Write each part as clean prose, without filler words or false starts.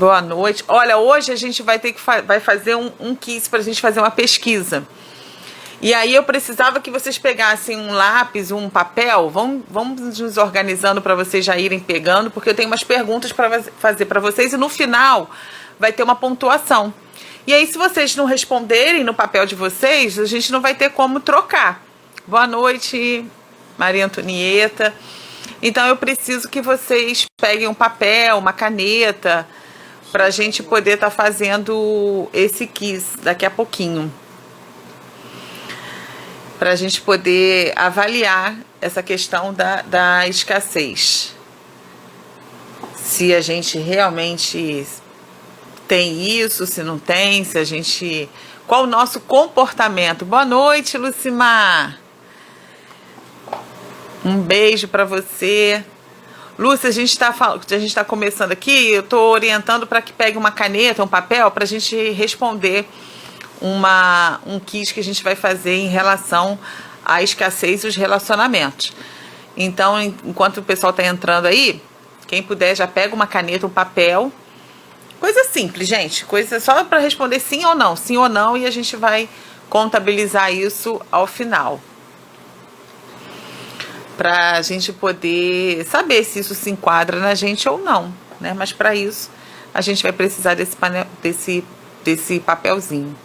Boa noite. Olha, hoje a gente vai ter que vai fazer um quiz para a gente fazer uma pesquisa. E aí eu precisava que vocês pegassem um lápis, um papel. Vamos nos organizando para vocês já irem pegando, porque eu tenho umas perguntas para fazer para vocês e no final vai ter uma pontuação. E aí, se vocês não responderem no papel de vocês, a gente não vai ter como trocar. Boa noite, Maria Antonieta. Então eu preciso que vocês peguem um papel, uma caneta, para a gente poder estar fazendo esse quiz daqui a pouquinho. Para a gente poder avaliar essa questão da escassez. Se a gente realmente tem isso, se não tem, se a gente... Qual o nosso comportamento? Boa noite, Lucimar. Um beijo para você. Lúcia, a gente está começando aqui, eu estou orientando para que pegue uma caneta, um papel, para a gente responder um quiz que a gente vai fazer em relação à escassez e os relacionamentos. Então, enquanto o pessoal está entrando aí, quem puder já pega uma caneta, um papel. Coisa simples, gente. Coisa só para responder sim ou não, e a gente vai contabilizar isso ao final. Para a gente poder saber se isso se enquadra na gente ou não, né? Mas para isso a gente vai precisar desse papelzinho.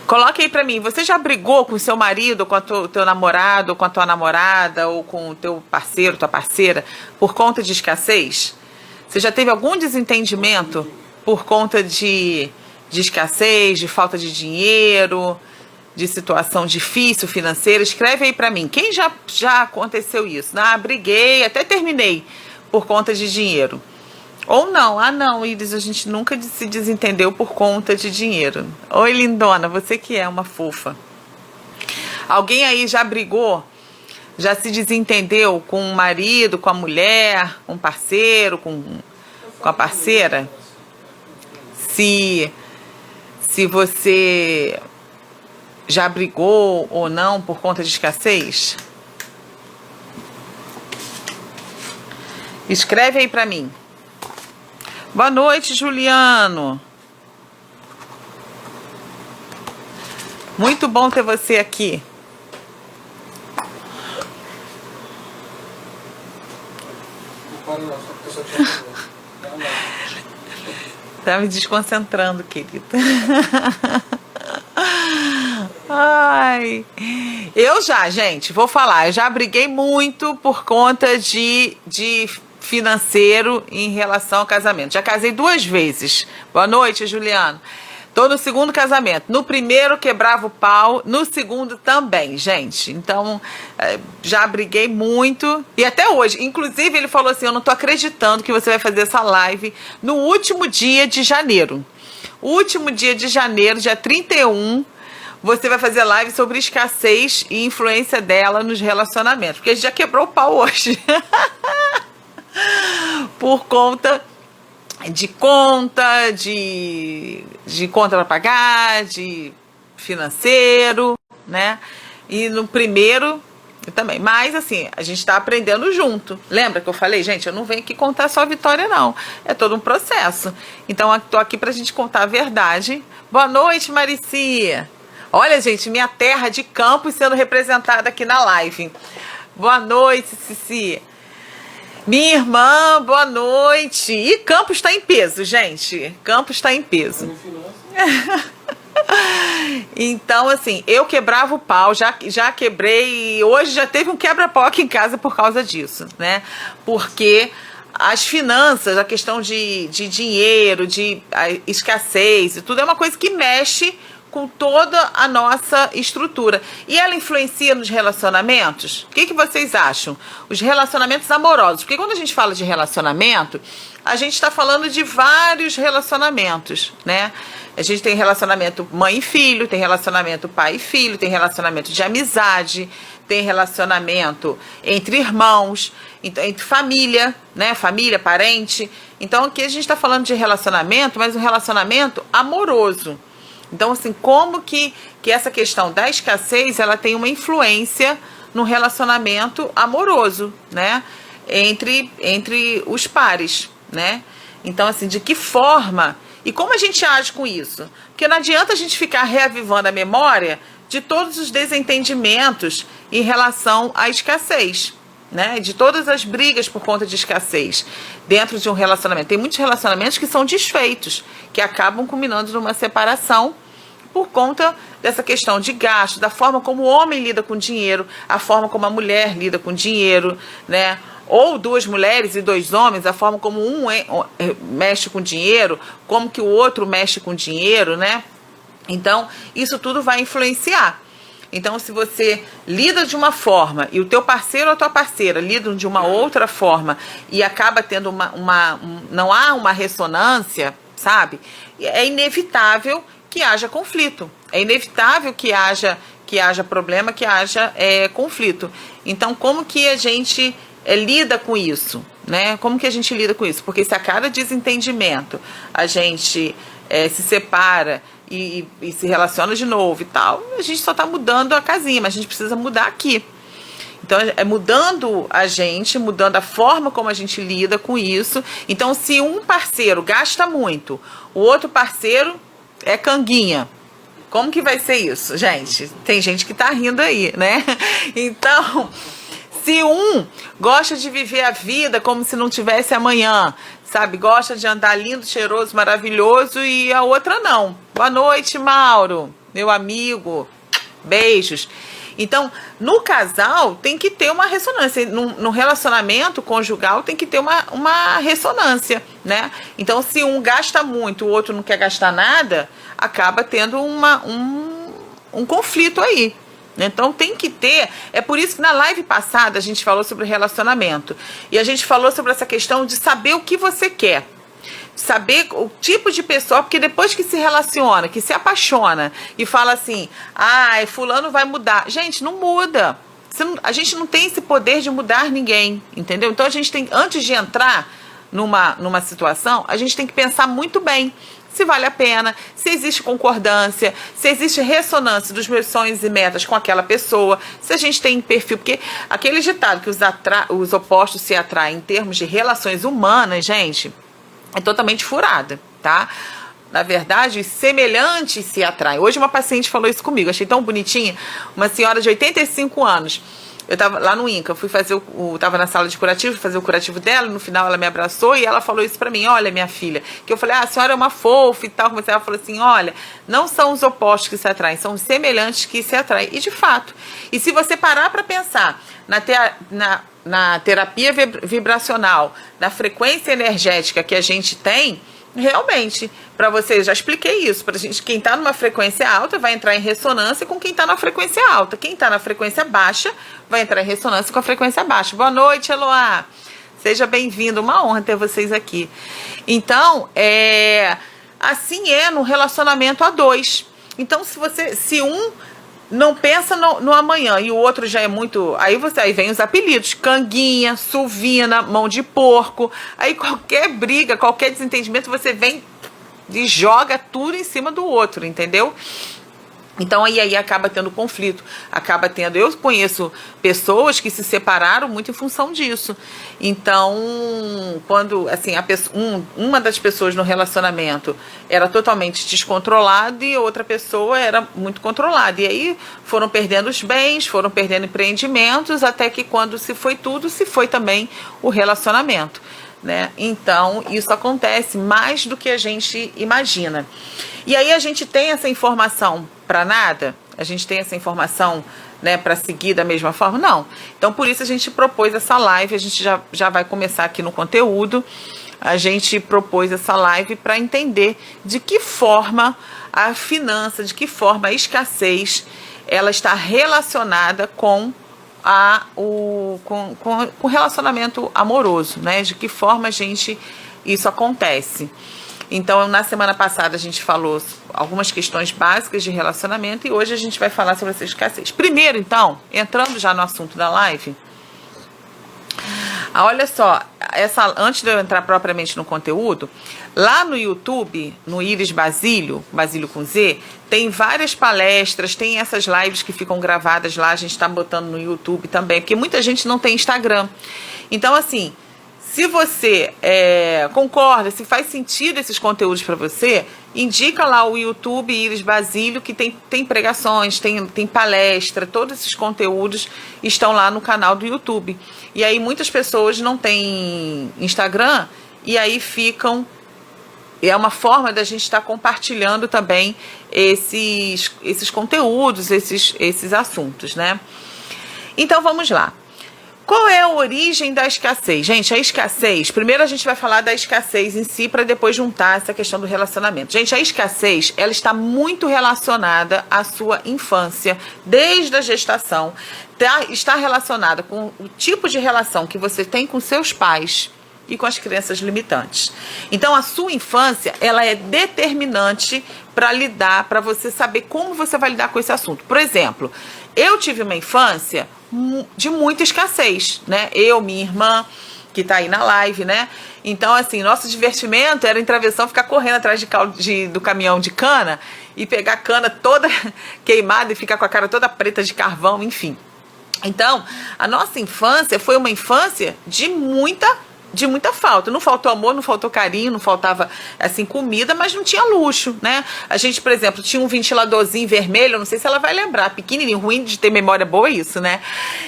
Coloque aí para mim, você já brigou com o seu marido, com o teu namorado, ou com a tua namorada, ou com o teu parceiro, tua parceira, por conta de escassez? Você já teve algum desentendimento por conta de escassez, de falta de dinheiro, de situação difícil financeira? Escreve aí pra mim. Quem já aconteceu isso? Ah, briguei, até terminei por conta de dinheiro. Ou não. Ah, não, Iris, a gente nunca se desentendeu por conta de dinheiro. Oi, lindona, você que é uma fofa. Alguém aí já brigou? Já se desentendeu com o marido, com a mulher, com o parceiro, com a parceira? Se você já brigou ou não por conta de escassez? Escreve aí pra mim. Boa noite, Juliano. Muito bom ter você aqui. Tá me desconcentrando, querida. Ai, gente, vou falar, eu já briguei muito por conta de financeiro em relação ao casamento. Já casei 2 vezes. Boa noite, Juliano. Tô no segundo casamento. No primeiro quebrava o pau, no segundo também, gente. Então, já briguei muito. E até hoje, inclusive ele falou assim, eu não tô acreditando que você vai fazer essa live no último dia de janeiro. O último dia de janeiro, dia 31, você vai fazer live sobre escassez e influência dela nos relacionamentos. Porque a gente já quebrou o pau hoje. Por conta de conta para pagar, de financeiro, né? E no primeiro também. Mas assim, a gente está aprendendo junto. Lembra que eu falei, gente, eu não venho aqui contar só a vitória, não. É todo um processo. Então, eu tô aqui pra gente contar a verdade. Boa noite, Maricia. Olha, gente, minha terra de Campos sendo representada aqui na live. Boa noite, Cici. Minha irmã, boa noite. E Campos está em peso, gente. Campos está em peso. Então, assim, eu quebrava o pau, já quebrei. Hoje já teve um quebra-pau aqui em casa por causa disso, né? Porque as finanças, a questão de dinheiro, de escassez e tudo, é uma coisa que mexe com toda a nossa estrutura. E ela influencia nos relacionamentos? O que vocês acham? Os relacionamentos amorosos. Porque quando a gente fala de relacionamento, a gente está falando de vários relacionamentos, né? A gente tem relacionamento mãe e filho, tem relacionamento pai e filho, tem relacionamento de amizade, tem relacionamento entre irmãos, entre família, né? Família, parente. Então aqui a gente está falando de relacionamento, mas um relacionamento amoroso. Então, assim, como que essa questão da escassez, ela tem uma influência no relacionamento amoroso, né? Entre os pares, né? Então, assim, de que forma e como a gente age com isso? Porque não adianta a gente ficar reavivando a memória de todos os desentendimentos em relação à escassez, né? De todas as brigas por conta de escassez dentro de um relacionamento. Tem muitos relacionamentos que são desfeitos, que acabam culminando numa separação por conta dessa questão de gasto, da forma como o homem lida com dinheiro, a forma como a mulher lida com dinheiro, né? Ou duas mulheres e dois homens, a forma como um mexe com dinheiro, como que o outro mexe com dinheiro, né? Então, isso tudo vai influenciar. Então, se você lida de uma forma e o teu parceiro ou a tua parceira lidam de uma outra forma e acaba tendo não há uma ressonância, sabe? É inevitável que haja conflito. É inevitável que haja problema, que haja conflito. Então, como que a gente lida com isso, né? Como que a gente lida com isso? Porque se a cada desentendimento a gente se separa e se relaciona de novo e tal, a gente só está mudando a casinha, mas a gente precisa mudar aqui. Então, é mudando a gente, mudando a forma como a gente lida com isso. Então, se um parceiro gasta muito, o outro parceiro é canguinha, como que vai ser isso, gente? Tem gente que tá rindo aí, né? Então, se um gosta de viver a vida como se não tivesse amanhã, sabe? Gosta de andar lindo, cheiroso, maravilhoso e a outra não. Boa noite, Mauro, meu amigo. Beijos. Então, no casal tem que ter uma ressonância. No relacionamento conjugal tem que ter uma ressonância, né? Então, se um gasta muito, o outro não quer gastar nada, acaba tendo um conflito aí. Então tem que ter, é por isso que na live passada a gente falou sobre relacionamento e a gente falou sobre essa questão de saber o que você quer, saber o tipo de pessoa, porque depois que se relaciona, que se apaixona e fala assim, fulano vai mudar, gente, não muda, a gente não tem esse poder de mudar ninguém, entendeu? Então a gente tem, antes de entrar numa situação, a gente tem que pensar muito bem se vale a pena, se existe concordância, se existe ressonância dos meus sonhos e metas com aquela pessoa, se a gente tem perfil, porque aquele ditado que os opostos se atraem em termos de relações humanas, gente, é totalmente furada, tá? Na verdade, os semelhantes se atraem. Hoje uma paciente falou isso comigo, achei tão bonitinha, uma senhora de 85 anos, eu tava lá no INCA, fui fazer tava na sala de curativo, fui fazer o curativo dela, no final ela me abraçou e ela falou isso pra mim, olha minha filha, que eu falei, a senhora é uma fofa e tal, ela falou assim, olha, não são os opostos que se atraem, são os semelhantes que se atraem, e de fato, e se você parar pra pensar na terapia vibracional, na frequência energética que a gente tem, realmente, para você, já expliquei isso, pra gente, quem tá numa frequência alta vai entrar em ressonância com quem tá na frequência alta, quem tá na frequência baixa vai entrar em ressonância com a frequência baixa. Boa noite, Eloá, seja bem-vindo, uma honra ter vocês aqui. Então, assim no relacionamento a dois. Então, se um não pensa no amanhã e o outro já é muito... Aí vem os apelidos, canguinha, suvina, mão de porco. Aí qualquer briga, qualquer desentendimento, você vem e joga tudo em cima do outro, entendeu? Então aí acaba tendo conflito, acaba tendo... Eu conheço pessoas que se separaram muito em função disso. Então, quando assim, uma das pessoas no relacionamento era totalmente descontrolada e outra pessoa era muito controlada. E aí foram perdendo os bens, foram perdendo empreendimentos, até que quando se foi tudo, se foi também o relacionamento, né? Então, isso acontece mais do que a gente imagina. E aí a gente tem essa informação para nada? A gente tem essa informação, né, para seguir da mesma forma? Não. Então, por isso a gente propôs essa live, a gente já vai começar aqui no conteúdo, a gente propôs essa live para entender de que forma a finança, de que forma a escassez, ela está relacionada com o relacionamento amoroso, né? De que forma isso acontece. Então, na semana passada a gente falou algumas questões básicas de relacionamento e hoje a gente vai falar sobre essa escassez. Primeiro, então, entrando já no assunto da live, olha só, antes de eu entrar propriamente no conteúdo, lá no YouTube, no Iris Basílio com Z, tem várias palestras, tem essas lives que ficam gravadas lá, a gente está botando no YouTube também, porque muita gente não tem Instagram. Então, assim, Se você concorda, se faz sentido esses conteúdos para você, indica lá o YouTube Iris Basílio, que tem pregações, tem palestra, todos esses conteúdos estão lá no canal do YouTube. E aí muitas pessoas não têm Instagram e aí ficam... É uma forma da gente estar compartilhando também esses conteúdos, esses assuntos, né? Então vamos lá. Qual é a origem da escassez? Gente, a escassez, primeiro a gente vai falar da escassez em si para depois juntar essa questão do relacionamento. Gente, a escassez, ela está muito relacionada à sua infância, desde a gestação. Está relacionada com o tipo de relação que você tem com seus pais e com as crenças limitantes. Então, a sua infância, ela é determinante para você saber como você vai lidar com esse assunto. Por exemplo, eu tive uma infância de muita escassez, né? Eu, minha irmã, que tá aí na live, né? Então, assim, nosso divertimento era em travessão ficar correndo atrás do caminhão de cana e pegar a cana toda queimada e ficar com a cara toda preta de carvão, enfim. Então, a nossa infância foi uma infância de muita falta. Não faltou amor, não faltou carinho, não faltava, assim, comida, mas não tinha luxo, né? A gente, por exemplo, tinha um ventiladorzinho vermelho, não sei se ela vai lembrar, pequenininho, ruim de ter memória boa isso, né?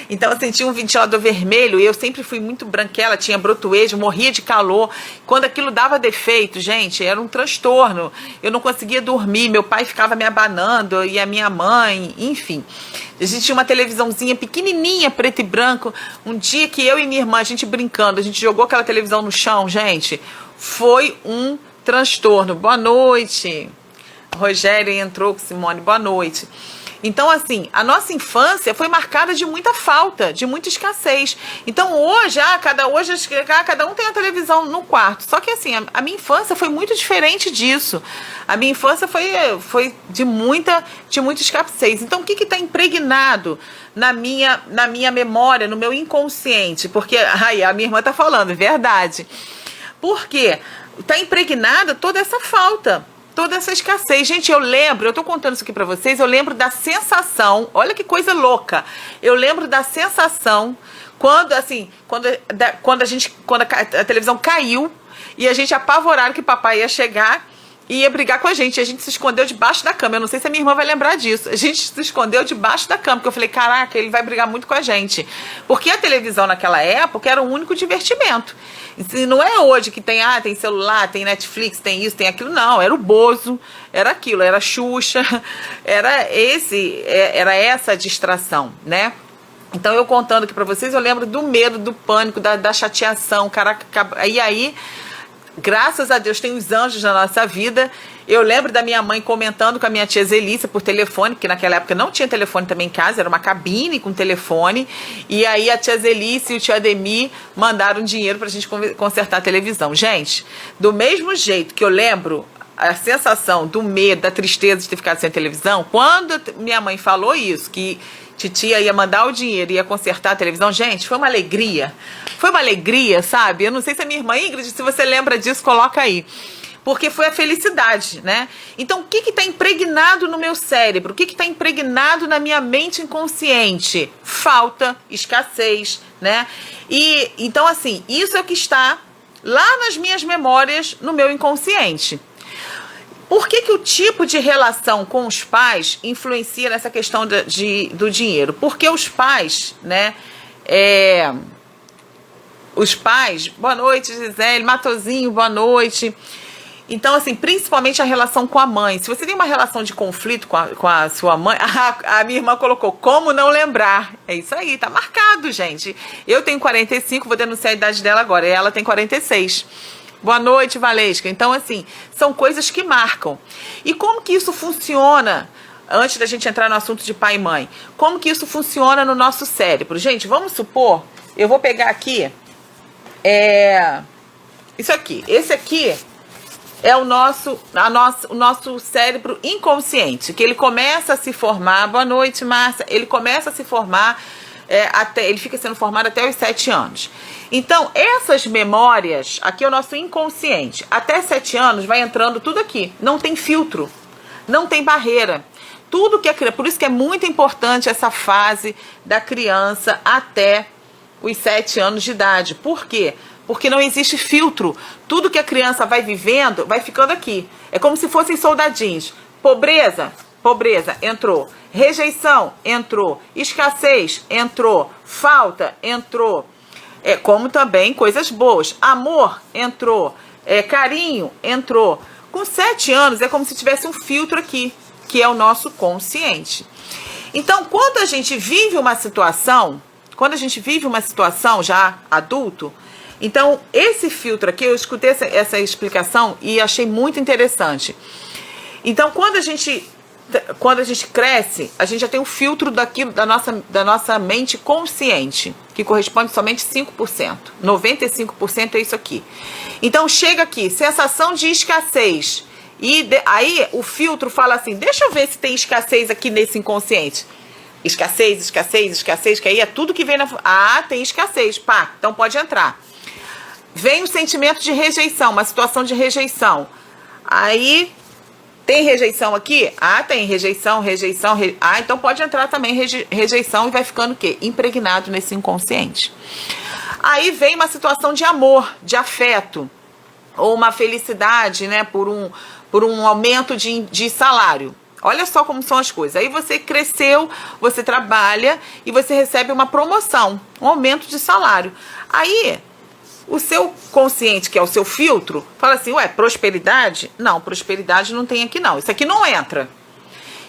Então, assim, tinha um ventilador vermelho e eu sempre fui muito branquela, tinha brotoejo, morria de calor. Quando aquilo dava defeito, gente, era um transtorno. Eu não conseguia dormir, meu pai ficava me abanando e a minha mãe, enfim. A gente tinha uma televisãozinha pequenininha, preto e branco. Um dia que eu e minha irmã, a gente brincando, a gente jogou aquela televisão no chão, gente, foi um transtorno. Boa noite. Rogério entrou com Simone, boa noite. Então, assim, a nossa infância foi marcada de muita falta, de muita escassez. Então, hoje cada um tem a televisão no quarto. Só que, assim, a minha infância foi muito diferente disso. A minha infância foi de muita escassez. Então, o que está impregnado na minha memória, no meu inconsciente? Porque, a minha irmã está falando, é verdade. Porque está impregnada toda essa falta, toda essa escassez. Gente, eu tô contando isso aqui pra vocês, eu lembro da sensação, olha que coisa louca, eu lembro da sensação quando a televisão caiu e a gente apavorado que papai ia chegar e ia brigar com a gente se escondeu debaixo da cama. Eu não sei se a minha irmã vai lembrar disso. A gente se escondeu debaixo da cama, porque eu falei, caraca, ele vai brigar muito com a gente. Porque a televisão naquela época era o único divertimento. E não é hoje que tem celular, tem Netflix, tem isso, tem aquilo. Não, era o Bozo, era aquilo, era a Xuxa, era essa distração, né? Então, eu contando aqui pra vocês, eu lembro do medo, do pânico, da chateação, caraca, e aí... Graças a Deus tem os anjos na nossa vida. Eu lembro da minha mãe comentando com a minha tia Zelícia por telefone, porque naquela época não tinha telefone também em casa, era uma cabine com telefone. E aí a tia Zelícia e o tio Ademir mandaram dinheiro pra gente consertar a televisão. Gente, do mesmo jeito que eu lembro a sensação do medo, da tristeza de ter ficado sem televisão, quando minha mãe falou isso, que titia ia mandar o dinheiro e ia consertar a televisão, gente, foi uma alegria. Foi uma alegria, sabe? Eu não sei se a minha irmã Ingrid, se você lembra disso, coloca aí. Porque foi a felicidade, né? Então, o que está impregnado no meu cérebro? O que está impregnado na minha mente inconsciente? Falta, escassez, né? E, então, assim, isso é o que está lá nas minhas memórias, no meu inconsciente. Por que o tipo de relação com os pais influencia nessa questão do dinheiro? Porque os pais, né? Os pais, boa noite, Gisele, Matozinho, boa noite. Então, assim, principalmente a relação com a mãe. Se você tem uma relação de conflito com a sua mãe, a minha irmã colocou, como não lembrar? É isso aí, tá marcado, gente. Eu tenho 45, vou denunciar a idade dela agora, e ela tem 46. Boa noite, Valesca. Então, assim, são coisas que marcam. E como que isso funciona, antes da gente entrar no assunto de pai e mãe? Como que isso funciona no nosso cérebro? Gente, vamos supor, eu vou pegar aqui, isso aqui. Esse aqui é o nosso cérebro inconsciente, que ele começa a se formar, boa noite, Márcia, ele começa a se formar, ele fica sendo formado até os 7 anos. Então, essas memórias, aqui é o nosso inconsciente, até 7 anos vai entrando tudo aqui, não tem filtro, não tem barreira. Tudo que por isso que é muito importante essa fase da criança até os 7 anos de idade. Por quê? porque não existe filtro. Tudo que a criança vai vivendo, vai ficando aqui. É como se fossem soldadinhos. Pobreza, pobreza, entrou. Rejeição, entrou. Escassez, entrou. Falta, entrou. Como também coisas boas. Amor, entrou. Carinho, entrou. Com 7 anos, é como se tivesse um filtro aqui, que é o nosso consciente. Então, quando a gente vive uma situação já adulto, então esse filtro aqui, eu escutei essa explicação e achei muito interessante. Então, quando a gente cresce, a gente já tem um filtro daquilo, da nossa mente consciente, que corresponde somente 5%. 95% é isso aqui. Então, chega aqui, sensação de escassez. E aí o filtro fala assim, deixa eu ver se tem escassez aqui nesse inconsciente. Escassez, escassez, escassez, que aí é tudo que vem na... Ah, tem escassez, pá, então pode entrar. Vem o sentimento de rejeição, uma situação de rejeição. Aí, tem rejeição aqui? Ah, tem rejeição. Ah, então pode entrar também rejeição e vai ficando o quê? Impregnado nesse inconsciente. Aí vem uma situação de amor, de afeto, ou uma felicidade, né, por um aumento de salário. Olha só como são as coisas. Aí você cresceu, você trabalha e você recebe uma promoção, um aumento de salário. Aí o seu consciente, que é o seu filtro, fala assim, ué, prosperidade? Não, prosperidade não tem aqui não, isso aqui não entra.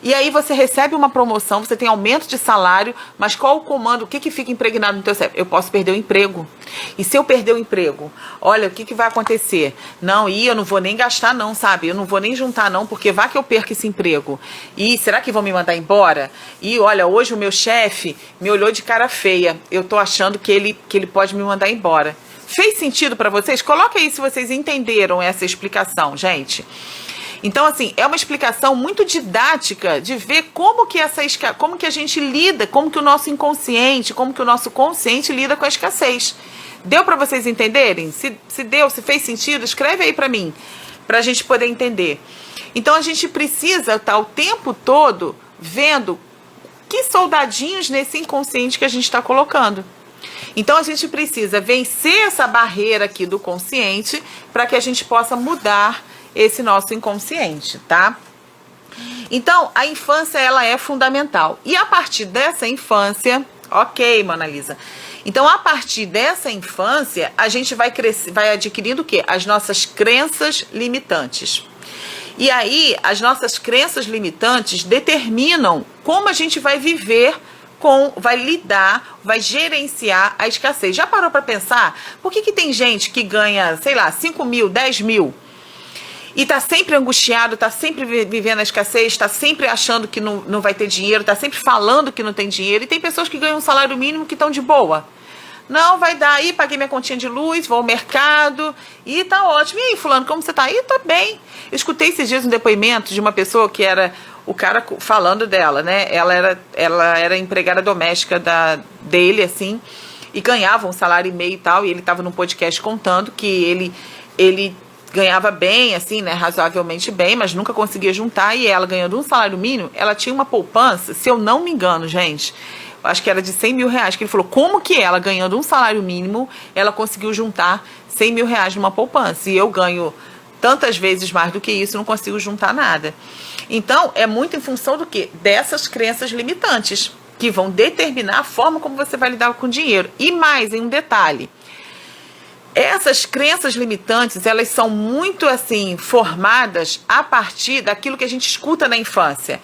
E aí você recebe uma promoção, você tem aumento de salário, mas qual o comando, o que fica impregnado no teu cérebro? Eu posso perder o emprego. E se eu perder o emprego, olha, o que vai acontecer? Não, eu não vou nem gastar não, sabe? Eu não vou nem juntar não, porque vai que eu perco esse emprego. E será que vão me mandar embora? E olha, hoje o meu chefe me olhou de cara feia. Eu tô achando que ele pode me mandar embora. Fez sentido para vocês? Coloca aí se vocês entenderam essa explicação, gente. Então, assim, é uma explicação muito didática de ver como que a gente lida, como que o nosso inconsciente, como que o nosso consciente lida com a escassez. Deu para vocês entenderem? Se deu, se fez sentido, escreve aí para mim, para a gente poder entender. Então, a gente precisa estar o tempo todo vendo que soldadinhos nesse inconsciente que a gente está colocando. Então, a gente precisa vencer essa barreira aqui do consciente para que a gente possa mudar esse nosso inconsciente, tá? Então, a infância, ela é fundamental. E a partir dessa infância, ok, Mona Lisa. Então, a partir dessa infância, a gente vai adquirindo o quê? As nossas crenças limitantes. E aí, as nossas crenças limitantes determinam como a gente vai viver vai lidar, vai gerenciar a escassez. Já parou para pensar? Por que tem gente que ganha, sei lá, 5 mil, 10 mil e tá sempre angustiado, tá sempre vivendo a escassez, tá sempre achando que não vai ter dinheiro, tá sempre falando que não tem dinheiro, e tem pessoas que ganham um salário mínimo que estão de boa. Não, vai dar aí, paguei minha continha de luz, vou ao mercado e tá ótimo. E aí, fulano, como você tá? Aí, tô bem. Eu escutei esses dias um depoimento de uma pessoa que era o cara falando dela, né? Ela era empregada doméstica dele, assim, e ganhava um salário e meio e tal, e ele tava num podcast contando que ele ganhava bem, assim, né, razoavelmente bem, mas nunca conseguia juntar, e ela ganhando um salário mínimo, ela tinha uma poupança, se eu não me engano, gente, acho que era de 100 mil reais, que ele falou, como que ela, ganhando um salário mínimo, ela conseguiu juntar 100 mil reais numa poupança, e eu ganho tantas vezes mais do que isso, não consigo juntar nada. Então, é muito em função do quê? Dessas crenças limitantes, que vão determinar a forma como você vai lidar com o dinheiro. E mais, em um detalhe, essas crenças limitantes, elas são muito, assim, formadas a partir daquilo que a gente escuta na infância.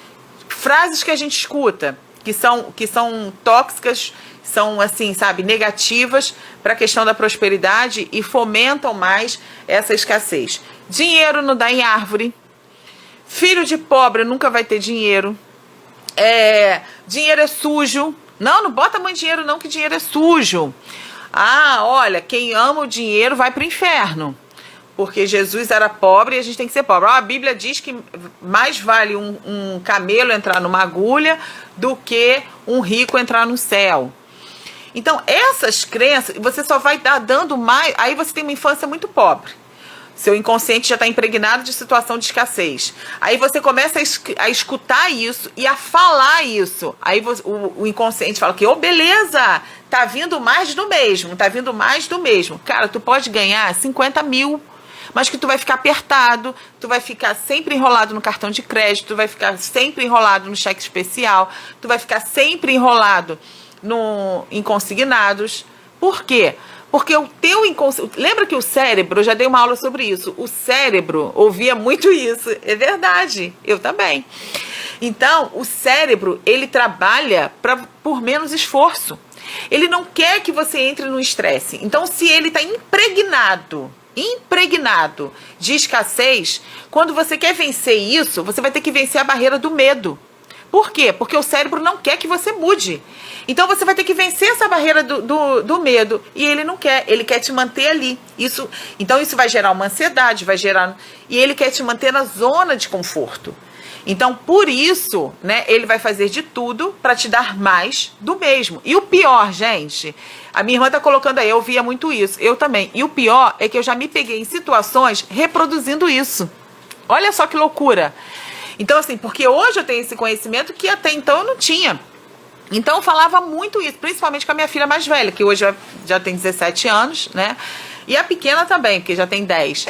Frases que a gente escuta, que são tóxicas, são, assim, sabe, negativas para a questão da prosperidade e fomentam mais essa escassez. Dinheiro não dá em árvore. Filho de pobre nunca vai ter dinheiro. Dinheiro é sujo. Não bota muito dinheiro não, que dinheiro é sujo. Ah, olha, quem ama o dinheiro vai para o inferno. Porque Jesus era pobre e a gente tem que ser pobre. A Bíblia diz que mais vale um camelo entrar numa agulha do que um rico entrar no céu. Então, essas crenças, você só vai dando mais... Aí você tem uma infância muito pobre. Seu inconsciente já está impregnado de situação de escassez. Aí você começa a escutar isso e a falar isso. Aí o inconsciente fala que, beleza, tá vindo mais do mesmo, tá vindo mais do mesmo. Cara, tu pode ganhar 50 mil, mas que tu vai ficar apertado, tu vai ficar sempre enrolado no cartão de crédito, tu vai ficar sempre enrolado no cheque especial, tu vai ficar sempre enrolado em consignados. Por quê? Porque o teu inconsciente... Lembra que o cérebro, eu já dei uma aula sobre isso, o cérebro ouvia muito isso, é verdade, eu também. Então, o cérebro, ele trabalha por menos esforço. Ele não quer que você entre no estresse. Então, se ele está impregnado de escassez, quando você quer vencer isso, você vai ter que vencer a barreira do medo. Por quê? Porque o cérebro não quer que você mude. Então você vai ter que vencer essa barreira do medo. E ele não quer, ele quer te manter ali. Então isso vai gerar uma ansiedade, e ele quer te manter na zona de conforto. Então, por isso, né, ele vai fazer de tudo para te dar mais do mesmo. E o pior, gente, a minha irmã tá colocando aí, eu via muito isso, eu também. E o pior é que eu já me peguei em situações reproduzindo isso. Olha só que loucura. Então, assim, porque hoje eu tenho esse conhecimento que até então eu não tinha. Então, eu falava muito isso, principalmente com a minha filha mais velha, que hoje já tem 17 anos, né? E a pequena também, porque já tem 10.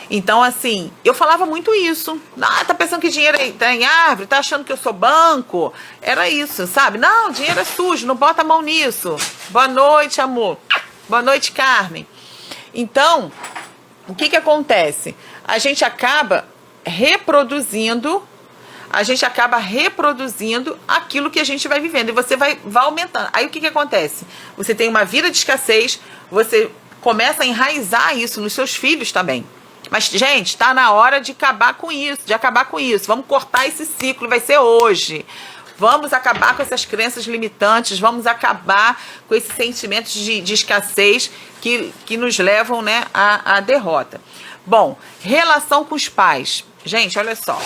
Então, assim, eu falava muito isso. Tá pensando que dinheiro tá em árvore? Tá achando que eu sou banco? Era isso, sabe? Não, dinheiro é sujo, não bota a mão nisso. Boa noite, amor. Boa noite, Carmen. Então, o que acontece? A gente acaba reproduzindo aquilo que a gente vai vivendo. E você vai aumentando. Aí o que acontece? Você tem uma vida de escassez, você começa a enraizar isso nos seus filhos também. Mas, gente, está na hora de acabar com isso. Vamos cortar esse ciclo, vai ser hoje. Vamos acabar com essas crenças limitantes, vamos acabar com esses sentimentos de escassez que nos levam, né, à derrota. Bom, relação com os pais. Gente, olha só.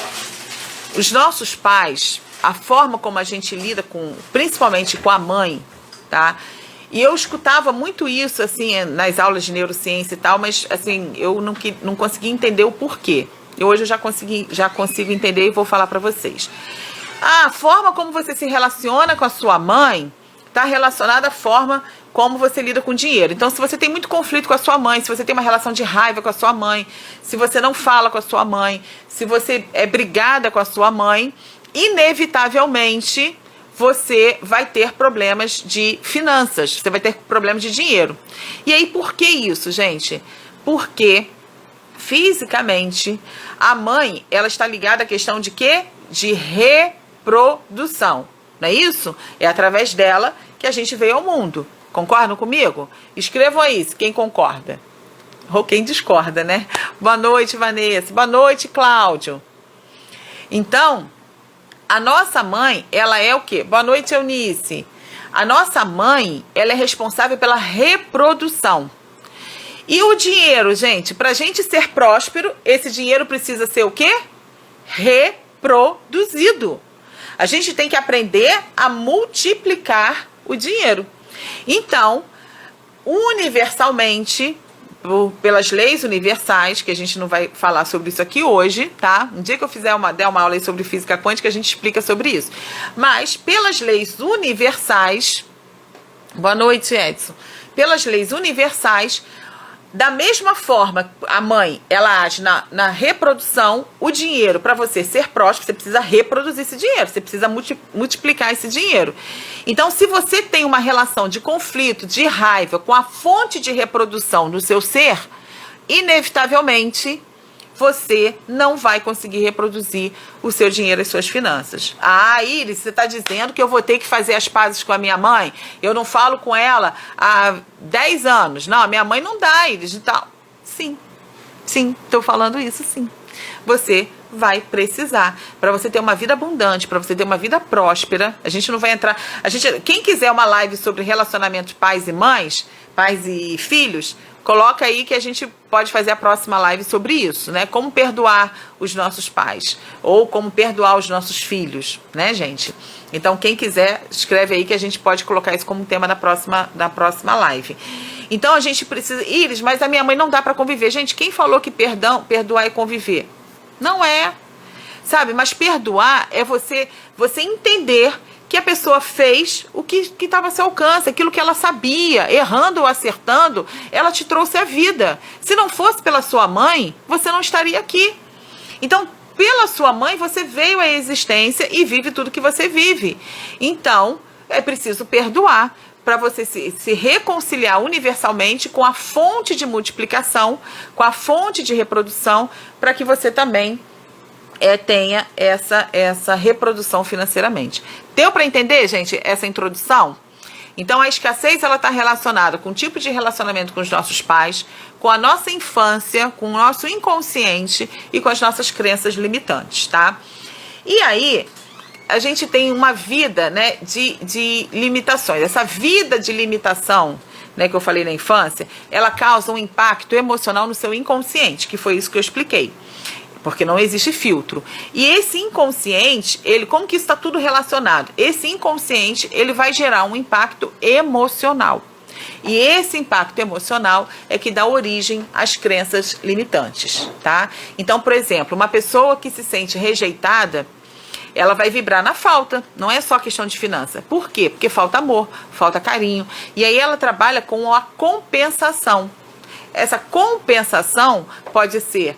Os nossos pais, a forma como a gente lida principalmente com a mãe, tá? E eu escutava muito isso, assim, nas aulas de neurociência e tal, mas, assim, eu não consegui entender o porquê. E hoje eu já consigo entender e vou falar para vocês. A forma como você se relaciona com a sua mãe está relacionada à forma como você lida com dinheiro. Então, se você tem muito conflito com a sua mãe, se você tem uma relação de raiva com a sua mãe, se você não fala com a sua mãe, se você é brigada com a sua mãe, inevitavelmente você vai ter problemas de finanças, você vai ter problemas de dinheiro. E aí, por que isso, gente? Porque, fisicamente, a mãe, ela está ligada à questão de quê? De reprodução. Não é isso? É através dela que a gente veio ao mundo. Concordam comigo? Escrevam aí, quem concorda. Ou quem discorda, né? Boa noite, Vanessa. Boa noite, Cláudio. Então, a nossa mãe, ela é o quê? Boa noite, Eunice. A nossa mãe, ela é responsável pela reprodução. E o dinheiro, gente, para a gente ser próspero, esse dinheiro precisa ser o quê? Reproduzido. A gente tem que aprender a multiplicar o dinheiro. Então, universalmente, pelas leis universais, que a gente não vai falar sobre isso aqui hoje, tá? Um dia que eu der uma aula aí sobre física quântica, a gente explica sobre isso. Mas, pelas leis universais, boa noite, Edson. Pelas leis universais, da mesma forma, a mãe, ela age na reprodução, o dinheiro, para você ser próspero, você precisa reproduzir esse dinheiro, você precisa multiplicar esse dinheiro. Então, se você tem uma relação de conflito, de raiva com a fonte de reprodução do seu ser, inevitavelmente, você não vai conseguir reproduzir o seu dinheiro e as suas finanças. Ah, Iris, você está dizendo que eu vou ter que fazer as pazes com a minha mãe? Eu não falo com ela há 10 anos. Não, a minha mãe não dá, Iris, e tal. Sim, estou falando isso, sim. Você vai precisar. Para você ter uma vida abundante, para você ter uma vida próspera, a gente não vai entrar... Quem quiser uma live sobre relacionamento pais e mães, pais e filhos... Coloca aí que a gente pode fazer a próxima live sobre isso, né? Como perdoar os nossos pais. Ou como perdoar os nossos filhos, né, gente? Então, quem quiser, escreve aí que a gente pode colocar isso como tema da próxima live. Então a gente precisa, Iris, mas a minha mãe não dá para conviver. Gente, quem falou que perdoar é conviver? Não é, sabe? Mas perdoar é você entender que a pessoa fez o que estava ao seu alcance, aquilo que ela sabia, errando ou acertando, ela te trouxe a vida. Se não fosse pela sua mãe, você não estaria aqui. Então, pela sua mãe, você veio à existência e vive tudo que você vive. Então, é preciso perdoar para você se reconciliar universalmente com a fonte de multiplicação, com a fonte de reprodução, para que você também tenha essa reprodução financeiramente. Deu para entender, gente, essa introdução? Então, a escassez ela está relacionada com o tipo de relacionamento com os nossos pais, com a nossa infância, com o nosso inconsciente e com as nossas crenças limitantes, tá? E aí, a gente tem uma vida, né, de limitações. Essa vida de limitação, né, que eu falei na infância, ela causa um impacto emocional no seu inconsciente, que foi isso que eu expliquei. Porque não existe filtro. E esse inconsciente, como que isso está tudo relacionado? Esse inconsciente, ele vai gerar um impacto emocional. E esse impacto emocional é que dá origem às crenças limitantes, tá? Então, por exemplo, uma pessoa que se sente rejeitada, ela vai vibrar na falta, não é só questão de finança. Por quê? Porque falta amor, falta carinho. E aí ela trabalha com a compensação. Essa compensação pode ser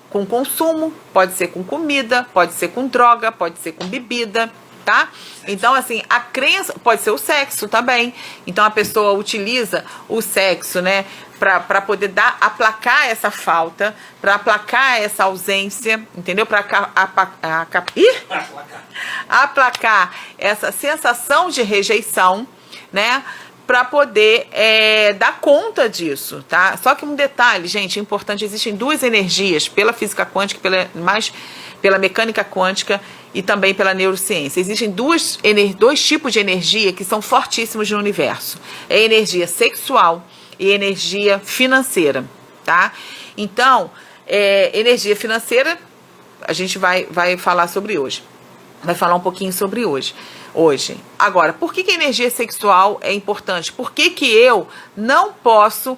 com consumo, pode ser com comida, pode ser com droga, pode ser com bebida, tá? Então, assim, a crença pode ser o sexo também. Então, a pessoa utiliza o sexo, né, para poder aplacar essa falta, para aplacar essa ausência, entendeu? Para aplacar essa sensação de rejeição, né? Para poder dar conta disso, tá? Só que um detalhe, gente, importante, existem duas energias, pela física quântica, pela mecânica quântica e também pela neurociência. Existem dois tipos de energia que são fortíssimos no universo. É energia sexual e energia financeira, tá? Então, energia financeira, a gente vai falar sobre hoje. Vai falar um pouquinho sobre hoje. Agora, por que a energia sexual é importante? Por que eu não posso,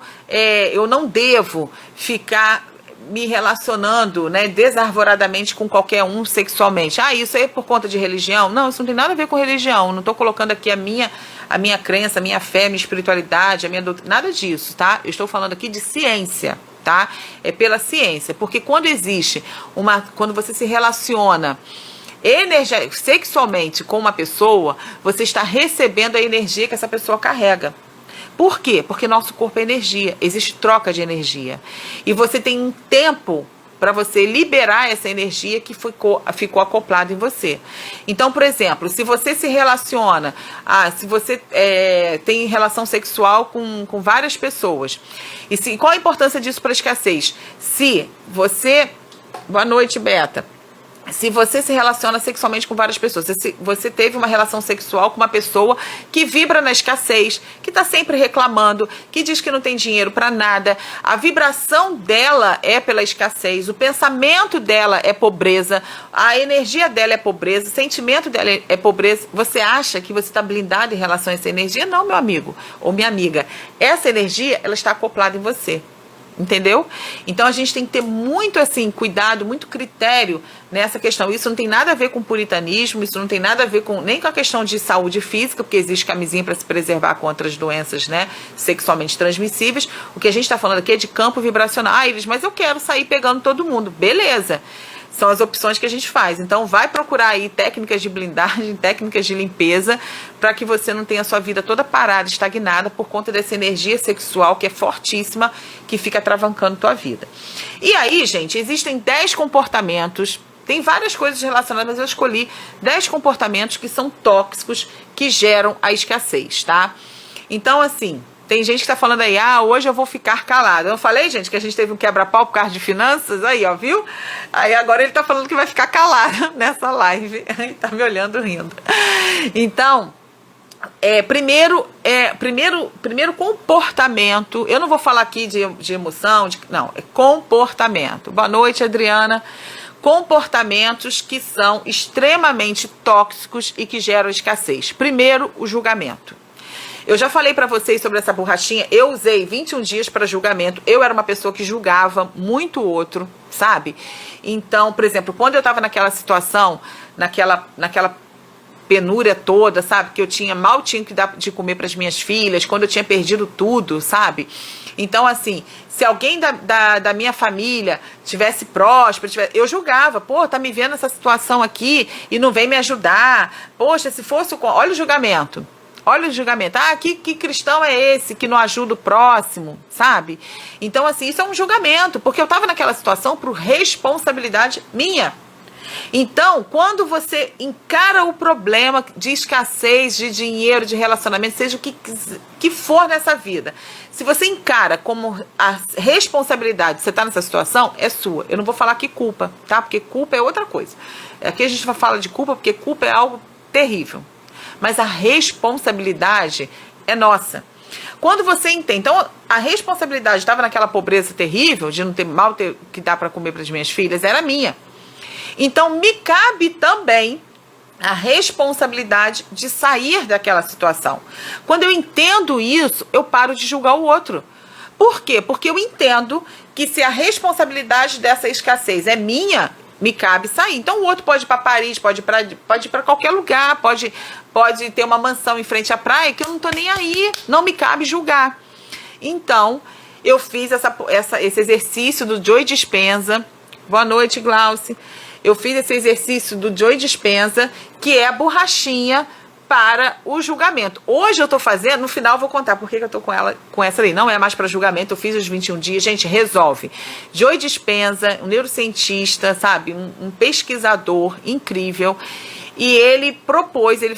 eu não devo ficar me relacionando, né, desarvoradamente com qualquer um sexualmente? Ah, isso aí é por conta de religião? Não, isso não tem nada a ver com religião. Não estou colocando aqui a minha crença, a minha fé, a minha espiritualidade, a minha doutrina, nada disso, tá? Eu estou falando aqui de ciência, tá? É pela ciência, porque quando você se relaciona sexualmente com uma pessoa, você está recebendo a energia que essa pessoa carrega. Por quê? Porque nosso corpo é energia, existe troca de energia. E você tem um tempo para você liberar essa energia que ficou acoplada em você. Então, por exemplo, se você se relaciona, se você tem relação sexual com várias pessoas, qual a importância disso para a escassez? Se você... Boa noite, Beta. Se você se relaciona sexualmente com várias pessoas, se você teve uma relação sexual com uma pessoa que vibra na escassez, que está sempre reclamando, que diz que não tem dinheiro para nada, a vibração dela é pela escassez, o pensamento dela é pobreza, a energia dela é pobreza, o sentimento dela é pobreza, você acha que você está blindado em relação a essa energia? Não, meu amigo ou minha amiga. Essa energia, ela está acoplada em você. Entendeu? Então a gente tem que ter muito cuidado, muito critério nessa questão. Isso não tem nada a ver com puritanismo, isso não tem nada a ver nem com a questão de saúde física, porque existe camisinha para se preservar contra as doenças, né, sexualmente transmissíveis. O que a gente está falando aqui é de campo vibracional. Iris, mas eu quero sair pegando todo mundo. Beleza. São as opções que a gente faz. Então, vai procurar aí técnicas de blindagem, técnicas de limpeza, para que você não tenha a sua vida toda parada, estagnada, por conta dessa energia sexual que é fortíssima, que fica travancando tua vida. E aí, gente, existem 10 comportamentos, tem várias coisas relacionadas, mas eu escolhi 10 comportamentos que são tóxicos, que geram a escassez, tá? Então, assim... Tem gente que tá falando aí, hoje eu vou ficar calado. Eu falei, gente, que a gente teve um quebra-pau por causa de finanças, aí, ó, viu? Aí agora ele tá falando que vai ficar calado nessa live. Tá me olhando rindo. Então, primeiro comportamento, eu não vou falar aqui de emoção, não, é comportamento. Boa noite, Adriana. Comportamentos que são extremamente tóxicos e que geram escassez. Primeiro, o julgamento. Eu já falei pra vocês sobre essa borrachinha. Eu usei 21 dias para julgamento. Eu era uma pessoa que julgava muito o outro, sabe? Então, por exemplo, quando eu tava naquela situação, naquela penúria toda, sabe? Que eu mal tinha que dar de comer para as minhas filhas, quando eu tinha perdido tudo, sabe? Então, assim, se alguém da minha família tivesse próspero, eu julgava, pô, tá me vendo essa situação aqui e não vem me ajudar. Poxa, se fosse o... Olha o julgamento. Olha o julgamento. Ah, que cristão é esse que não ajuda o próximo, sabe? Então, assim, isso é um julgamento, porque eu tava naquela situação por responsabilidade minha. Então, quando você encara o problema de escassez de dinheiro, de relacionamento, seja o que for nessa vida, se você encara como a responsabilidade de você estar nessa situação, é sua. Eu não vou falar que culpa, tá? Porque culpa é outra coisa. Aqui a gente vai falar de culpa porque culpa é algo terrível. Mas a responsabilidade é nossa. Quando você entende, então a responsabilidade estava naquela pobreza terrível, de não ter que dar para comer para as minhas filhas, era minha. Então, me cabe também a responsabilidade de sair daquela situação. Quando eu entendo isso, eu paro de julgar o outro. Por quê? Porque eu entendo que se a responsabilidade dessa escassez é minha, me cabe sair. Então, o outro pode ir para Paris, pode ir para qualquer lugar, pode ter uma mansão em frente à praia, que eu não estou nem aí, não me cabe julgar. Então, eu fiz esse exercício do Joe Dispenza. Boa noite, Glauce. Eu fiz esse exercício do Joe Dispenza, que é a borrachinha para o julgamento. Hoje eu estou fazendo, no final eu vou contar por que eu estou com essa aí. Não é mais para julgamento, eu fiz os 21 dias. Gente, resolve. Joe Dispenza, um neurocientista, sabe? Um pesquisador incrível. E ele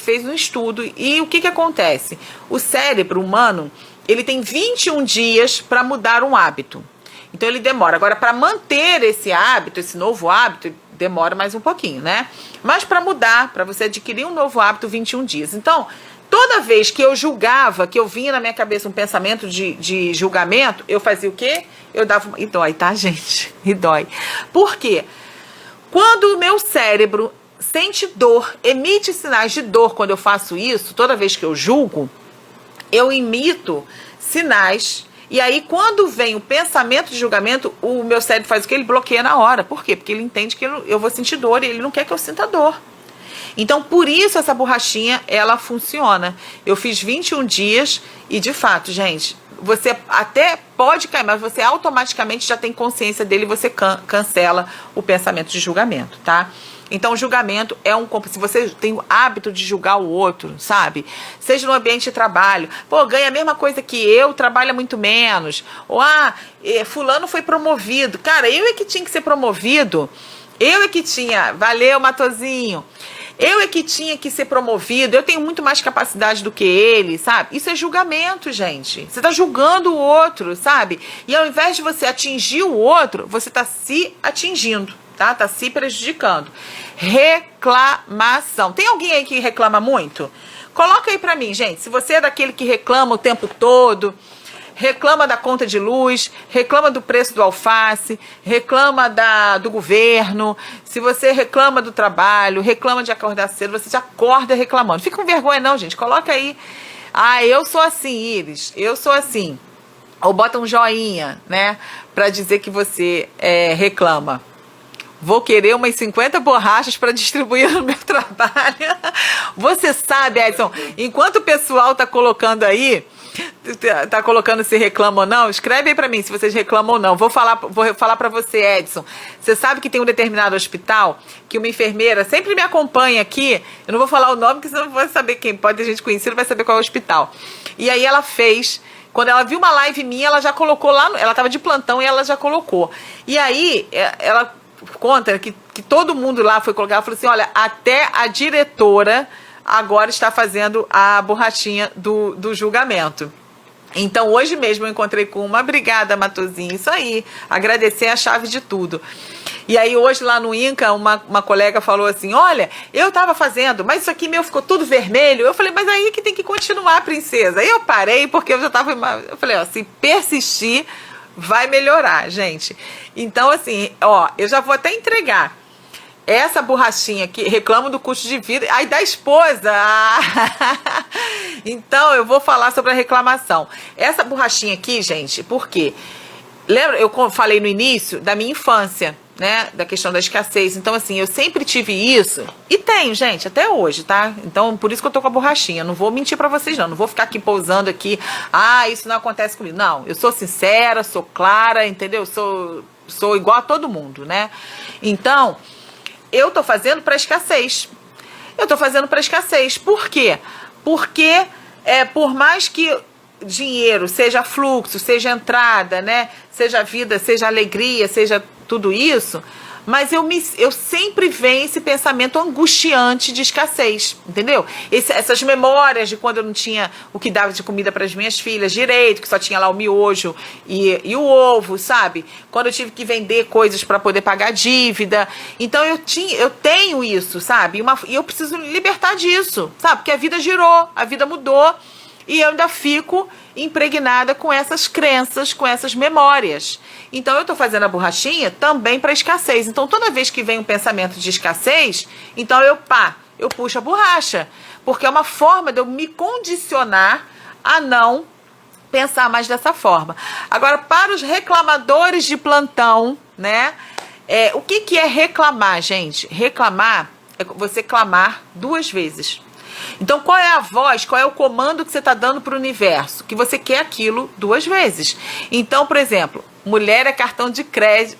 fez um estudo. E o que acontece? O cérebro humano, ele tem 21 dias para mudar um hábito. Então ele demora. Agora, para manter esse hábito, esse novo hábito, demora mais um pouquinho, né? Mas para mudar, para você adquirir um novo hábito, 21 dias. Então, toda vez que eu julgava, que eu vinha na minha cabeça um pensamento de julgamento, eu fazia o quê? Eu dava... E dói, tá, gente? E dói. Por quê? Quando o meu cérebro sente dor, emite sinais de dor quando eu faço isso, toda vez que eu julgo, eu emito sinais. E aí, quando vem o pensamento de julgamento, o meu cérebro faz o quê? Ele bloqueia na hora. Por quê? Porque ele entende que eu vou sentir dor e ele não quer que eu sinta dor. Então, por isso, essa borrachinha, ela funciona. Eu fiz 21 dias e, de fato, gente, você até pode cair, mas você automaticamente já tem consciência dele e você cancela o pensamento de julgamento, tá? Então, o julgamento é se você tem o hábito de julgar o outro, sabe? Seja no ambiente de trabalho. Pô, ganha a mesma coisa que eu, trabalha muito menos. Ou, fulano foi promovido. Cara, eu é que tinha que ser promovido. Eu é que tinha. Valeu, Matozinho. Eu é que tinha que ser promovido. Eu tenho muito mais capacidade do que ele, sabe? Isso é julgamento, gente. Você tá julgando o outro, sabe? E ao invés de você atingir o outro, você tá se atingindo. Tá se prejudicando. Reclamação. Tem alguém aí que reclama muito? Coloca aí pra mim, gente. Se você é daquele que reclama o tempo todo, reclama da conta de luz, reclama do preço do alface, reclama do governo, se você reclama do trabalho, reclama de acordar cedo, você já acorda reclamando. Fica com vergonha não, gente. Coloca aí. Eu sou assim, Iris. Eu sou assim. Ou bota um joinha, né? Pra dizer que você reclama. Vou querer umas 50 borrachas para distribuir no meu trabalho. Você sabe, Edson, enquanto o pessoal tá colocando aí, tá colocando se reclama ou não, escreve aí para mim se vocês reclamam ou não. Vou falar para você, Edson. Você sabe que tem um determinado hospital que uma enfermeira sempre me acompanha aqui. Eu não vou falar o nome, porque senão não vai saber quem. Pode ter gente conhecida, vai saber qual é o hospital. E aí ela fez... Quando ela viu uma live minha, ela já colocou lá... Ela tava de plantão e ela já colocou. E aí, ela... conta que todo mundo lá foi colocar, ela falou assim, olha, até a diretora agora está fazendo a borrachinha do julgamento. Então, hoje mesmo eu encontrei com uma, obrigada, Matozinho, isso aí, agradecer a chave de tudo. E aí, hoje lá no INCA, uma colega falou assim, olha, eu estava fazendo, mas isso aqui meu ficou tudo vermelho. Eu falei, mas aí que tem que continuar, princesa. Aí eu parei, porque eu já estava, eu falei, se persistir, vai melhorar, gente. Então, assim, eu já vou até entregar. Essa borrachinha aqui, reclamo do custo de vida. Aí da esposa. Então, eu vou falar sobre a reclamação. Essa borrachinha aqui, gente, por quê? Lembra, eu falei no início da minha infância, né? Da questão da escassez. Então, assim, eu sempre tive isso. E tenho, gente, até hoje, tá? Então, por isso que eu tô com a borrachinha. Não vou mentir pra vocês, não. Não vou ficar aqui pousando aqui. Ah, isso não acontece comigo. Não, eu sou sincera, sou clara, entendeu? Sou igual a todo mundo, né? Então, eu tô fazendo pra escassez. Eu tô fazendo pra escassez. Por quê? Porque, por mais que dinheiro seja fluxo, seja entrada, né? Seja vida, seja alegria, seja tudo isso, mas eu sempre venho esse pensamento angustiante de escassez, entendeu? Essas memórias de quando eu não tinha o que dava de comida para as minhas filhas direito, que só tinha lá o miojo e o ovo, sabe? Quando eu tive que vender coisas para poder pagar a dívida. Então eu tenho isso, sabe? E eu preciso libertar disso, sabe? Porque a vida girou, a vida mudou. E eu ainda fico impregnada com essas crenças, com essas memórias. Então, eu estou fazendo a borrachinha também para escassez. Então, toda vez que vem um pensamento de escassez, então eu puxo a borracha. Porque é uma forma de eu me condicionar a não pensar mais dessa forma. Agora, para os reclamadores de plantão, né? O que é reclamar, gente? Reclamar é você clamar 2 vezes. Então, qual é a voz, qual é o comando que você está dando para o universo? Que você quer aquilo 2 vezes. Então, por exemplo, mulher e cartão de crédito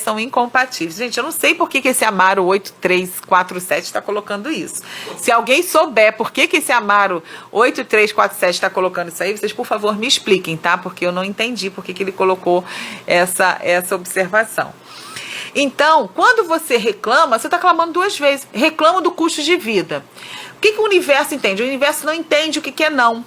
são incompatíveis. Gente, eu não sei por que esse Amaro 8347 está colocando isso. Se alguém souber por que esse Amaro 8347 está colocando isso aí, vocês, por favor, me expliquem, tá? Porque eu não entendi por que ele colocou essa observação. Então, quando você reclama, você está clamando 2 vezes. Reclama do custo de vida. O que o universo entende? O universo não entende o que é não.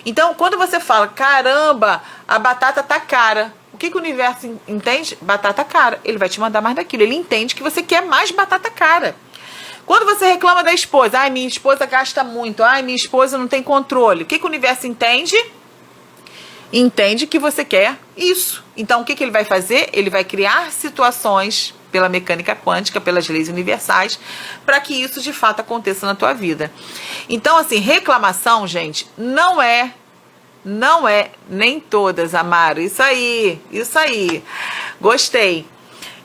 Então, quando você fala, caramba, a batata tá cara. O que o universo entende? Batata cara. Ele vai te mandar mais daquilo. Ele entende que você quer mais batata cara. Quando você reclama da esposa, ai, minha esposa gasta muito, ai, minha esposa não tem controle. O que o universo entende? Entende que você quer isso. Então, o que ele vai fazer? Ele vai criar situações pela mecânica quântica, pelas leis universais, para que isso de fato aconteça na tua vida. Então, assim, reclamação, gente, não é nem todas, Amaro. Isso aí. Gostei.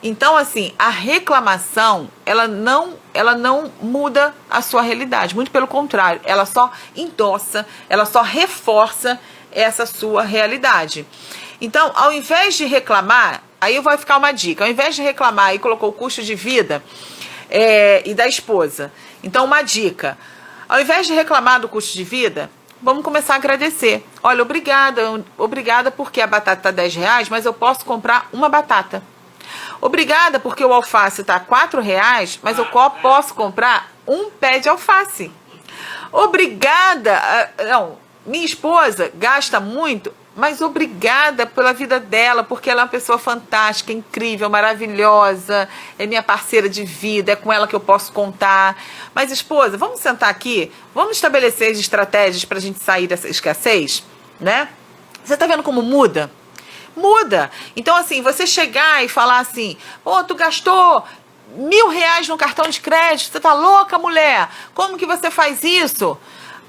Então, assim, a reclamação, ela não muda a sua realidade. Muito pelo contrário, ela só endossa, ela só reforça essa sua realidade. Então, ao invés de reclamar, aí vai ficar uma dica, ao invés de reclamar e colocou o custo de vida e da esposa. Então, uma dica, ao invés de reclamar do custo de vida, vamos começar a agradecer. Olha, obrigada porque a batata está R$10, mas eu posso comprar uma batata. Obrigada porque o alface está R$4, mas eu posso comprar um pé de alface. Obrigada, minha esposa gasta muito, mas obrigada pela vida dela, porque ela é uma pessoa fantástica, incrível, maravilhosa, é minha parceira de vida, é com ela que eu posso contar. Mas, esposa, vamos sentar aqui, vamos estabelecer as estratégias para a gente sair dessa escassez, né? Você está vendo como muda? Muda. Então, assim, você chegar e falar assim, tu gastou R$1.000 no cartão de crédito, você tá louca, mulher? Como que você faz isso?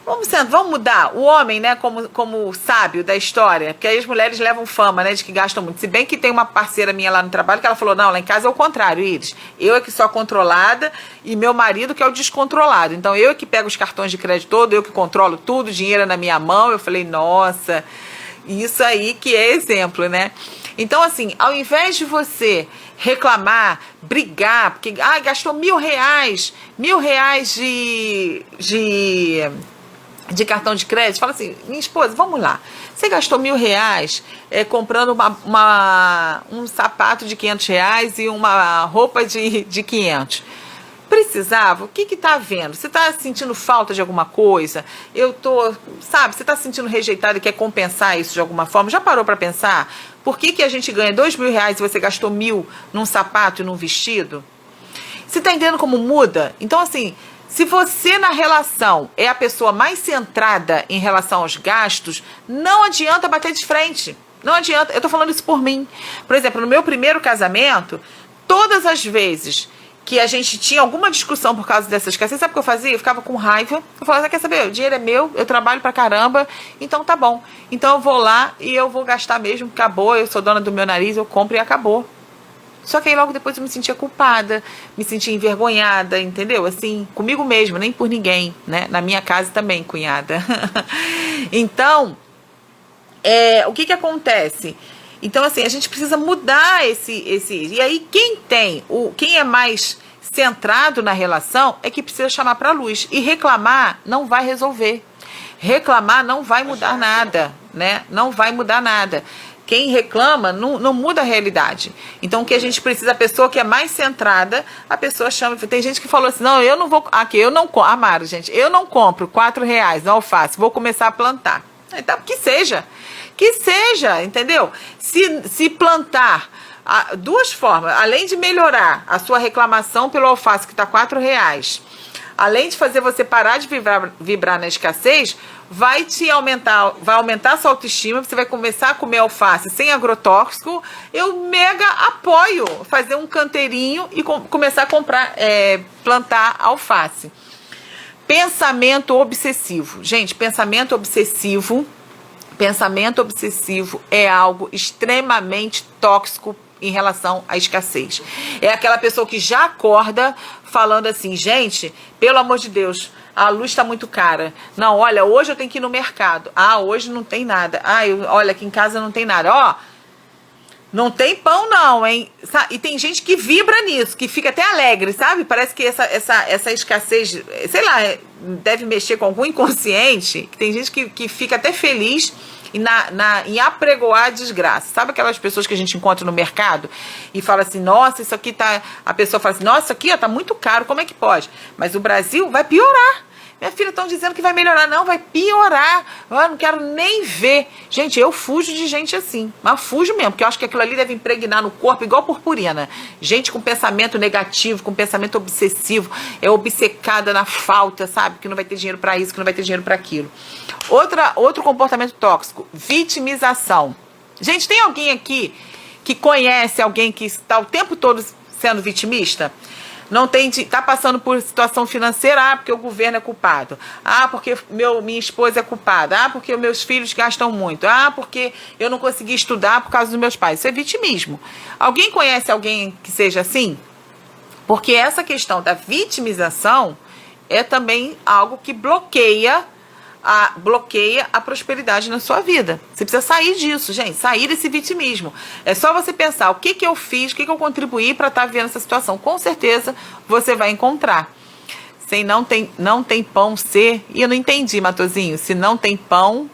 Vamos mudar o homem, né, como sábio da história, porque aí as mulheres levam fama, né, de que gastam muito. Se bem que tem uma parceira minha lá no trabalho que ela falou, não, lá em casa é o contrário, Iris. Eu é que sou a controlada e meu marido que é o descontrolado. Então eu é que pego os cartões de crédito todo, eu que controlo tudo, dinheiro é na minha mão. Eu falei, nossa, isso aí que é exemplo, né? Então, assim, ao invés de você reclamar, brigar, porque gastou R$1.000 de cartão de crédito, fala assim, minha esposa, vamos lá, você gastou R$1.000 comprando um sapato de R$500 e uma roupa de 500. Precisava? O que tá havendo? Você tá sentindo falta de alguma coisa? Você tá sentindo rejeitado e quer compensar isso de alguma forma? Já parou para pensar? Por que a gente ganha R$2.000 e você gastou 1.000 num sapato e num vestido? Você tá entendendo como muda? Então, assim, se você na relação é a pessoa mais centrada em relação aos gastos, não adianta bater de frente. Não adianta. Eu tô falando isso por mim. Por exemplo, no meu primeiro casamento, todas as vezes que a gente tinha alguma discussão por causa dessa escassez, sabe o que eu fazia? Eu ficava com raiva, eu falava, quer saber, o dinheiro é meu, eu trabalho pra caramba, então tá bom. Então eu vou lá e eu vou gastar mesmo, acabou, eu sou dona do meu nariz, eu compro e acabou. Só que aí logo depois eu me sentia culpada, me sentia envergonhada, entendeu? Assim, comigo mesma, nem por ninguém, né? Na minha casa também, cunhada. Então, o que acontece? Então, assim, a gente precisa mudar e aí quem é mais centrado na relação é que precisa chamar para a luz. E reclamar não vai resolver. Reclamar não vai mudar nada, né? Não vai mudar nada. Quem reclama não muda a realidade. Então, o que a gente precisa, a pessoa que é mais centrada, a pessoa chama. Tem gente que falou assim, não, eu não vou. Aqui, eu não compro. Amaro, gente, eu não compro R$4 no alface, vou começar a plantar. Então, que seja, entendeu? Se plantar duas formas, além de melhorar a sua reclamação pelo alface que está R$4, além de fazer você parar de vibrar na escassez, vai aumentar a sua autoestima, você vai começar a comer alface sem agrotóxico. Eu mega apoio fazer um canteirinho e começar a plantar alface. Pensamento obsessivo. Gente, pensamento obsessivo é algo extremamente tóxico em relação à escassez. É aquela pessoa que já acorda falando assim, gente, pelo amor de Deus, a luz está muito cara. Não, olha, hoje eu tenho que ir no mercado. Ah, hoje não tem nada. Ah, olha, aqui em casa não tem nada. Ó, não tem pão não, hein? E tem gente que vibra nisso, que fica até alegre, sabe? Parece que essa escassez, sei lá, deve mexer com algum inconsciente. Tem gente que fica até feliz em apregoar a desgraça. Sabe aquelas pessoas que a gente encontra no mercado e fala assim, nossa, isso aqui tá... A pessoa fala assim, nossa, isso aqui ó, tá muito caro, como é que pode? Mas o Brasil vai piorar. Minha filha, estão dizendo que vai melhorar. Não, vai piorar. Eu não quero nem ver. Gente, eu fujo de gente assim. Mas fujo mesmo, porque eu acho que aquilo ali deve impregnar no corpo igual purpurina. Gente com pensamento negativo, com pensamento obsessivo, é obcecada na falta, sabe? Que não vai ter dinheiro para isso, que não vai ter dinheiro para aquilo. Outro comportamento tóxico, vitimização. Gente, tem alguém aqui que conhece alguém que está o tempo todo sendo vitimista? Tá passando por situação financeira, porque o governo é culpado, porque minha esposa é culpada, porque meus filhos gastam muito, porque eu não consegui estudar por causa dos meus pais. Isso é vitimismo. Alguém conhece alguém que seja assim? Porque essa questão da vitimização é também algo que bloqueia a prosperidade na sua vida. Você precisa sair disso, gente, sair desse vitimismo. É só você pensar o que eu fiz, o que eu contribuí para estar vivendo essa situação. Com certeza você vai encontrar. Se não tem pão, ser... E eu não entendi, Matozinho. Se não tem pão,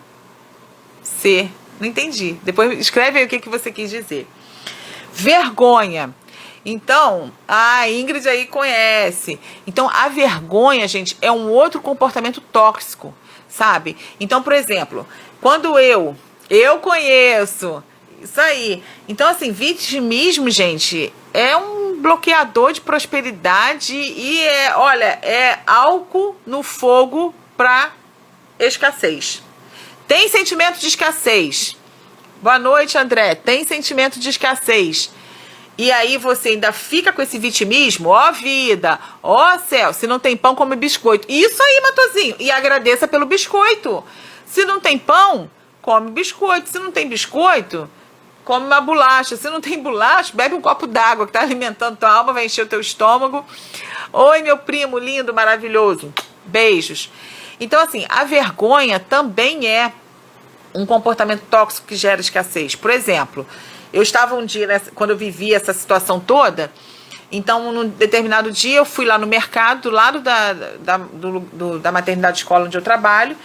ser... Não entendi. Depois escreve aí o que você quis dizer. Vergonha. Então, a Ingrid aí conhece. Então, a vergonha, gente, é um outro comportamento tóxico. Sabe? Então, por exemplo, quando eu conheço, isso aí. Então, assim, vitimismo, gente, é um bloqueador de prosperidade e é álcool no fogo para escassez. Tem sentimento de escassez. Boa noite, André. Tem sentimento de escassez. E aí você ainda fica com esse vitimismo, ó vida, ó céu, se não tem pão, come biscoito. Isso aí, Matozinho, e agradeça pelo biscoito. Se não tem pão, come biscoito. Se não tem biscoito, come uma bolacha. Se não tem bolacha, bebe um copo d'água que tá alimentando tua alma, vai encher o teu estômago. Oi, meu primo lindo, maravilhoso. Beijos. Então, assim, a vergonha também é um comportamento tóxico que gera escassez. Por exemplo... Eu estava um dia, quando eu vivi essa situação toda, então, num determinado dia, eu fui lá no mercado, do lado da maternidade escola onde eu trabalho,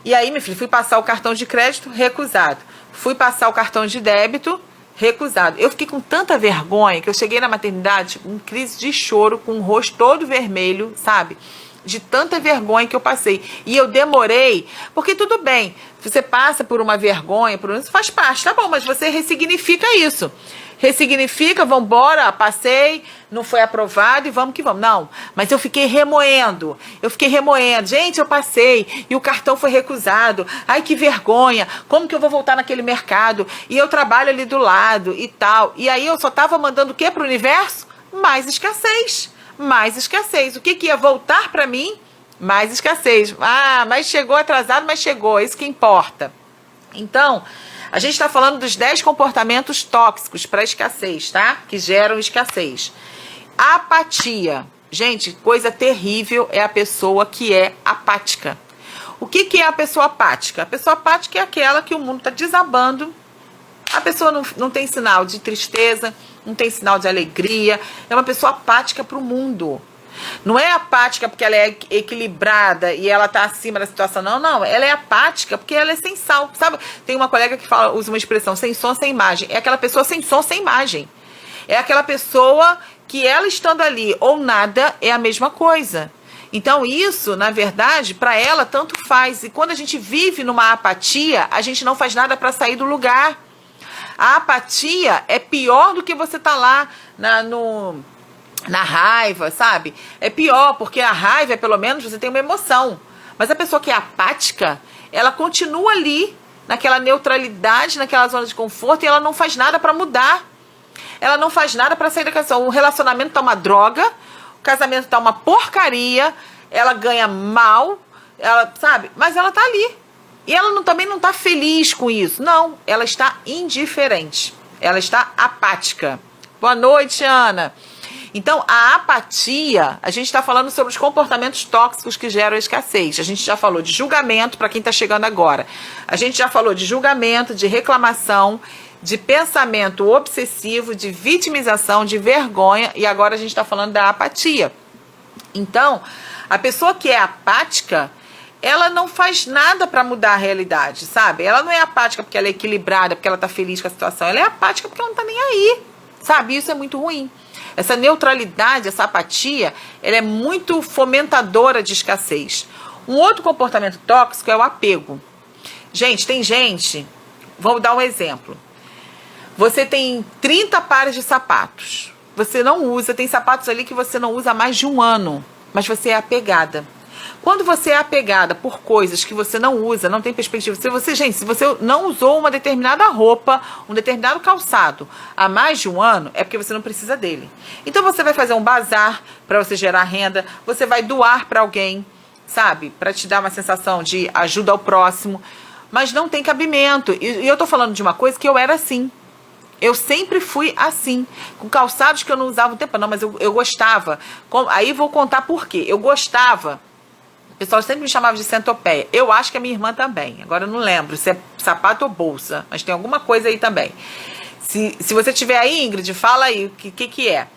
e aí, meu filho, fui passar o cartão de crédito, recusado. Fui passar o cartão de débito, recusado. Eu fiquei com tanta vergonha que eu cheguei na maternidade em crise de choro, com o rosto todo vermelho, sabe? De tanta vergonha que eu passei. E eu demorei, porque tudo bem, você passa por uma vergonha, isso faz parte, tá bom, mas você ressignifica isso. Ressignifica, vambora, passei, não foi aprovado e vamos que vamos. Não, mas eu fiquei remoendo. Gente, eu passei e o cartão foi recusado. Ai, que vergonha, como que eu vou voltar naquele mercado? E eu trabalho ali do lado e tal. E aí eu só tava mandando o quê pro universo? Mais escassez. mais escassez. O que que ia voltar para mim? Mais escassez. Ah, mas chegou atrasado, mas chegou, é isso que importa. Então, a gente está falando dos 10 comportamentos tóxicos para escassez, tá? Que geram escassez. Apatia. Gente, coisa terrível é a pessoa que é apática. O que que é a pessoa apática? A pessoa apática é aquela que o mundo está desabando. A pessoa não tem sinal de tristeza, não tem sinal de alegria. É uma pessoa apática para o mundo. Não é apática porque ela é equilibrada e ela tá acima da situação, não. Ela é apática porque ela é sem sal, sabe? Tem uma colega que usa uma expressão, sem som, sem imagem. É aquela pessoa sem som, sem imagem. É aquela pessoa que ela estando ali ou nada é a mesma coisa. Então isso, na verdade, para ela tanto faz. E quando a gente vive numa apatia, a gente não faz nada para sair do lugar. A apatia é pior do que você tá lá na raiva, sabe? É pior, porque a raiva, pelo menos, você tem uma emoção. Mas a pessoa que é apática, ela continua ali, naquela neutralidade, naquela zona de conforto, e ela não faz nada para mudar. Ela não faz nada para sair da questão. O relacionamento tá uma droga, o casamento tá uma porcaria, ela ganha mal, ela, sabe? Mas ela tá ali. E ela também não tá feliz com isso. Não, ela está indiferente. Ela está apática. Boa noite, Ana. Então, a apatia, a gente está falando sobre os comportamentos tóxicos que geram a escassez. A gente já falou de julgamento, para quem está chegando agora. A gente já falou de julgamento, de reclamação, de pensamento obsessivo, de vitimização, de vergonha, e agora a gente está falando da apatia. Então, a pessoa que é apática, ela não faz nada para mudar a realidade, sabe? Ela não é apática porque ela é equilibrada, porque ela está feliz com a situação. Ela é apática porque ela não está nem aí, sabe? Isso é muito ruim. Essa neutralidade, essa apatia, ela é muito fomentadora de escassez. Um outro comportamento tóxico é o apego. Gente, tem gente... Vamos dar um exemplo. Você tem 30 pares de sapatos. Você não usa, tem sapatos ali que você não usa há mais de um ano. Mas você é apegada. Quando você é apegada por coisas que você não usa, não tem perspectiva. Se você não usou uma determinada roupa, um determinado calçado há mais de um ano, é porque você não precisa dele. Então você vai fazer um bazar para você gerar renda, você vai doar para alguém, sabe? Para te dar uma sensação de ajuda ao próximo, mas não tem cabimento. E eu tô falando de uma coisa que eu era assim. Eu sempre fui assim, com calçados que eu não usava um tempo, não, mas eu gostava. Aí vou contar por quê. Eu gostava. O pessoal sempre me chamava de centopeia. Eu acho que a minha irmã também. Agora eu não lembro se é sapato ou bolsa, mas tem alguma coisa aí também. Se você tiver aí, Ingrid, fala aí o que é.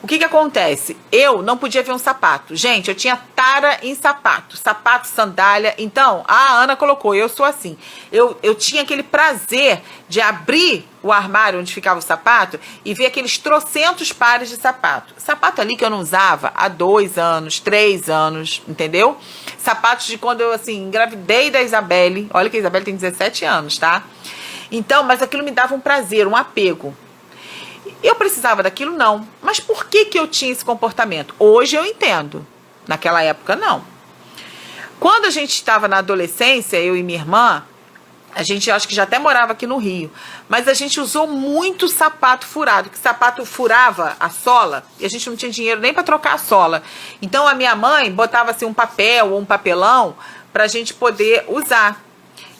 O que acontece? Eu não podia ver um sapato. Gente, eu tinha tara em sapato. Sapato, sandália. Então, a Ana colocou, eu sou assim. Eu tinha aquele prazer de abrir o armário onde ficava o sapato e ver aqueles trocentos pares de sapato. Sapato ali que eu não usava há 2 anos, 3 anos, entendeu? Sapatos de quando eu, assim, engravidei da Isabelle. Olha que a Isabelle tem 17 anos, tá? Então, mas aquilo me dava um prazer, um apego. Eu precisava daquilo? Não. Mas por que eu tinha esse comportamento? Hoje eu entendo. Naquela época, não. Quando a gente estava na adolescência, eu e minha irmã, a gente acho que já até morava aqui no Rio, mas a gente usou muito sapato furado, que sapato furava a sola e a gente não tinha dinheiro nem para trocar a sola. Então a minha mãe botava assim um papel ou um papelão para a gente poder usar.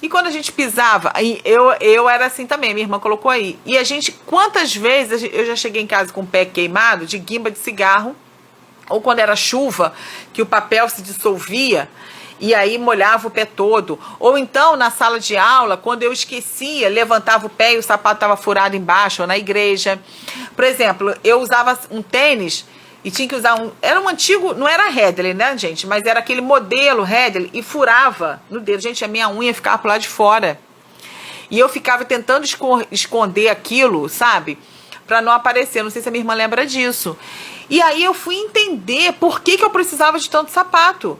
E quando a gente pisava, eu era assim também, minha irmã colocou aí. E a gente, quantas vezes eu já cheguei em casa com o pé queimado de guimba de cigarro, ou quando era chuva, que o papel se dissolvia e aí molhava o pé todo. Ou então, na sala de aula, quando eu esquecia, levantava o pé e o sapato estava furado embaixo, ou na igreja. Por exemplo, eu usava um tênis e tinha que usar era um antigo, não era Redley, né, gente? Mas era aquele modelo Redley e furava no dedo. Gente, a minha unha ficava pro lado de fora. E eu ficava tentando esconder aquilo, sabe? Pra não aparecer. Não sei se a minha irmã lembra disso. E aí eu fui entender por que eu precisava de tanto sapato.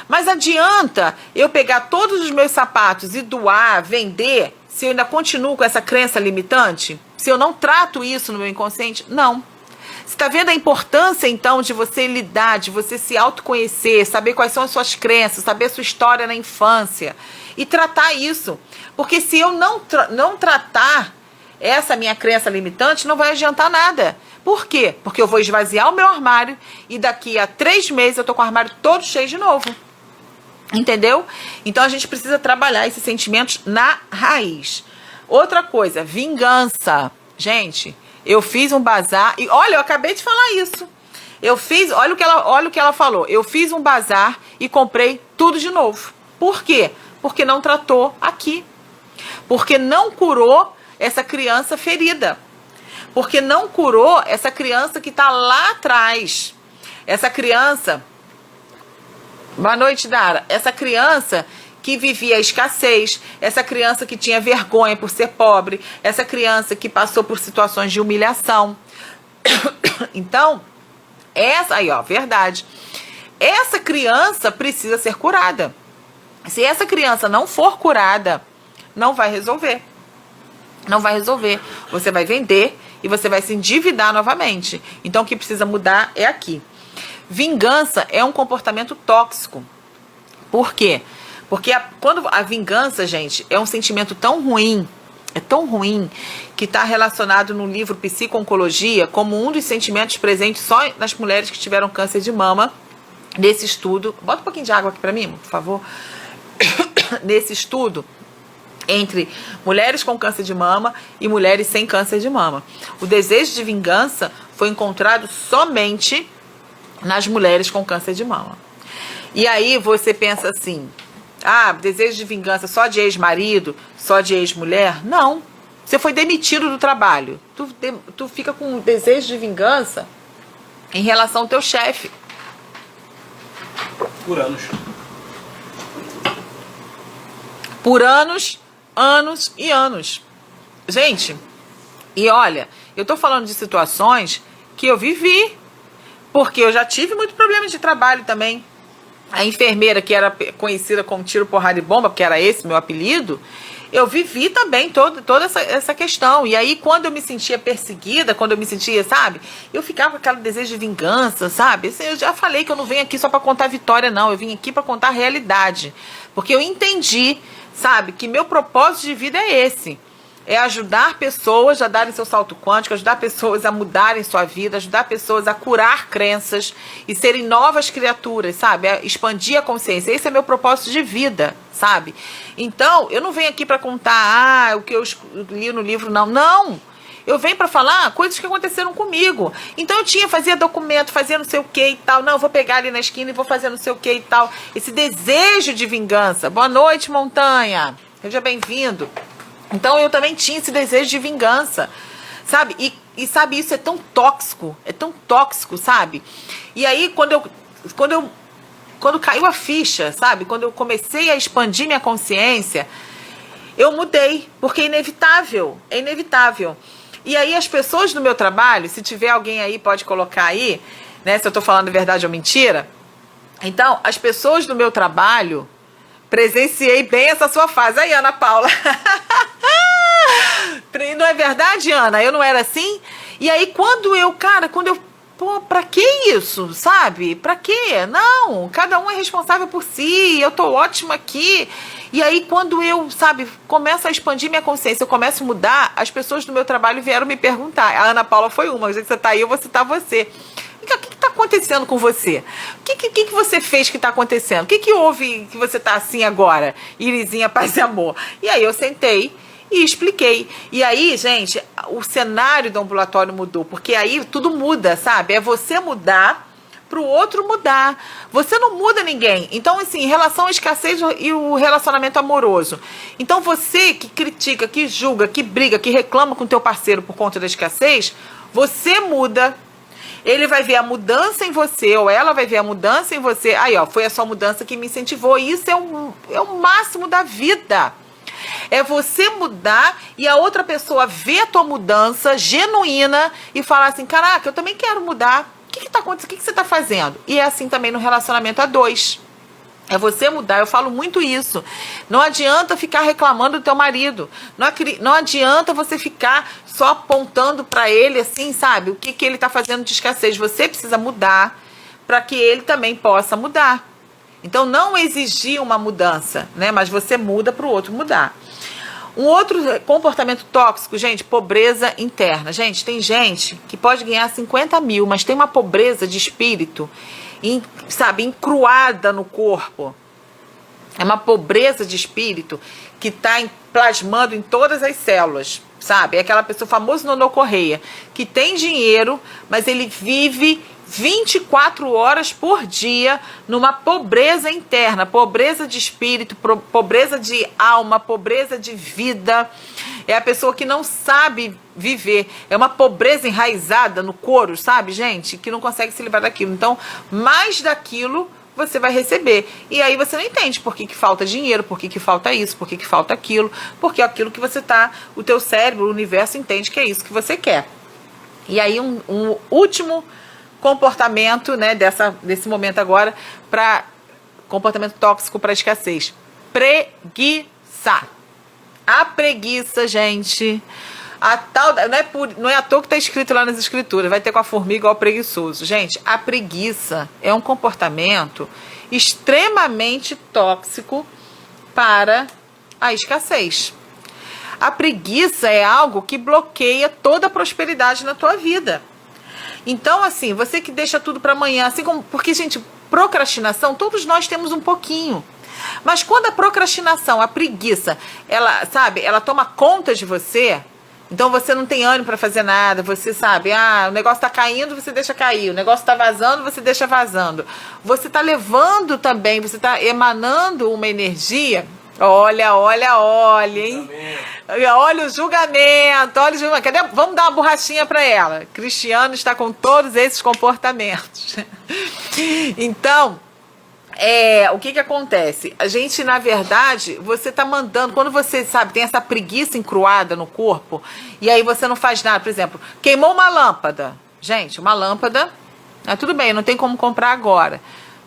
Mas adianta eu pegar todos os meus sapatos e doar, vender, se eu ainda continuo com essa crença limitante? Se eu não trato isso no meu inconsciente? Não. Você está vendo a importância, então, de você lidar, de você se autoconhecer, saber quais são as suas crenças, saber a sua história na infância e tratar isso. Porque se eu não tratar essa minha crença limitante, não vai adiantar nada. Por quê? Porque eu vou esvaziar o meu armário e daqui a 3 meses eu tô com o armário todo cheio de novo. Entendeu? Então a gente precisa trabalhar esses sentimentos na raiz. Outra coisa, vingança. Gente, eu fiz um bazar e olha, eu acabei de falar isso. Olha o que ela falou. Eu fiz um bazar e comprei tudo de novo. Por quê? Porque não tratou aqui. Porque não curou essa criança ferida. Porque não curou essa criança que está lá atrás. Essa criança... Boa noite, Dara. Essa criança que vivia a escassez, essa criança que tinha vergonha por ser pobre, essa criança que passou por situações de humilhação. Então, verdade. Essa criança precisa ser curada. Se essa criança não for curada, não vai resolver. Não vai resolver. Você vai vender e você vai se endividar novamente. Então, o que precisa mudar é aqui. Vingança é um comportamento tóxico. Por quê? Porque quando a vingança, gente, é um sentimento tão ruim, que está relacionado no livro Psico-Oncologia como um dos sentimentos presentes só nas mulheres que tiveram câncer de mama. Nesse estudo, bota um pouquinho de água aqui para mim, por favor. Nesse estudo, entre mulheres com câncer de mama e mulheres sem câncer de mama. O desejo de vingança foi encontrado somente nas mulheres com câncer de mama. E aí você pensa assim, desejo de vingança só de ex-marido, só de ex-mulher? Não. Você foi demitido do trabalho. Tu fica com desejo de vingança em relação ao teu chefe. Por anos. Por anos, anos e anos. Gente, e olha, eu tô falando de situações que eu vivi, porque eu já tive muito problema de trabalho também. A enfermeira, que era conhecida como tiro, porrada e bomba, porque era esse meu apelido, eu vivi também toda essa questão. E aí, quando eu me sentia perseguida, quando eu me sentia, sabe, eu ficava com aquele desejo de vingança, sabe? Assim, eu já falei que eu não venho aqui só para contar vitória, não. Eu vim aqui para contar a realidade. Porque eu entendi, sabe, que meu propósito de vida é esse. É ajudar pessoas a darem seu salto quântico, ajudar pessoas a mudarem sua vida, ajudar pessoas a curar crenças e serem novas criaturas, sabe? A expandir a consciência. Esse é meu propósito de vida, sabe? Então, eu não venho aqui para contar o que eu li no livro, não. Não! Eu venho para falar coisas que aconteceram comigo. Então, fazia documento, fazia não sei o que e tal. Não, eu vou pegar ali na esquina e vou fazer não sei o que e tal. Esse desejo de vingança. Boa noite, Montanha. Seja bem-vindo. Então eu também tinha esse desejo de vingança, sabe? E sabe, isso é tão tóxico, sabe? E aí quando caiu a ficha, sabe? Quando eu comecei a expandir minha consciência, eu mudei, porque é inevitável. E aí as pessoas do meu trabalho, se tiver alguém aí, pode colocar aí, né? Se eu tô falando verdade ou mentira. Então, as pessoas do meu trabalho, presenciei bem essa sua fase. Aí, Ana Paula. Não é verdade, Ana? Eu não era assim? E aí, pô, pra que isso, sabe? Pra quê? Não, cada um é responsável por si, eu tô ótima aqui. E aí, quando eu, sabe, começo a expandir minha consciência, eu começo a mudar, as pessoas do meu trabalho vieram me perguntar. A Ana Paula foi uma, já que você tá aí, eu vou citar você. O que está acontecendo com você? O que você fez que está acontecendo? O que houve que você está assim agora? Irizinha, paz e amor. E aí eu sentei e expliquei. E aí, gente, o cenário do ambulatório mudou, porque aí tudo muda, sabe? É você mudar para o outro mudar. Você não muda ninguém. Então, assim, em relação à escassez e o relacionamento amoroso. Então, você que critica, que julga, que briga, que reclama com o teu parceiro por conta da escassez, você muda. Ele vai ver a mudança em você, ou ela vai ver a mudança em você. Aí, ó, foi a sua mudança que me incentivou. E isso é o máximo da vida. É você mudar e a outra pessoa ver a tua mudança genuína e falar assim, caraca, eu também quero mudar. O que tá acontecendo? O que você tá fazendo? E é assim também no relacionamento a dois. É você mudar, eu falo muito isso. Não adianta ficar reclamando do teu marido. Não adianta você ficar só apontando para ele assim, sabe? O que ele tá fazendo de escassez. Você precisa mudar para que ele também possa mudar. Então, não exigir uma mudança, né? Mas você muda para o outro mudar. Um outro comportamento tóxico, gente, pobreza interna. Gente, tem gente que pode ganhar 50 mil, mas tem uma pobreza de espírito, sabe, encruada no corpo. É uma pobreza de espírito que está plasmando em todas as células, sabe? É aquela pessoa, famosa Nono Correia, que tem dinheiro, mas ele vive 24 horas por dia numa pobreza interna, pobreza de espírito, pobreza de alma, pobreza de vida. É a pessoa que não sabe viver. É uma pobreza enraizada no couro, sabe, gente? Que não consegue se livrar daquilo. Então, mais daquilo você vai receber. E aí você não entende por que falta dinheiro, por que falta isso, por que falta aquilo, porque aquilo que você tá, o teu cérebro, o universo entende que é isso que você quer. E aí um último comportamento, né, desse momento agora, para comportamento tóxico para escassez. Preguiça. A preguiça, gente, a tal, não é à toa que está escrito lá nas escrituras, vai ter com a formiga ao preguiçoso. Gente, a preguiça é um comportamento extremamente tóxico para a escassez. A preguiça é algo que bloqueia toda a prosperidade na tua vida. Então, assim, você que deixa tudo para amanhã, assim como, porque, gente, procrastinação, todos nós temos um pouquinho. Mas quando a procrastinação, a preguiça, ela, sabe, ela toma conta de você, então você não tem ânimo para fazer nada, você sabe, o negócio tá caindo, você deixa cair, o negócio tá vazando, você deixa vazando. Você tá levando também, você tá emanando uma energia. Olha, hein? Olha o julgamento, Cadê? Vamos dar uma borrachinha para ela. Cristiano está com todos esses comportamentos. Então, o que acontece? A gente, na verdade, você tá mandando, quando você, sabe, tem essa preguiça encruada no corpo, e aí você não faz nada, por exemplo, queimou uma lâmpada. Gente, uma lâmpada, tudo bem, não tem como comprar agora.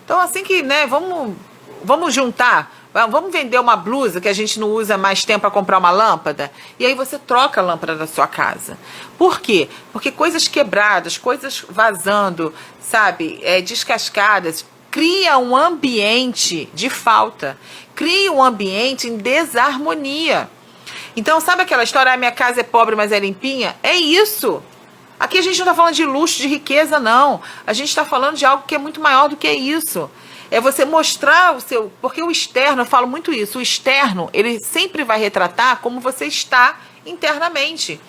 Então, assim que, né, vamos juntar, vamos vender uma blusa que a gente não usa mais tempo para comprar uma lâmpada, e aí você troca a lâmpada da sua casa. Por quê? Porque coisas quebradas, coisas vazando, sabe, descascadas, cria um ambiente de falta, cria um ambiente em desarmonia. Então, sabe aquela história, minha casa é pobre, mas é limpinha? É isso. Aqui a gente não está falando de luxo, de riqueza, não. A gente está falando de algo que é muito maior do que isso. É você mostrar o seu... Porque o externo, eu falo muito isso, o externo, ele sempre vai retratar como você está internamente.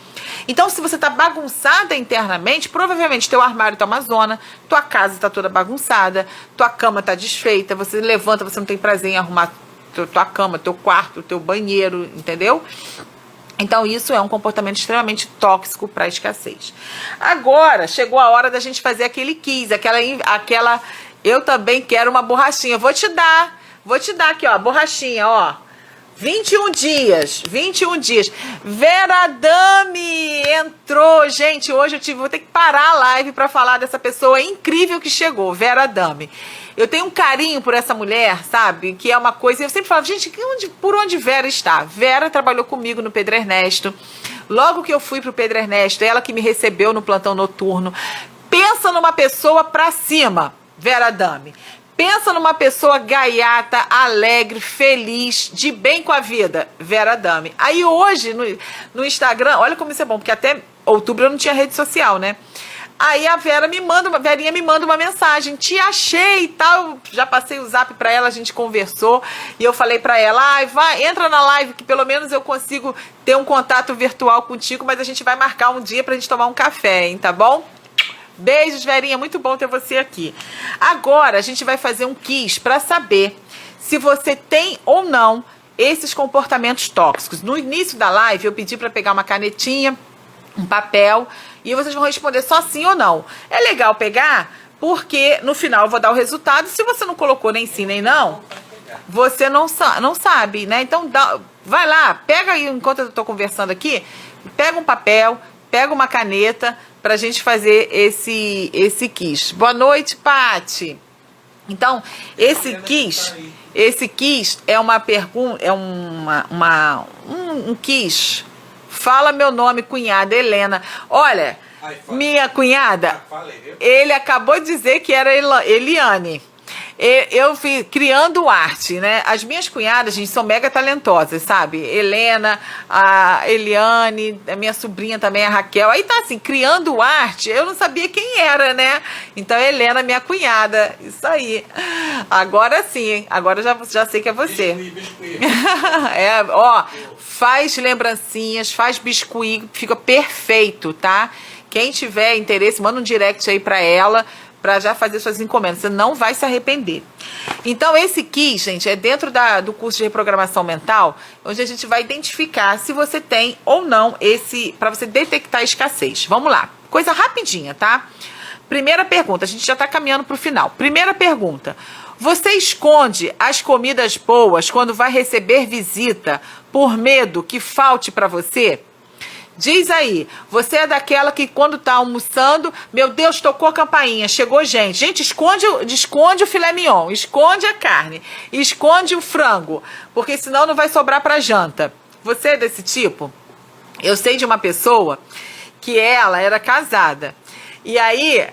Então, se você está bagunçada internamente, provavelmente teu armário está uma zona, tua casa está toda bagunçada, tua cama está desfeita, você levanta, você não tem prazer em arrumar tua cama, teu quarto, teu banheiro, entendeu? Então, isso é um comportamento extremamente tóxico para a escassez. Agora, chegou a hora da gente fazer aquele quiz, aquela eu também quero uma borrachinha. Vou te dar aqui, ó, borrachinha, ó. 21 dias. Vera Dami entrou. Gente, hoje vou ter que parar a live para falar dessa pessoa incrível que chegou, Vera Dami. Eu tenho um carinho por essa mulher, sabe? Que é uma coisa... Eu sempre falo, gente, por onde Vera está? Vera trabalhou comigo no Pedro Ernesto. Logo que eu fui pro Pedro Ernesto, ela que me recebeu no plantão noturno. Pensa numa pessoa pra cima, Vera Dami. Pensa numa pessoa gaiata, alegre, feliz, de bem com a vida, Vera Dami. Aí hoje, no Instagram, olha como isso é bom, porque até outubro eu não tinha rede social, né? Aí a Verinha me manda uma mensagem, te achei e tal, já passei o zap pra ela, a gente conversou, e eu falei pra ela, entra na live que pelo menos eu consigo ter um contato virtual contigo, mas a gente vai marcar um dia pra gente tomar um café, hein, tá bom? Beijos, Verinha, muito bom ter você aqui. Agora a gente vai fazer um quiz para saber se você tem ou não esses comportamentos tóxicos. No início da live eu pedi para pegar uma canetinha, um papel, e vocês vão responder só sim ou não. É legal pegar porque no final eu vou dar o resultado. Se você não colocou nem sim nem não, você não sabe, né? Então vai lá, pega aí, enquanto eu estou conversando aqui, pega um papel, pega uma caneta, pra gente fazer esse quiz. Boa noite, Pati. Então, esse quiz é uma pergunta, é um quiz. Fala meu nome, cunhada Helena. Olha, minha cunhada, ele acabou de dizer que era Eliane. Eu fui criando arte, né? As minhas cunhadas, gente, são mega talentosas, sabe? Helena, a Eliane, a minha sobrinha também, a Raquel. Aí tá assim, criando arte, eu não sabia quem era, né? Então, Helena, minha cunhada, isso aí. Agora sim, hein? Agora já sei que é você. Biscuit. Ó, faz lembrancinhas, faz biscuit, fica perfeito, tá? Quem tiver interesse, manda um direct aí pra ela, para já fazer suas encomendas. Você não vai se arrepender. Então, esse kit, gente, é dentro do curso de reprogramação mental, onde a gente vai identificar se você tem ou não para você detectar a escassez. Vamos lá. Coisa rapidinha, tá? Primeira pergunta, a gente já tá caminhando pro final. Primeira pergunta. Você esconde as comidas boas quando vai receber visita por medo que falte para você? Diz aí, você é daquela que quando tá almoçando, meu Deus, tocou a campainha, chegou gente. Gente, esconde o filé mignon, esconde a carne, esconde o frango, porque senão não vai sobrar pra janta. Você é desse tipo? Eu sei de uma pessoa que ela era casada, e aí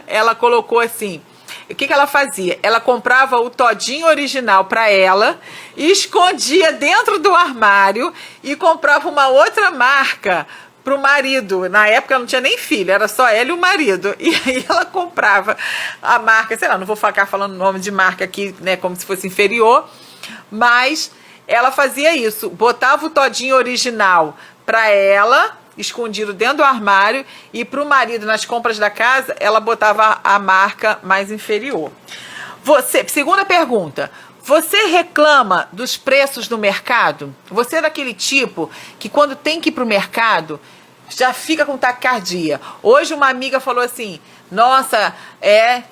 ela colocou assim... O que ela fazia? Ela comprava o todinho original para ela, escondia dentro do armário e comprava uma outra marca para o marido. Na época não tinha nem filho, era só ela e o marido. E aí ela comprava a marca, sei lá, não vou ficar falando o nome de marca aqui, né, como se fosse inferior, mas ela fazia isso, botava o todinho original para ela, escondido dentro do armário, e para o marido, nas compras da casa, ela botava a marca mais inferior. Segunda pergunta, você reclama dos preços no mercado? Você é daquele tipo que quando tem que ir para o mercado, já fica com taquicardia? Hoje uma amiga falou assim, nossa,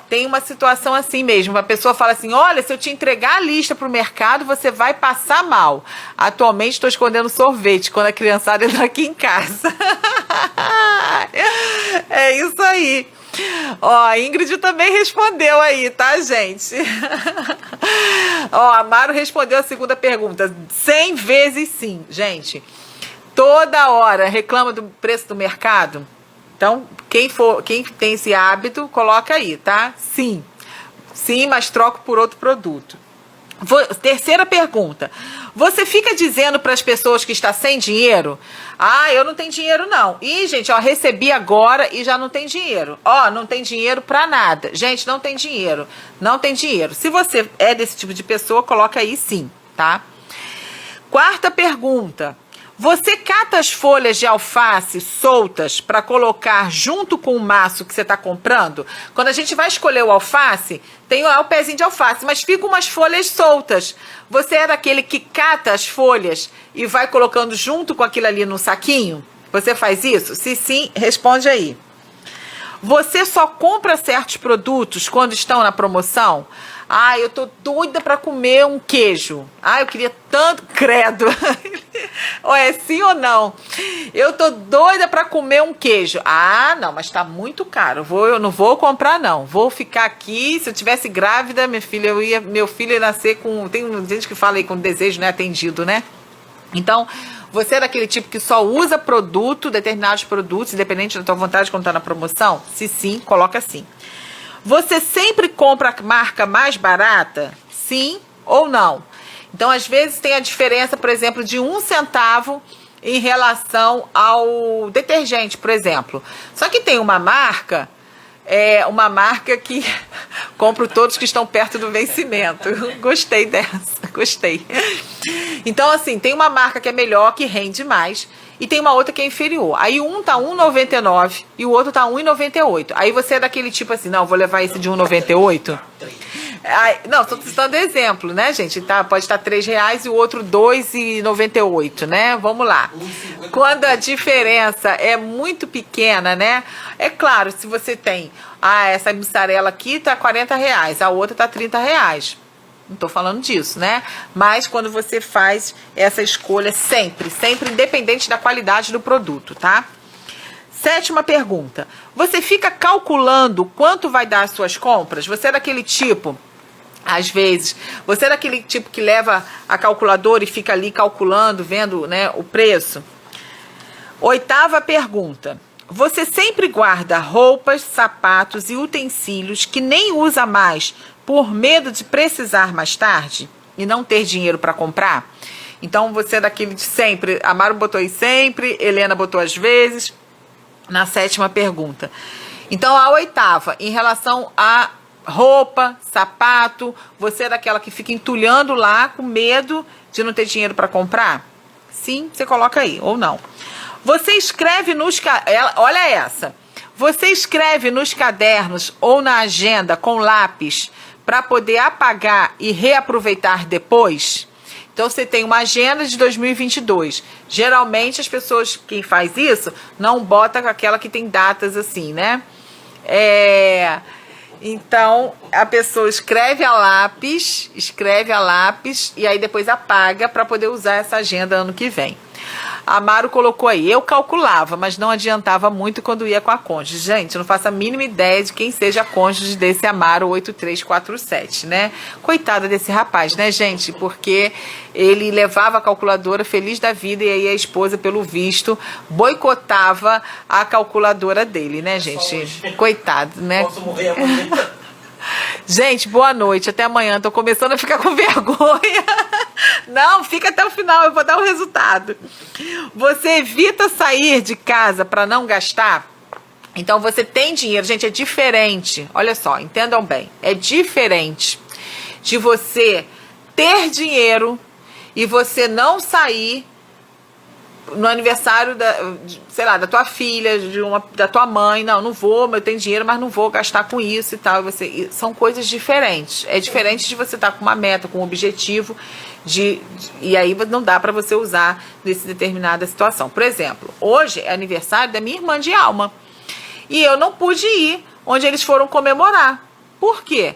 tem uma situação assim mesmo, uma pessoa fala assim, olha, se eu te entregar a lista para o mercado, você vai passar mal. Atualmente estou escondendo sorvete quando a criançada entra aqui em casa. É isso aí. Ó, a Ingrid também respondeu aí, tá, gente? Ó, a Maro respondeu a segunda pergunta, 100 vezes sim, gente. Toda hora reclama do preço do mercado? Então, quem tem esse hábito, coloca aí, tá? Sim. Sim, mas troco por outro produto. Terceira pergunta. Você fica dizendo para as pessoas que está sem dinheiro? Ah, eu não tenho dinheiro não. Ih, gente, ó, recebi agora e já não tem dinheiro. Ó, não tem dinheiro para nada. Gente, não tem dinheiro. Não tem dinheiro. Se você é desse tipo de pessoa, coloca aí sim, tá? Quarta pergunta. Você cata as folhas de alface soltas para colocar junto com o maço que você está comprando? Quando a gente vai escolher o alface, tem o pezinho de alface, mas ficam umas folhas soltas. Você é daquele que cata as folhas e vai colocando junto com aquilo ali no saquinho? Você faz isso? Se sim, responde aí. Você só compra certos produtos quando estão na promoção? Ah, eu tô doida para comer um queijo. Ah, eu queria tanto, credo. Ou é sim ou não? Eu tô doida para comer um queijo. Ah, não, mas tá muito caro. Eu não vou comprar não. Vou ficar aqui. Se eu tivesse grávida, meu filho ia nascer com, tem gente que fala aí com desejo, né, atendido, né? Então, você é daquele tipo que só usa determinados produtos, independente da tua vontade quando tá na promoção? Se sim, coloca sim. Você sempre compra a marca mais barata? Sim ou não? Então, às vezes, tem a diferença, por exemplo, de 1 centavo em relação ao detergente, por exemplo. Só que tem uma marca que compro todos que estão perto do vencimento. Gostei dessa, gostei. Então, assim, tem uma marca que é melhor, que rende mais, e tem uma outra que é inferior. Aí um tá R$1,99 e o outro tá R$1,98. Aí você é daquele tipo assim, não, vou levar esse de R$1,98. Não, estou citando exemplo, né, gente? Pode estar R$3 e o outro R$2,98, né? Vamos lá. Quando a diferença é muito pequena, né? É claro, se você tem, essa mussarela aqui tá R$40, a outra tá R$30. Não estou falando disso, né? Mas quando você faz essa escolha sempre, independente da qualidade do produto, tá? Sétima pergunta. Você fica calculando quanto vai dar as suas compras? Você é daquele tipo, às vezes, você é daquele tipo que leva a calculadora e fica ali calculando, vendo, né, o preço? Oitava pergunta. Você sempre guarda roupas, sapatos e utensílios que nem usa mais por medo de precisar mais tarde e não ter dinheiro para comprar? Então você é daquele de sempre. A Maru botou aí sempre, Helena botou às vezes, na 7ª pergunta. Então a 8ª, em relação a roupa, sapato, você é daquela que fica entulhando lá com medo de não ter dinheiro para comprar? Sim, você coloca aí, ou não. Você escreve olha essa. Você escreve nos cadernos ou na agenda com lápis para poder apagar e reaproveitar depois? Então, você tem uma agenda de 2022. Geralmente, as pessoas, quem faz isso, não bota aquela que tem datas assim, né? Então, a pessoa escreve a lápis, e aí depois apaga para poder usar essa agenda ano que vem. A Maru colocou aí, eu calculava, mas não adiantava muito quando ia com a cônjuge. Gente, eu não faço a mínima ideia de quem seja a cônjuge desse Amaro 8347, né? Coitada desse rapaz, né, gente? Porque ele levava a calculadora feliz da vida e aí a esposa, pelo visto, boicotava a calculadora dele, né, gente? Coitado, né? Posso morrer amanhã. Gente, boa noite. Até amanhã. Tô começando a ficar com vergonha. Não, fica até o final. Eu vou dar o resultado. Você evita sair de casa para não gastar? Então, você tem dinheiro. Gente, é diferente. Olha só, entendam bem. É diferente de você ter dinheiro e você não sair no aniversário da tua filha, da tua mãe. Não vou, eu tenho dinheiro, mas não vou gastar com isso e tal. São coisas diferentes. É diferente de você estar com uma meta, com um objetivo, e aí não dá para você usar nessa determinada situação. Por exemplo, hoje é aniversário da minha irmã de alma. E eu não pude ir onde eles foram comemorar. Por quê?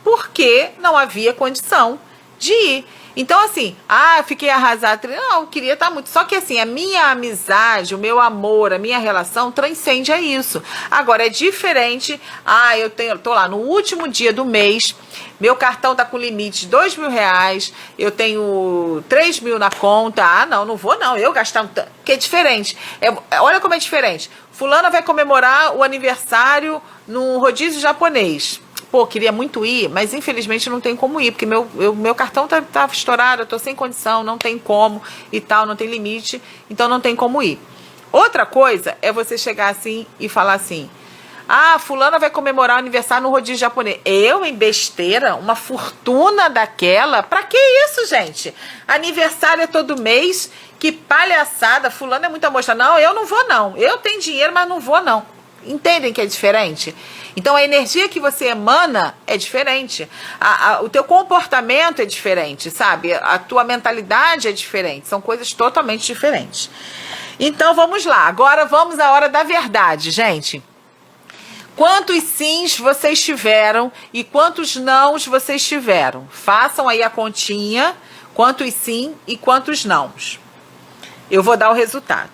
Porque não havia condição de ir. Então, assim, eu fiquei arrasada. Não, eu queria estar muito. Só que, assim, a minha amizade, o meu amor, a minha relação transcende a isso. Agora, é diferente. Tô lá no último dia do mês, meu cartão tá com limite de R$2.000, eu tenho 3 mil na conta. Não vou não, eu gastar um tanto. Que é diferente. Olha como é diferente. Fulana vai comemorar o aniversário num rodízio japonês. Pô, queria muito ir, mas infelizmente não tem como ir, porque meu cartão tá estourado, eu tô sem condição, não tem como e tal, não tem limite, então não tem como ir. Outra coisa é você chegar assim e falar assim, fulana vai comemorar o aniversário no rodízio japonês. Eu, em besteira, uma fortuna daquela, pra que isso, gente? Aniversário é todo mês, que palhaçada, fulana é muita mostra. Não, eu não vou não, eu tenho dinheiro, mas não vou não. Entendem que é diferente? Então, a energia que você emana é diferente. O teu comportamento é diferente, sabe? A tua mentalidade é diferente. São coisas totalmente diferentes. Então, vamos lá. Agora, vamos à hora da verdade, gente. Quantos sims vocês tiveram e quantos nãos vocês tiveram? Façam aí a continha. Quantos sim e quantos nãos. Eu vou dar o resultado.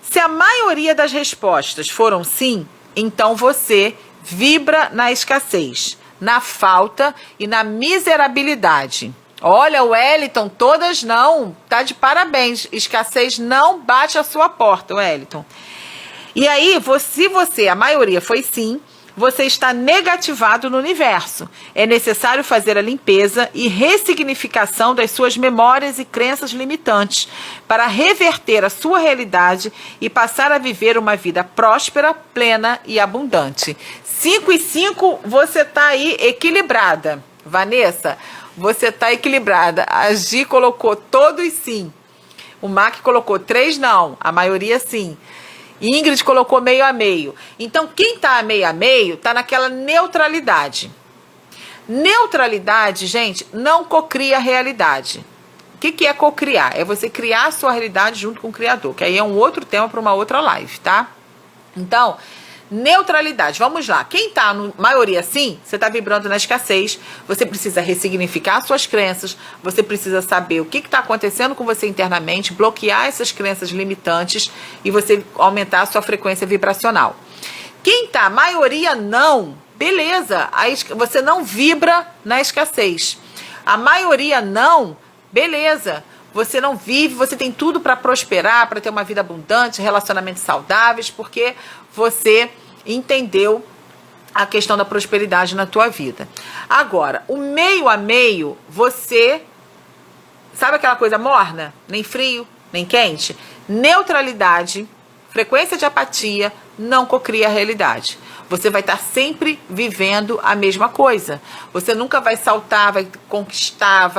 Se a maioria das respostas foram sim, então você vibra na escassez, na falta e na miserabilidade. Olha, Wellington, todas não. Tá de parabéns. Escassez não bate a sua porta, Wellington. E aí, se a maioria foi sim, você está negativado no universo. É necessário fazer a limpeza e ressignificação das suas memórias e crenças limitantes para reverter a sua realidade e passar a viver uma vida próspera, plena e abundante. 5 e 5, você está aí equilibrada. Vanessa, você está equilibrada. A Gi colocou todos sim. O Mac colocou 3 não, a maioria sim. Ingrid colocou meio a meio. Então, quem está a meio, está naquela neutralidade. Neutralidade, gente, não cocria a realidade. O que é cocriar? É você criar a sua realidade junto com o Criador, que aí é um outro tema para uma outra live, tá? Então, neutralidade, vamos lá. Quem está na maioria sim, você está vibrando na escassez, você precisa ressignificar suas crenças, você precisa saber o que está acontecendo com você internamente, bloquear essas crenças limitantes e você aumentar a sua frequência vibracional. Quem está maioria não, beleza, você não vibra na escassez. A maioria não, beleza, você não vive, você tem tudo para prosperar, para ter uma vida abundante, relacionamentos saudáveis, porque você entendeu a questão da prosperidade na tua vida. Agora, o meio a meio, você... Sabe aquela coisa morna? Nem frio, nem quente? Neutralidade, frequência de apatia, não cocria a realidade. Você vai estar sempre vivendo a mesma coisa. Você nunca vai saltar, vai conquistar,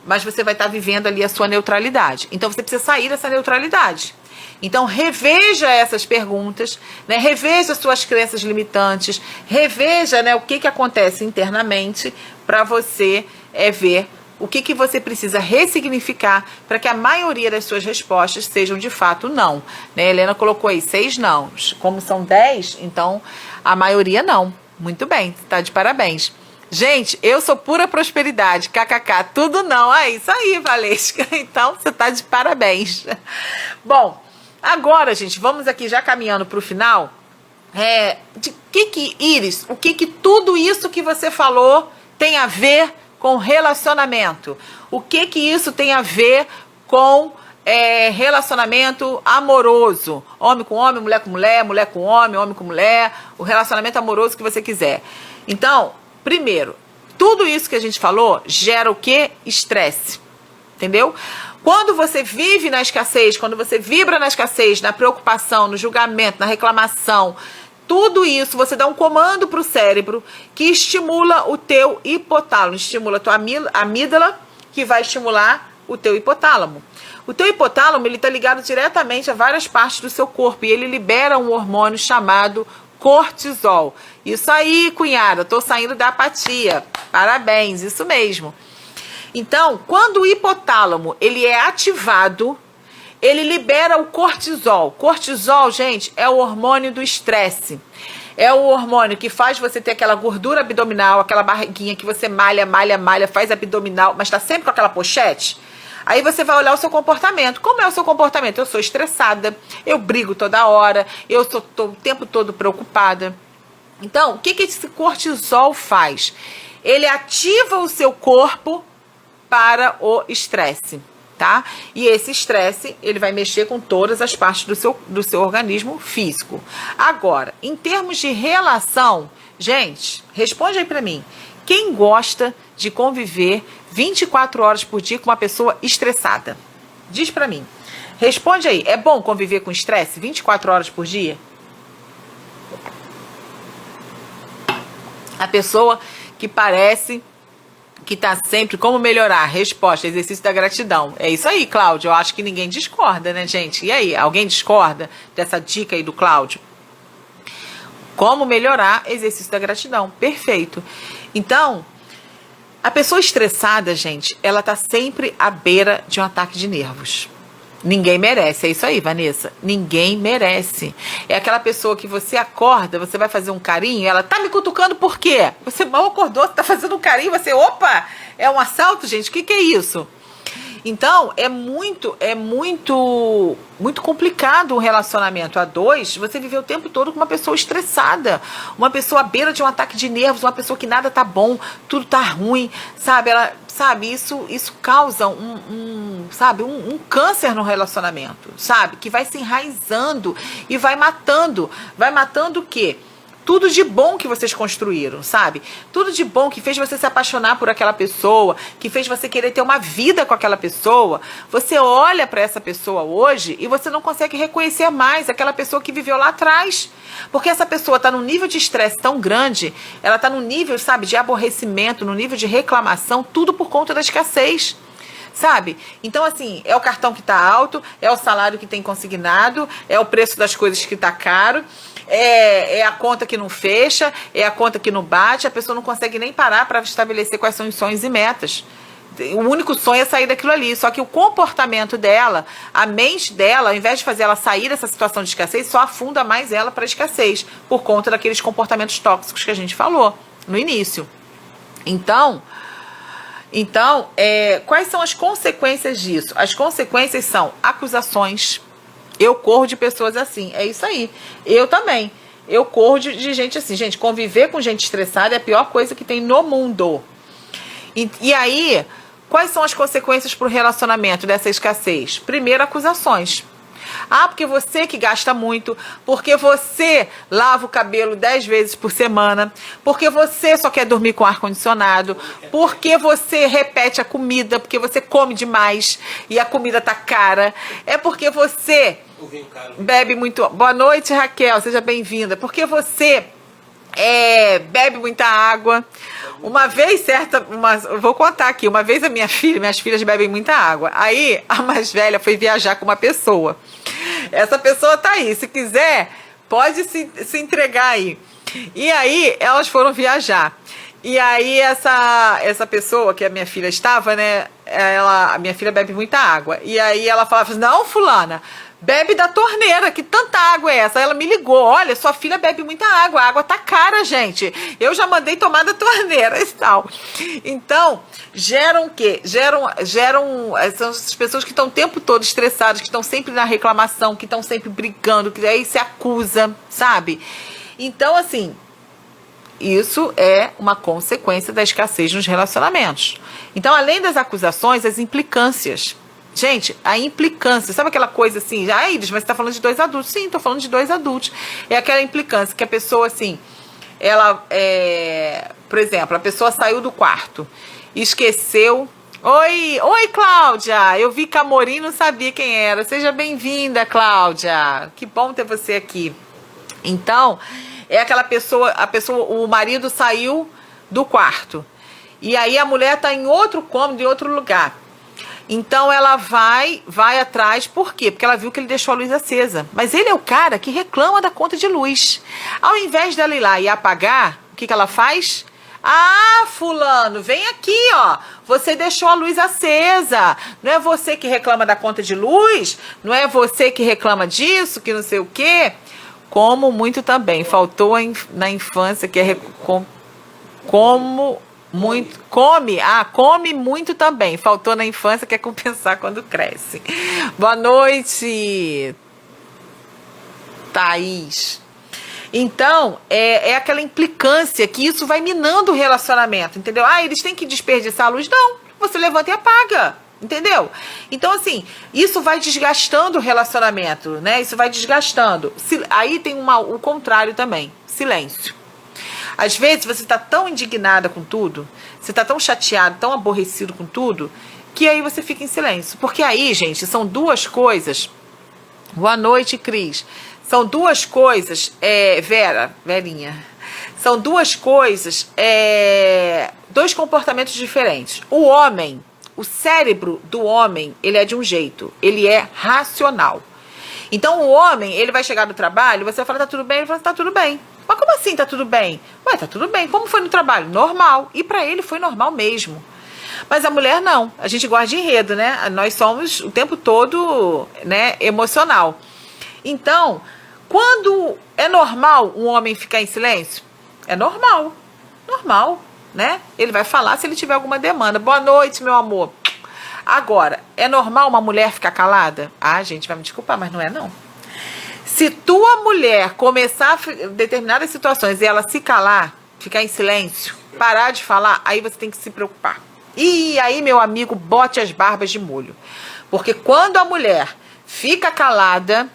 mas você vai estar vivendo ali a sua neutralidade. Então você precisa sair dessa neutralidade. Então reveja essas perguntas, né? Reveja suas crenças limitantes, reveja, né, o que acontece internamente para você ver o que você precisa ressignificar para que a maioria das suas respostas sejam de fato não. Né? Helena colocou aí 6 não. Como são 10, então a maioria não. Muito bem, tá de parabéns. Gente, eu sou pura prosperidade, kkk, tudo não. É isso aí, Valesca. Então você tá de parabéns. Bom, agora, gente, vamos aqui já caminhando para o final. Iris, o que tudo isso que você falou tem a ver com relacionamento? O que isso tem a ver com relacionamento amoroso? Homem com homem, mulher com mulher, mulher com homem com mulher, o relacionamento amoroso que você quiser. Então, primeiro, tudo isso que a gente falou gera o quê? Estresse. Entendeu? Quando você vive na escassez, quando você vibra na escassez, na preocupação, no julgamento, na reclamação, tudo isso, você dá um comando para o cérebro que estimula o teu hipotálamo, estimula a tua amígdala, que vai estimular o teu hipotálamo. O teu hipotálamo, ele está ligado diretamente a várias partes do seu corpo e ele libera um hormônio chamado cortisol. Isso aí, cunhada, tô saindo da apatia. Parabéns, isso mesmo. Então, quando o hipotálamo, ele é ativado, ele libera o cortisol. Cortisol, gente, é o hormônio do estresse. É o hormônio que faz você ter aquela gordura abdominal, aquela barriguinha que você malha, faz abdominal, mas tá sempre com aquela pochete. Aí você vai olhar o seu comportamento. Como é o seu comportamento? Eu sou estressada, eu brigo toda hora, eu estou o tempo todo preocupada. Então, o que esse cortisol faz? Ele ativa o seu corpo para o estresse. Tá? E esse estresse, ele vai mexer com todas as partes do seu organismo físico. Agora, em termos de relação, gente, responde aí pra mim. Quem gosta de conviver 24 horas por dia com uma pessoa estressada? Diz pra mim. Responde aí, é bom conviver com estresse 24 horas por dia? A pessoa que parece que tá sempre, como melhorar? Resposta, exercício da gratidão. É isso aí, Cláudio. Eu acho que ninguém discorda, né, gente? E aí, alguém discorda dessa dica aí do Cláudio? Como melhorar? Exercício da gratidão. Perfeito. Então, a pessoa estressada, gente, ela tá sempre à beira de um ataque de nervos. Ninguém merece, é isso aí, Vanessa. Ninguém merece. É aquela pessoa que você acorda, você vai fazer um carinho, ela tá me cutucando por quê? Você mal acordou, você tá fazendo um carinho, você, opa, é um assalto, gente, o que é isso? Então, é muito complicado um relacionamento a dois, você viver o tempo todo com uma pessoa estressada, uma pessoa à beira de um ataque de nervos, uma pessoa que nada tá bom, tudo tá ruim, sabe? Isso causa um câncer no relacionamento, sabe? Que vai se enraizando e vai matando o quê? Tudo de bom que vocês construíram, sabe? Tudo de bom que fez você se apaixonar por aquela pessoa, que fez você querer ter uma vida com aquela pessoa. Você olha para essa pessoa hoje e você não consegue reconhecer mais aquela pessoa que viveu lá atrás. Porque essa pessoa está num nível de estresse tão grande, ela está num nível, sabe, de aborrecimento, num nível de reclamação, tudo por conta da escassez. Sabe? Então, assim, é o cartão que tá alto, é o salário que tem consignado, é o preço das coisas que tá caro, é a conta que não fecha, é a conta que não bate, a pessoa não consegue nem parar para estabelecer quais são os sonhos e metas. O único sonho é sair daquilo ali, só que o comportamento dela, a mente dela, ao invés de fazer ela sair dessa situação de escassez, só afunda mais ela para a escassez, por conta daqueles comportamentos tóxicos que a gente falou no início. Então, quais são as consequências disso? As consequências são acusações. Eu corro de pessoas assim, é isso aí. Eu também. Eu corro de gente assim. Gente, conviver com gente estressada é a pior coisa que tem no mundo. E aí, Quais são as consequências para o relacionamento dessa escassez? Primeiro, acusações. Ah, porque você que gasta muito, porque você lava o cabelo 10 vezes por semana, porque você só quer dormir com ar-condicionado, porque você repete a comida, porque você come demais e a comida tá cara, é porque você bebe muito... Boa noite, Raquel, seja bem-vinda. Porque você bebe muita água. Uma vez, vou contar aqui, uma vez minhas filhas bebem muita água. Aí, a mais velha foi viajar com uma pessoa. Essa pessoa tá aí, se quiser, pode se entregar aí. E aí, elas foram viajar. E aí, essa pessoa que a minha filha estava, né, a minha filha bebe muita água. E aí, ela falava assim, não, fulana, bebe da torneira, que tanta água é essa? Aí ela me ligou, olha, sua filha bebe muita água, a água tá cara, gente. Eu já mandei tomar da torneira e tal. Então, geram o quê? São as pessoas que estão o tempo todo estressadas, que estão sempre na reclamação, que estão sempre brigando, que aí se acusa, sabe? Então, assim, isso é uma consequência da escassez nos relacionamentos. Então, além das acusações, as implicâncias. Gente, a implicância, sabe aquela coisa assim, Iris, mas você tá falando de 2 adultos? Sim, tô falando de 2 adultos. É aquela implicância que a pessoa, assim, ela, por exemplo, a pessoa saiu do quarto, esqueceu. Oi, Cláudia, eu vi Camorim, não sabia quem era. Seja bem-vinda, Cláudia. Que bom ter você aqui. Então, é aquela pessoa, o marido saiu do quarto. E aí a mulher tá em outro cômodo, em outro lugar. Então ela vai atrás, por quê? Porque ela viu que ele deixou a luz acesa. Mas ele é o cara que reclama da conta de luz. Ao invés dela ir lá e apagar, o que ela faz? Ah, fulano, vem aqui, ó. Você deixou a luz acesa. Não é você que reclama da conta de luz? Não é você que reclama disso, que não sei o quê? Como muito também. Faltou na infância, que é come muito também. Faltou na infância, quer compensar quando cresce. Boa noite, Thaís. Então, é aquela implicância que isso vai minando o relacionamento, entendeu? Ah, eles têm que desperdiçar a luz? Não, você levanta e apaga, entendeu? Então, assim, isso vai desgastando o relacionamento, né? Isso vai desgastando. Aí tem o contrário também, silêncio. Às vezes você está tão indignada com tudo, você está tão chateado, tão aborrecido com tudo, que aí você fica em silêncio. Porque aí, gente, são 2 coisas. Boa noite, Cris. São 2 coisas, Verinha. São 2 coisas, 2 comportamentos diferentes. O homem, o cérebro do homem, ele é de um jeito, ele é racional. Então o homem, ele vai chegar do trabalho, você vai falar, tá tudo bem? Ele vai falar, tá tudo bem. Mas como assim tá tudo bem? Ué, tá tudo bem. Como foi no trabalho? Normal. E pra ele foi normal mesmo. Mas a mulher não. A gente gosta de enredo, né? Nós somos o tempo todo, né, emocional. Então, quando é normal um homem ficar em silêncio? É normal. Normal, né? Ele vai falar se ele tiver alguma demanda. Boa noite, meu amor. Agora, é normal uma mulher ficar calada? Ah, gente, vai me desculpar, mas não é não. Se tua mulher começar determinadas situações e ela se calar, ficar em silêncio, parar de falar, aí você tem que se preocupar. E aí, meu amigo, bote as barbas de molho. Porque quando a mulher fica calada,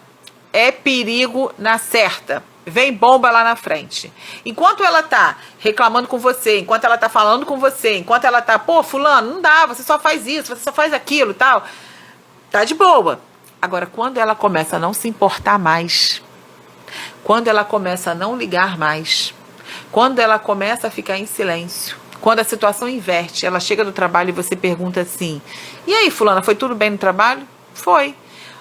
é perigo na certa. Vem bomba lá na frente. Enquanto ela tá reclamando com você, enquanto ela tá falando com você, enquanto ela tá, pô, fulano, não dá, você só faz isso, você só faz aquilo e tal, tá de boa. Agora, quando ela começa a não se importar mais, quando ela começa a não ligar mais, quando ela começa a ficar em silêncio, quando a situação inverte, ela chega do trabalho e você pergunta assim, e aí, fulana, foi tudo bem no trabalho? Foi.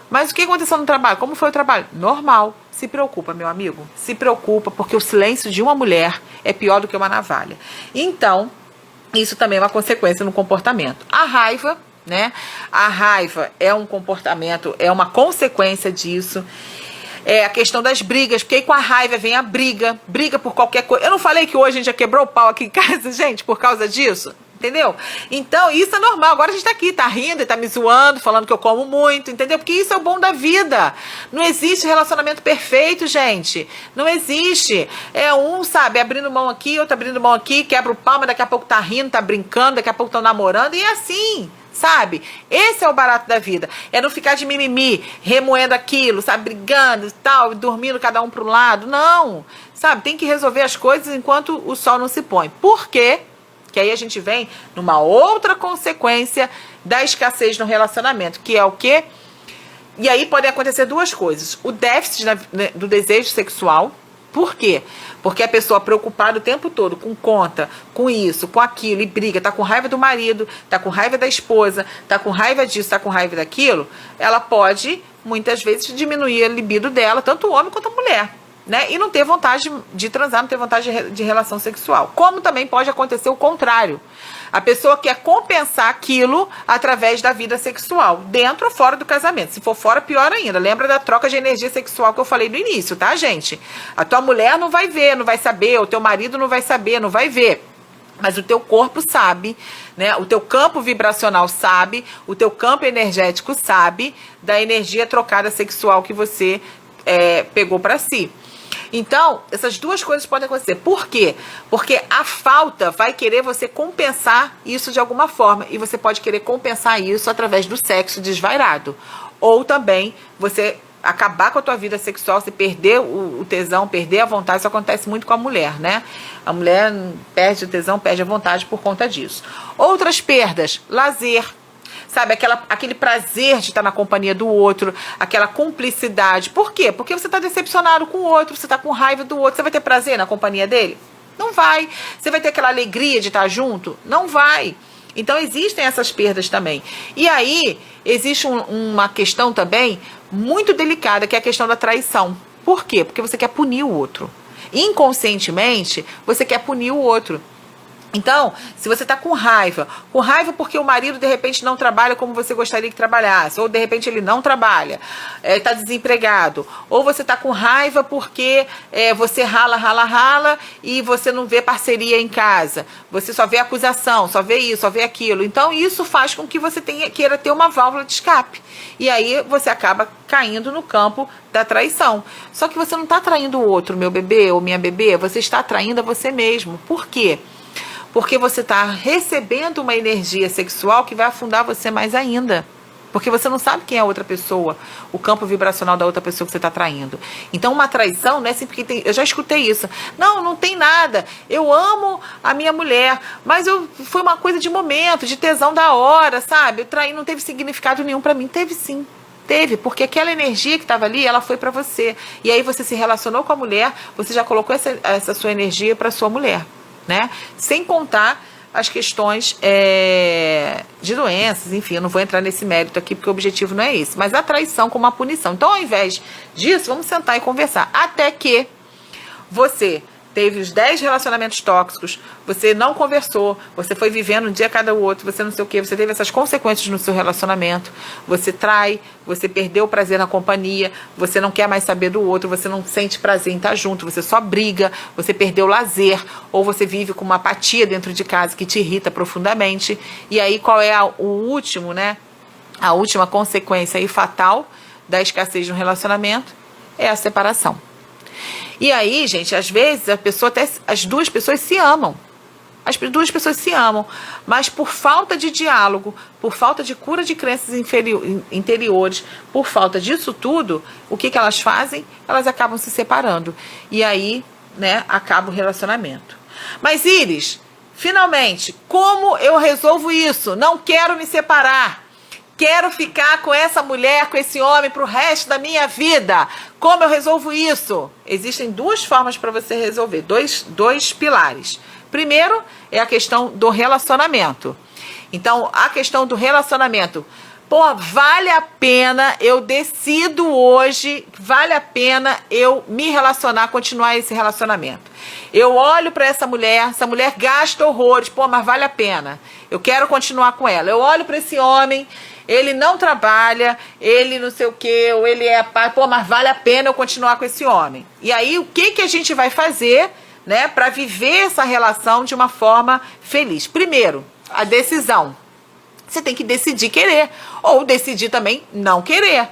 Mas o que aconteceu no trabalho? Como foi o trabalho? Normal. Se preocupa, meu amigo. Se preocupa, porque o silêncio de uma mulher é pior do que uma navalha. Então, isso também é uma consequência no comportamento. A raiva, né? A raiva é um comportamento, é uma consequência disso. É a questão das brigas, porque aí com a raiva vem a briga por qualquer coisa. Eu não falei que hoje a gente já quebrou o pau aqui em casa, gente, por causa disso? entendeu? Então, isso é normal. Agora a gente tá aqui, tá rindo e tá me zoando, falando que eu como muito, entendeu? Porque isso é o bom da vida. Não existe relacionamento perfeito, gente. Não existe. É um, sabe, abrindo mão aqui, outro abrindo mão aqui, quebra o pau, mas daqui a pouco tá rindo, tá brincando, daqui a pouco estão namorando, e é assim. Sabe? Esse é o barato da vida. É não ficar de mimimi, remoendo aquilo, sabe? Brigando e tal, dormindo cada um pro lado. Não. Sabe? Tem que resolver as coisas enquanto o sol não se põe. Por quê? Que aí a gente vem numa outra consequência da escassez no relacionamento, que é o quê? E aí podem acontecer duas coisas. O déficit do desejo sexual. Por quê? Porque a pessoa preocupada o tempo todo com conta, com isso, com aquilo, e briga, tá com raiva do marido, tá com raiva da esposa, tá com raiva disso, tá com raiva daquilo, ela pode, muitas vezes, diminuir a libido dela, tanto o homem quanto a mulher, né? E não ter vontade de transar, não ter vontade de relação sexual. Como também pode acontecer o contrário. A pessoa quer compensar aquilo através da vida sexual, dentro ou fora do casamento. Se for fora, pior ainda. Lembra da troca de energia sexual que eu falei no início, tá, gente? A tua mulher não vai ver, não vai saber, o teu marido não vai saber, não vai ver. Mas o teu corpo sabe, né? O teu campo vibracional sabe, o teu campo energético sabe da energia trocada sexual que você pegou para si. Então, essas duas coisas podem acontecer. Por quê? Porque a falta vai querer você compensar isso de alguma forma. E você pode querer compensar isso através do sexo desvairado. Ou também você acabar com a tua vida sexual, você perder o tesão, perder a vontade. Isso acontece muito com a mulher, né? A mulher perde o tesão, perde a vontade por conta disso. Outras perdas, lazer. Sabe, aquele prazer de estar na companhia do outro, aquela cumplicidade. Por quê? Porque você está decepcionado com o outro, você está com raiva do outro. Você vai ter prazer na companhia dele? Não vai. Você vai ter aquela alegria de estar junto? Não vai. Então, existem essas perdas também. E aí, existe uma questão também muito delicada, que é a questão da traição. Por quê? Porque você quer punir o outro. Inconscientemente, você quer punir o outro. Então, se você está com raiva porque o marido de repente não trabalha como você gostaria que trabalhasse, ou de repente ele não trabalha, está desempregado, ou você está com raiva porque você rala e você não vê parceria em casa, você só vê acusação, só vê isso, só vê aquilo. Então, isso faz com que você queira ter uma válvula de escape. E aí você acaba caindo no campo da traição. Só que você não está traindo o outro, meu bebê ou minha bebê, você está traindo a você mesmo. Por quê? Porque você está recebendo uma energia sexual que vai afundar você mais ainda. Porque você não sabe quem é a outra pessoa, o campo vibracional da outra pessoa que você está traindo. Então, uma traição não é sempre que tem... Eu já escutei isso. Não tem nada. Eu amo a minha mulher, mas foi uma coisa de momento, de tesão da hora, sabe? Eu traí, não teve significado nenhum para mim. Teve sim. Teve, porque aquela energia que estava ali, ela foi para você. E aí você se relacionou com a mulher, você já colocou essa sua energia para sua mulher. Né? Sem contar as questões de doenças, enfim, eu não vou entrar nesse mérito aqui porque o objetivo não é esse, mas a traição como uma punição. Então, ao invés disso, vamos sentar e conversar. Até que você teve os 10 relacionamentos tóxicos, você não conversou, você foi vivendo um dia cada outro, você não sei o que, você teve essas consequências no seu relacionamento, você trai, você perdeu o prazer na companhia, você não quer mais saber do outro, você não sente prazer em estar junto, você só briga, você perdeu o lazer, ou você vive com uma apatia dentro de casa que te irrita profundamente. E aí qual é o último, né? A última consequência aí fatal da escassez no relacionamento é a separação. E aí, gente, às vezes as duas pessoas se amam. As duas pessoas se amam, mas por falta de diálogo, por falta de cura de crenças interiores, por falta disso tudo, o que elas fazem? Elas acabam se separando. E aí, né, acaba o relacionamento. Mas, Iris, finalmente, como eu resolvo isso? Não quero me separar. Quero ficar com essa mulher, com esse homem pro resto da minha vida. Como eu resolvo isso? Existem duas formas para você resolver, dois pilares. Primeiro é a questão do relacionamento. Então, a questão do relacionamento. Pô, vale a pena, eu decido hoje, vale a pena eu me relacionar, continuar esse relacionamento. Eu olho para essa mulher gasta horrores, pô, mas vale a pena. Eu quero continuar com ela. Eu olho para esse homem, ele não trabalha, ele não sei o que, ou ele é pai, pô, mas vale a pena eu continuar com esse homem. E aí, o que a gente vai fazer, né, para viver essa relação de uma forma feliz? Primeiro, a decisão. Você tem que decidir querer, ou decidir também não querer.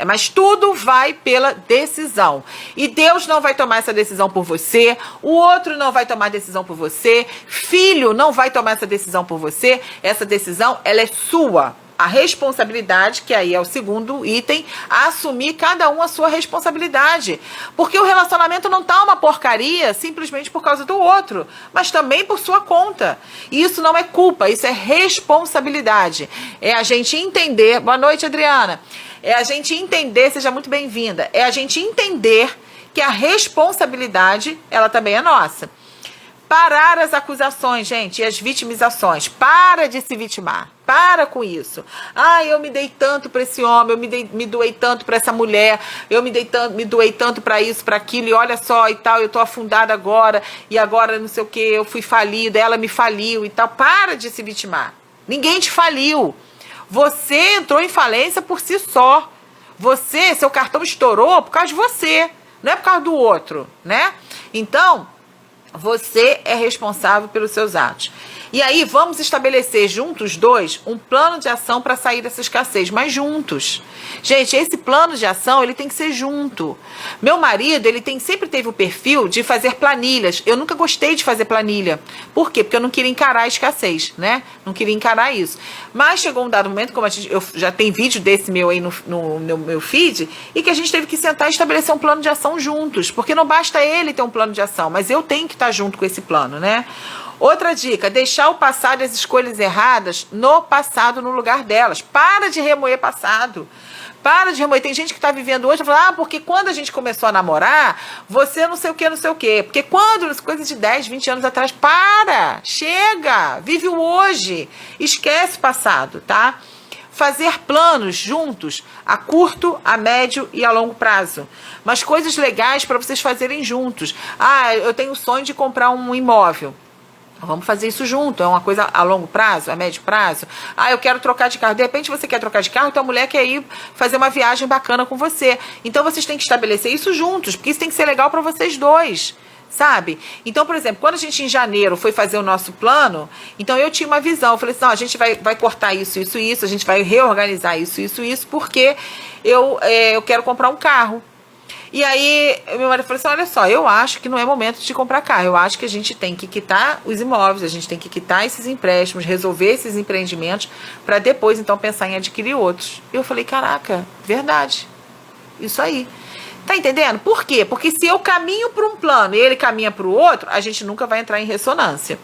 Mas tudo vai pela decisão. E Deus não vai tomar essa decisão por você, o outro não vai tomar decisão por você, filho não vai tomar essa decisão por você. Essa decisão, ela é sua. A responsabilidade, que aí é o segundo item, assumir cada um a sua responsabilidade. Porque o relacionamento não tá uma porcaria simplesmente por causa do outro, mas também por sua conta. E isso não é culpa, isso é responsabilidade. É a gente entender... Boa noite, Adriana. É a gente entender, seja muito bem-vinda, é a gente entender que a responsabilidade, ela também é nossa. Parar as acusações, gente, e as vitimizações. Para de se vitimar. Para com isso. Eu me dei tanto para esse homem, me doei tanto para essa mulher, me doei tanto para isso, para aquilo, e olha só e tal, eu tô afundada agora, e agora não sei o que, eu fui falida, ela me faliu e tal. Para de se vitimar. Ninguém te faliu. Você entrou em falência por si só. Seu cartão estourou por causa de você, não é por causa do outro, né? Então, você é responsável pelos seus atos. E aí, vamos estabelecer juntos dois um plano de ação para sair dessa escassez, mas juntos. Gente, esse plano de ação, ele tem que ser junto. Meu marido, ele sempre teve o perfil de fazer planilhas. Eu nunca gostei de fazer planilha. Por quê? Porque eu não queria encarar a escassez, né? Não queria encarar isso. Mas chegou um dado momento, como eu já tem vídeo desse meu aí no meu feed, e que a gente teve que sentar e estabelecer um plano de ação juntos. Porque não basta ele ter um plano de ação, mas eu tenho que estar junto com esse plano, né? Outra dica, deixar o passado e as escolhas erradas no passado, no lugar delas. Para de remoer passado. Para de remoer. Tem gente que está vivendo hoje e fala, porque quando a gente começou a namorar, você não sei o que, não sei o que. Porque quando, coisas de 10, 20 anos atrás, chega, vive o hoje, esquece o passado, tá? Fazer planos juntos, a curto, a médio e a longo prazo. Mas coisas legais para vocês fazerem juntos. Eu tenho o sonho de comprar um imóvel. Vamos fazer isso junto, é uma coisa a longo prazo, a médio prazo. Eu quero trocar de carro. De repente você quer trocar de carro, então a mulher quer ir fazer uma viagem bacana com você. Então vocês têm que estabelecer isso juntos, porque isso tem que ser legal para vocês dois, sabe? Então, por exemplo, quando a gente em janeiro foi fazer o nosso plano, então eu tinha uma visão. Eu falei assim, não, a gente vai cortar isso, isso, isso, a gente vai reorganizar isso, isso, isso, porque eu quero comprar um carro. E aí, meu marido falou assim, olha só, eu acho que não é momento de comprar carro, eu acho que a gente tem que quitar os imóveis, a gente tem que quitar esses empréstimos, resolver esses empreendimentos, para depois, então, pensar em adquirir outros. Eu falei, caraca, verdade, isso aí. Tá entendendo? Por quê? Porque se eu caminho para um plano e ele caminha para o outro, a gente nunca vai entrar em ressonância.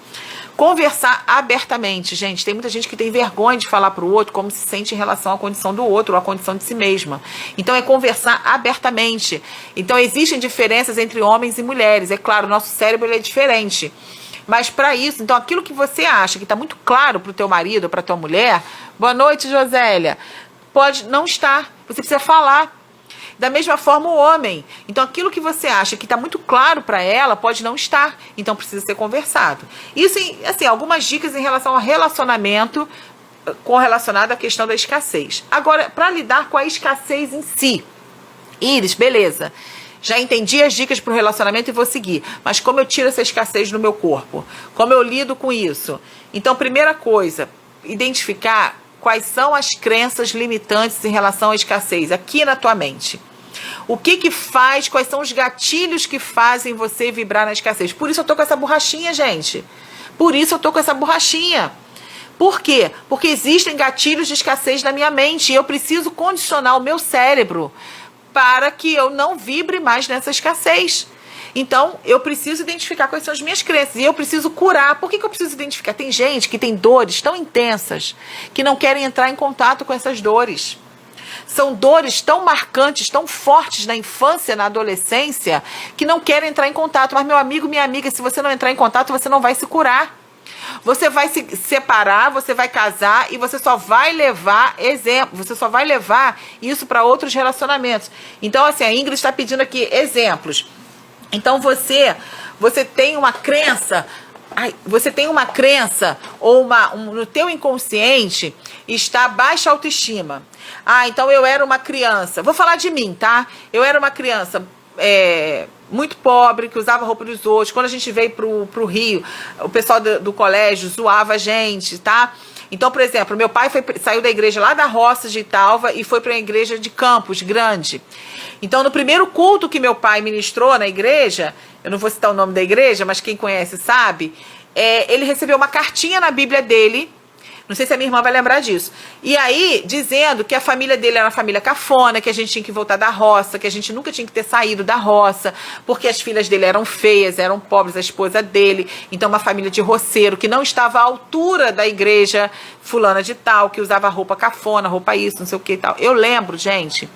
Conversar abertamente, gente. Tem muita gente que tem vergonha de falar para o outro como se sente em relação à condição do outro ou à condição de si mesma. Então, é conversar abertamente. Então, existem diferenças entre homens e mulheres. É claro, o nosso cérebro ele é diferente. Mas para isso, então, aquilo que você acha que está muito claro para o teu marido ou para a tua mulher, boa noite, Josélia, pode não estar. Você precisa falar. Da mesma forma o homem. Então aquilo que você acha que está muito claro para ela pode não estar. Então precisa ser conversado. Isso, assim, algumas dicas em relação ao relacionamento correlacionado à questão da escassez. Agora, para lidar com a escassez em si. Iris, beleza. Já entendi as dicas para o relacionamento e vou seguir. Mas como eu tiro essa escassez no meu corpo? Como eu lido com isso? Então, primeira coisa, identificar quais são as crenças limitantes em relação à escassez, aqui na tua mente. O que faz, quais são os gatilhos que fazem você vibrar na escassez? Por isso eu tô com essa borrachinha, gente. Por isso eu tô com essa borrachinha. Por quê? Porque existem gatilhos de escassez na minha mente e eu preciso condicionar o meu cérebro para que eu não vibre mais nessa escassez. Então, eu preciso identificar quais são as minhas crenças. E eu preciso curar. Por que eu preciso identificar? Tem gente que tem dores tão intensas que não querem entrar em contato com essas dores. São dores tão marcantes, tão fortes na infância, na adolescência, que não querem entrar em contato. Mas, meu amigo, minha amiga, se você não entrar em contato, você não vai se curar. Você vai se separar, você vai casar e você só vai levar exemplo, você só vai levar isso para outros relacionamentos. Então, assim, a Ingrid está pedindo aqui exemplos. Então você tem uma crença, ou no teu inconsciente está baixa autoestima. Então eu era uma criança, vou falar de mim, tá? Eu era uma criança muito pobre, que usava roupa dos outros. Quando a gente veio pro Rio, o pessoal do colégio zoava a gente, tá? Então, por exemplo, meu pai saiu da igreja lá da Roça de Italva e foi para a igreja de Campos Grande. Então, no primeiro culto que meu pai ministrou na igreja, eu não vou citar o nome da igreja, mas quem conhece sabe, ele recebeu uma cartinha na Bíblia dele. Não sei se a minha irmã vai lembrar disso. E aí, dizendo que a família dele era uma família cafona, que a gente tinha que voltar da roça, que a gente nunca tinha que ter saído da roça, porque as filhas dele eram feias, eram pobres, a esposa dele. Então, uma família de roceiro, que não estava à altura da igreja fulana de tal, que usava roupa cafona, roupa isso, não sei o que e tal. Eu lembro, gente,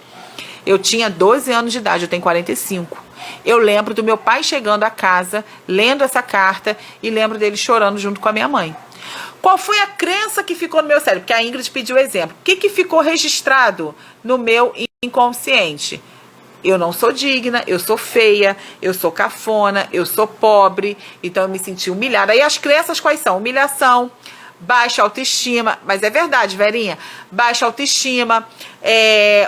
eu tinha 12 anos de idade, eu tenho 45. Eu lembro do meu pai chegando a casa, lendo essa carta, e lembro dele chorando junto com a minha mãe. Qual foi a crença que ficou no meu cérebro? Porque a Ingrid pediu exemplo. O que ficou registrado no meu inconsciente? Eu não sou digna, eu sou feia, eu sou cafona, eu sou pobre, então eu me senti humilhada. Aí as crenças quais são? Humilhação, baixa autoestima, mas é verdade, Verinha, baixa autoestima,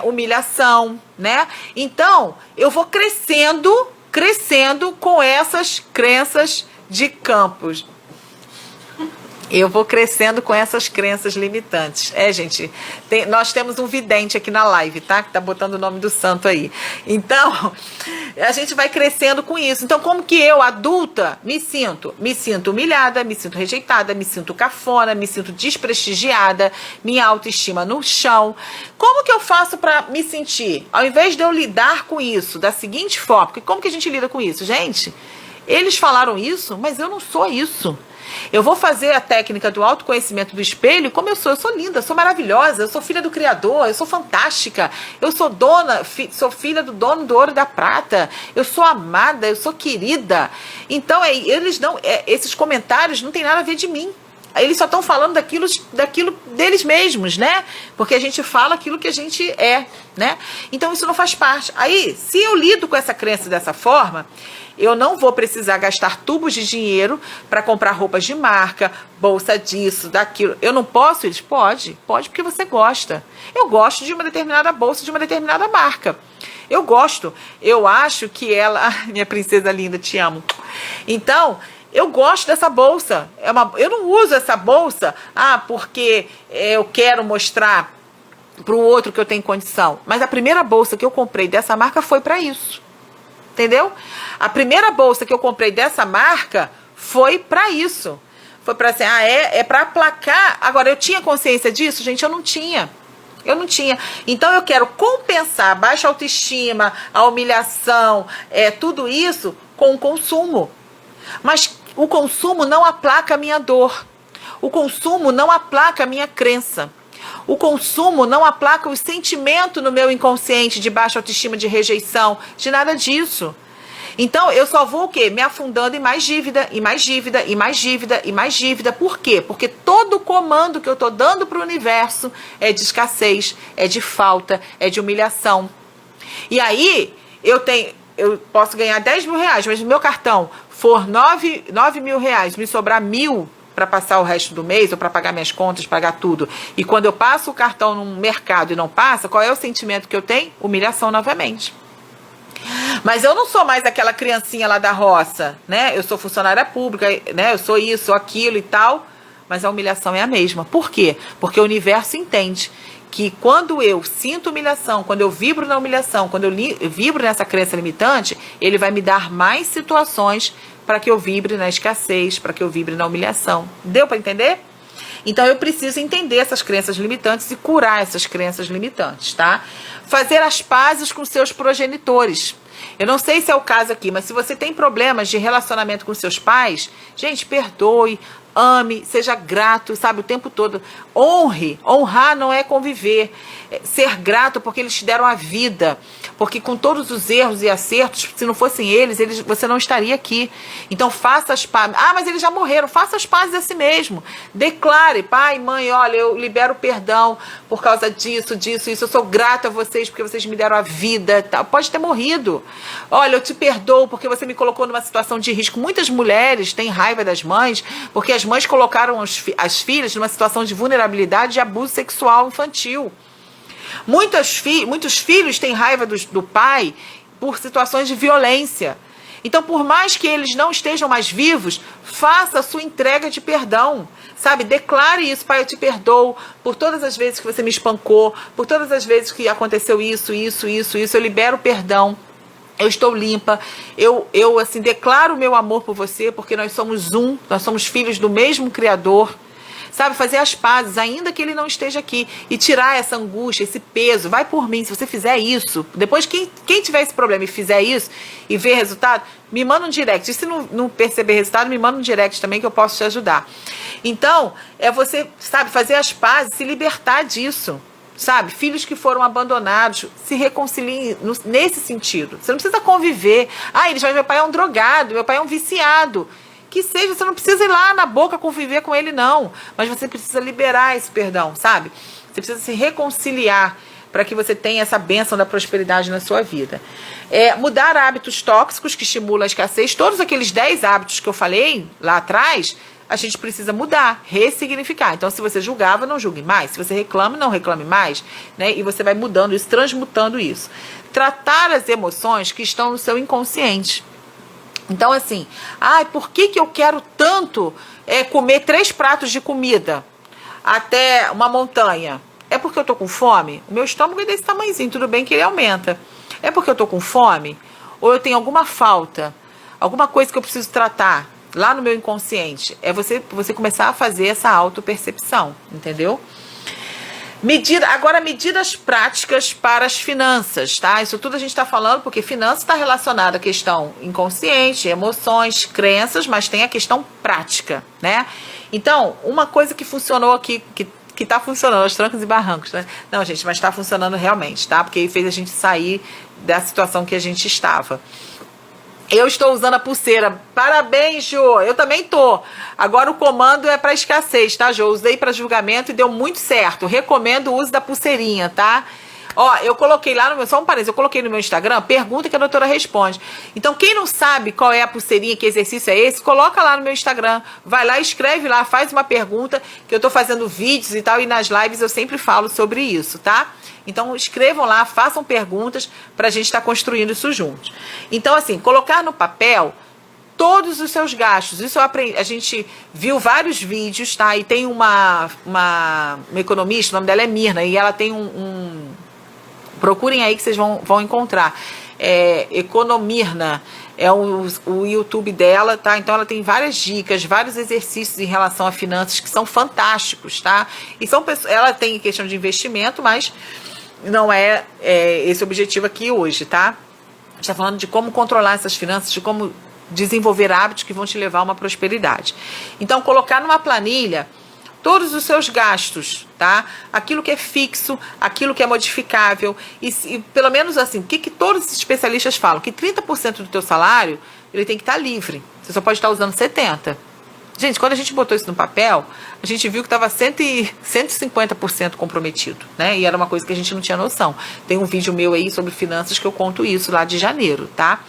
humilhação, né? Então, eu vou crescendo com essas crenças de campos. Eu vou crescendo com essas crenças limitantes. Gente, nós temos um vidente aqui na live, tá? Que tá botando o nome do santo aí. Então, a gente vai crescendo com isso. Então, como que eu, adulta, me sinto? Me sinto humilhada, me sinto rejeitada, me sinto cafona, me sinto desprestigiada, minha autoestima no chão. Como que eu faço para me sentir? Ao invés de eu lidar com isso da seguinte forma, porque como que a gente lida com isso? Gente, eles falaram isso, mas eu não sou isso. Eu vou fazer a técnica do autoconhecimento do espelho como eu sou linda, eu sou maravilhosa, eu sou filha do Criador, eu sou fantástica, eu sou sou filha do dono do ouro e da prata, eu sou amada, eu sou querida. Então, esses comentários não tem nada a ver de mim. Eles só estão falando daquilo deles mesmos, né? Porque a gente fala aquilo que a gente é, né? Então isso não faz parte. Aí, se eu lido com essa crença dessa forma, eu não vou precisar gastar tubos de dinheiro para comprar roupas de marca, bolsa disso, daquilo. Eu não posso? Eles pode porque você gosta. Eu gosto de uma determinada bolsa, de uma determinada marca. Eu gosto. Eu acho que ela... Minha princesa linda, te amo. Então... eu gosto dessa bolsa. Eu não uso essa bolsa porque eu quero mostrar para o outro que eu tenho condição. Mas a primeira bolsa que eu comprei dessa marca foi para isso. Entendeu? A primeira bolsa que eu comprei dessa marca foi para isso. Foi para assim, é para aplacar. Agora, eu tinha consciência disso? Gente, eu não tinha. Então, eu quero compensar a baixa autoestima, a humilhação, tudo isso com o consumo. Mas o consumo não aplaca a minha dor. O consumo não aplaca a minha crença. O consumo não aplaca o sentimento no meu inconsciente de baixa autoestima, de rejeição, de nada disso. Então, eu só vou o quê? Me afundando em mais dívida, e mais dívida, e mais dívida, e mais dívida. Por quê? Porque todo comando que eu estou dando para o universo é de escassez, é de falta, é de humilhação. E aí, eu posso ganhar 10 mil reais, mas no meu cartão for 9 mil reais, me sobrar 1.000 para passar o resto do mês, ou para pagar minhas contas, pagar tudo. E quando eu passo o cartão num mercado e não passa, qual é o sentimento que eu tenho? Humilhação novamente. Mas eu não sou mais aquela criancinha lá da roça, né? Eu sou funcionária pública, né? Eu sou isso, sou aquilo e tal, mas a humilhação é a mesma. Por quê? Porque o universo entende que quando eu sinto humilhação, quando eu vibro na humilhação, quando eu vibro nessa crença limitante, ele vai me dar mais situações para que eu vibre na escassez, para que eu vibre na humilhação. Deu para entender? Então eu preciso entender essas crenças limitantes e curar essas crenças limitantes, tá? Fazer as pazes com seus progenitores. Eu não sei se é o caso aqui, mas se você tem problemas de relacionamento com seus pais, gente, perdoe, ame, seja grato, sabe, o tempo todo. Honre. Honrar não é conviver. Ser grato porque eles te deram a vida. Porque com todos os erros e acertos, se não fossem eles, você não estaria aqui. Então faça as pazes. Mas eles já morreram. Faça as pazes a si mesmo. Declare, pai, mãe, olha, eu libero perdão por causa disso, isso. Eu sou grato a vocês porque vocês me deram a vida. Tá? Pode ter morrido. Olha, eu te perdoo porque você me colocou numa situação de risco. Muitas mulheres têm raiva das mães porque as mães colocaram as filhas numa situação de vulnerabilidade, de abuso sexual infantil. Muitos filhos têm raiva do pai por situações de violência. Então, por mais que eles não estejam mais vivos, faça a sua entrega de perdão, sabe? Declare isso: Pai, eu te perdoo por todas as vezes que você me espancou, por todas as vezes que aconteceu isso, eu libero o perdão. Eu estou limpa, eu assim, declaro o meu amor por você, porque nós somos nós somos filhos do mesmo Criador. Sabe, fazer as pazes, ainda que ele não esteja aqui, e tirar essa angústia, esse peso. Vai por mim, se você fizer isso, depois quem tiver esse problema e fizer isso, e ver resultado, me manda um direct. E se não perceber resultado, me manda um direct também, que eu posso te ajudar. Então, é você, sabe, fazer as pazes, se libertar disso. Sabe, filhos que foram abandonados, se reconciliem nesse sentido. Você não precisa conviver. Meu pai é um drogado, meu pai é um viciado. Que seja, você não precisa ir lá na boca conviver com ele, não. Mas você precisa liberar esse perdão, sabe? Você precisa se reconciliar para que você tenha essa bênção da prosperidade na sua vida. Mudar hábitos tóxicos que estimulam a escassez. Todos aqueles 10 hábitos que eu falei lá atrás, a gente precisa mudar, ressignificar. Então, se você julgava, não julgue mais. Se você reclama, não reclame mais. Né? E você vai mudando isso, transmutando isso. Tratar as emoções que estão no seu inconsciente. Então, assim, por que eu quero tanto comer 3 pratos de comida até uma montanha? É porque eu tô com fome? O meu estômago é desse tamanhozinho, tudo bem que ele aumenta. É porque eu tô com fome? Ou eu tenho alguma falta? Alguma coisa que eu preciso tratar lá no meu inconsciente? É você começar a fazer essa autopercepção, entendeu? Medidas práticas para as finanças, tá? Isso tudo a gente está falando porque finanças está relacionado à questão inconsciente, emoções, crenças, mas tem a questão prática, né? Então, uma coisa que funcionou aqui, que está funcionando, aos trancos e barrancos, né? Não, gente, mas está funcionando realmente, tá? Porque fez a gente sair da situação que a gente estava. Eu estou usando a pulseira. Parabéns, Jô. Eu também tô. Agora o comando é para escassez, tá, Jô? Usei para julgamento e deu muito certo. Recomendo o uso da pulseirinha, tá? Ó, eu coloquei lá no meu... Só um parênteses. Eu coloquei no meu Instagram, pergunta que a doutora responde. Então, quem não sabe qual é a pulseirinha, que exercício é esse, coloca lá no meu Instagram. Vai lá, escreve lá, faz uma pergunta, que eu tô fazendo vídeos e tal, e nas lives eu sempre falo sobre isso, tá? Então, escrevam lá, façam perguntas para a gente estar construindo isso juntos. Então, assim, colocar no papel todos os seus gastos. Isso eu aprendi, a gente viu vários vídeos, tá? E tem uma economista, o nome dela é Mirna, e ela tem procurem aí que vocês vão encontrar. Economirna é o YouTube dela, tá? Então ela tem várias dicas, vários exercícios em relação a finanças que são fantásticos, tá? E ela tem questão de investimento, mas não é esse o objetivo aqui hoje, tá? A gente está falando de como controlar essas finanças, de como desenvolver hábitos que vão te levar a uma prosperidade. Então, colocar numa planilha todos os seus gastos, tá? Aquilo que é fixo, aquilo que é modificável. E pelo menos assim, o que todos os especialistas falam? Que 30% do teu salário, ele tem que estar livre. Você só pode estar usando 70%. Gente, quando a gente botou isso no papel, a gente viu que estava 150% comprometido, né? E era uma coisa que a gente não tinha noção. Tem um vídeo meu aí sobre finanças que eu conto isso lá de janeiro, tá?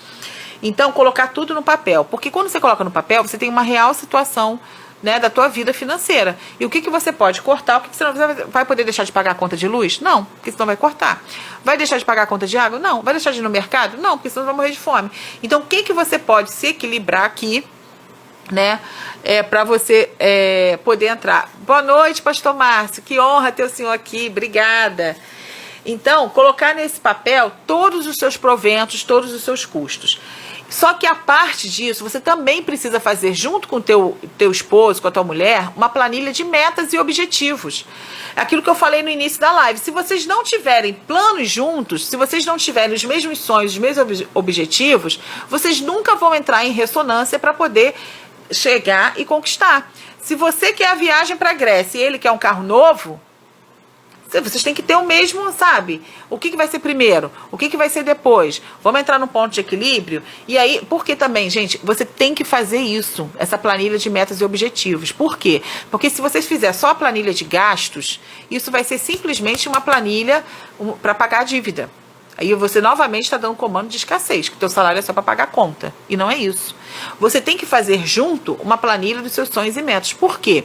Então, colocar tudo no papel. Porque quando você coloca no papel, você tem uma real situação, né, da tua vida financeira. E o que você pode cortar, o que você não vai poder deixar de pagar a conta de luz? Não, porque senão vai cortar. Vai deixar de pagar a conta de água? Não. Vai deixar de ir no mercado? Não, porque senão vai morrer de fome. Então, o que você pode se equilibrar aqui, né, para você poder entrar. Boa noite, pastor Márcio, que honra ter o senhor aqui, obrigada. Então, colocar nesse papel todos os seus proventos, todos os seus custos. Só que a parte disso, você também precisa fazer, junto com o teu esposo, com a tua mulher, uma planilha de metas e objetivos. Aquilo que eu falei no início da live. Se vocês não tiverem planos juntos, se vocês não tiverem os mesmos sonhos, os mesmos objetivos, vocês nunca vão entrar em ressonância para poder chegar e conquistar. Se você quer a viagem para a Grécia e ele quer um carro novo, vocês têm que ter o mesmo, sabe? O que vai ser primeiro? O que vai ser depois? Vamos entrar num ponto de equilíbrio? E aí, porque também, gente, você tem que fazer isso, essa planilha de metas e objetivos. Por quê? Porque se vocês fizerem só a planilha de gastos, isso vai ser simplesmente uma planilha para pagar a dívida. Aí você novamente está dando comando de escassez, que o teu salário é só para pagar a conta. E não é isso. Você tem que fazer junto uma planilha dos seus sonhos e metas. Por quê?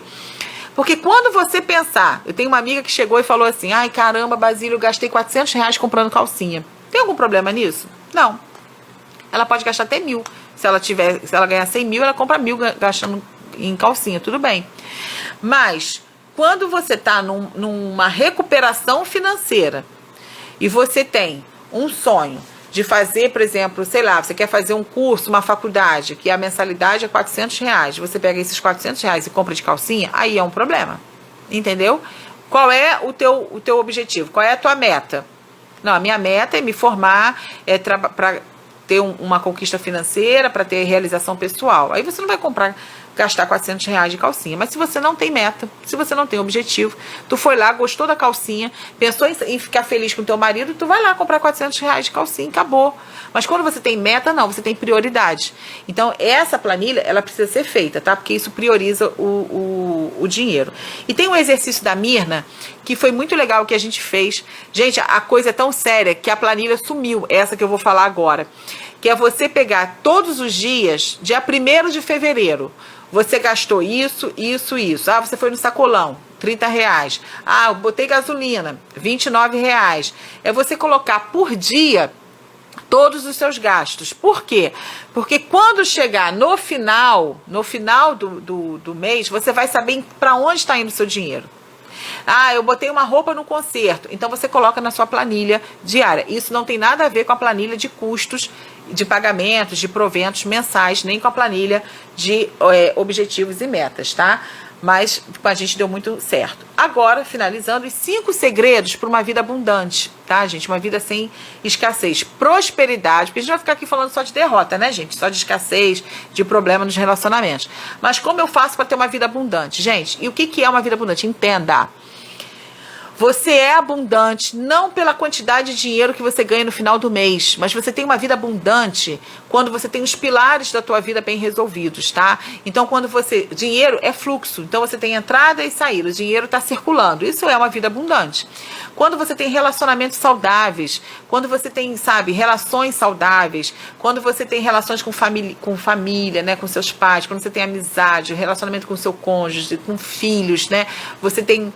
Porque quando você pensar... Eu tenho uma amiga que chegou e falou assim, ai caramba, Basílio, eu gastei R$400 comprando calcinha. Tem algum problema nisso? Não. Ela pode gastar até 1.000. Se ela ganhar 100 mil, ela compra 1.000 gastando em calcinha, tudo bem. Mas quando você está numa recuperação financeira e você tem um sonho de fazer, por exemplo, sei lá, você quer fazer um curso, uma faculdade, que a mensalidade é R$400, você pega esses R$400 e compra de calcinha, aí é um problema, entendeu? Qual é o teu objetivo? Qual é a tua meta? Não, a minha meta é me formar, para ter uma conquista financeira, para ter realização pessoal. Aí você não vai gastar R$400 de calcinha. Mas se você não tem meta, se você não tem objetivo, tu foi lá, gostou da calcinha, pensou em ficar feliz com o teu marido, tu vai lá comprar R$400 de calcinha, acabou. Mas quando você tem meta, não, você tem prioridade. Então, essa planilha, ela precisa ser feita, tá? Porque isso prioriza o dinheiro. E tem um exercício da Mirna, que foi muito legal que a gente fez. Gente, a coisa é tão séria que a planilha sumiu, essa que eu vou falar agora. Que é você pegar todos os dias, dia 1º de fevereiro, você gastou isso. Ah, você foi no sacolão, R$30. Ah, eu botei gasolina, R$29. É você colocar por dia todos os seus gastos. Por quê? Porque quando chegar no final do mês, você vai saber para onde está indo o seu dinheiro. Ah, eu botei uma roupa no concerto. Então você coloca na sua planilha diária. Isso não tem nada a ver com a planilha de custos, de pagamentos, de proventos mensais, nem com a planilha de objetivos e metas, tá? Mas com a gente deu muito certo. Agora, finalizando, os 5 segredos para uma vida abundante, tá, gente? Uma vida sem escassez. Prosperidade, porque a gente vai ficar aqui falando só de derrota, né, gente? Só de escassez, de problema nos relacionamentos. Mas como eu faço para ter uma vida abundante? Gente, e o que é uma vida abundante? Entenda. Você é abundante não pela quantidade de dinheiro que você ganha no final do mês, mas você tem uma vida abundante quando você tem os pilares da tua vida bem resolvidos, tá? Então, dinheiro é fluxo, então você tem entrada e saída, o dinheiro está circulando, isso é uma vida abundante. Quando você tem relacionamentos saudáveis, quando você tem, sabe, relações saudáveis, quando você tem relações com família, né, com seus pais, quando você tem amizade, relacionamento com seu cônjuge, com filhos, né, você tem...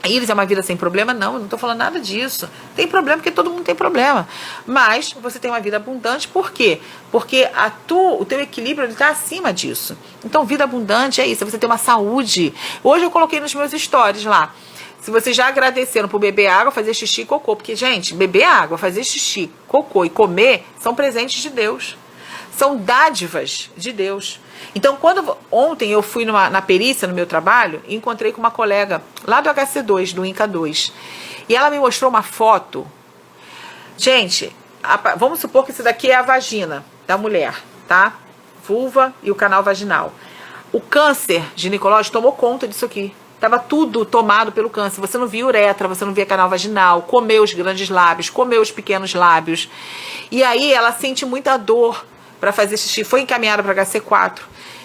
Iris é uma vida sem problema? Não, eu não estou falando nada disso. Tem problema porque todo mundo tem problema. Mas você tem uma vida abundante, por quê? Porque o teu equilíbrio está acima disso. Então, vida abundante é isso, é você ter uma saúde. Hoje eu coloquei nos meus stories lá. Se vocês já agradeceram por beber água, fazer xixi e cocô. Porque, gente, beber água, fazer xixi, cocô e comer são presentes de Deus. São dádivas de Deus. Então, ontem eu fui na perícia, no meu trabalho, e encontrei com uma colega lá do HC2, do INCA 2. E ela me mostrou uma foto. Gente, vamos supor que isso daqui é a vagina da mulher, tá? Vulva e o canal vaginal. O câncer ginecológico tomou conta disso aqui. Estava tudo tomado pelo câncer. Você não via uretra, você não via canal vaginal, comeu os grandes lábios, comeu os pequenos lábios. E aí ela sente muita dor para fazer xixi. Foi encaminhada para HC4.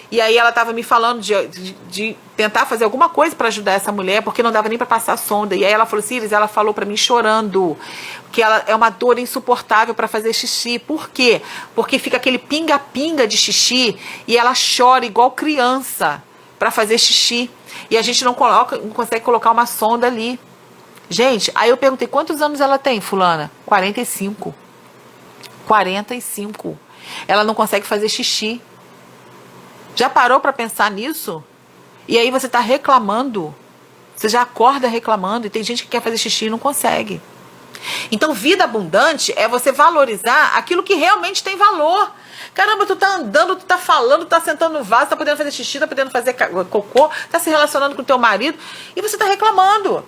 E aí ela estava me falando de tentar fazer alguma coisa para ajudar essa mulher, porque não dava nem para passar a sonda. E aí ela falou assim, Iris, ela falou para mim chorando, que ela é uma dor insuportável para fazer xixi. Por quê? Porque fica aquele pinga-pinga de xixi e ela chora igual criança para fazer xixi. E a gente não consegue colocar uma sonda ali. Gente, aí eu perguntei, quantos anos ela tem, fulana? 45. 45. Ela não consegue fazer xixi. Já parou para pensar nisso? E aí você está reclamando. Você já acorda reclamando. E tem gente que quer fazer xixi e não consegue. Então, vida abundante é você valorizar aquilo que realmente tem valor. Caramba, tu tá andando, tu tá falando, tu tá sentando no vaso, tá podendo fazer xixi, tá podendo fazer cocô, tá se relacionando com o teu marido e você tá reclamando.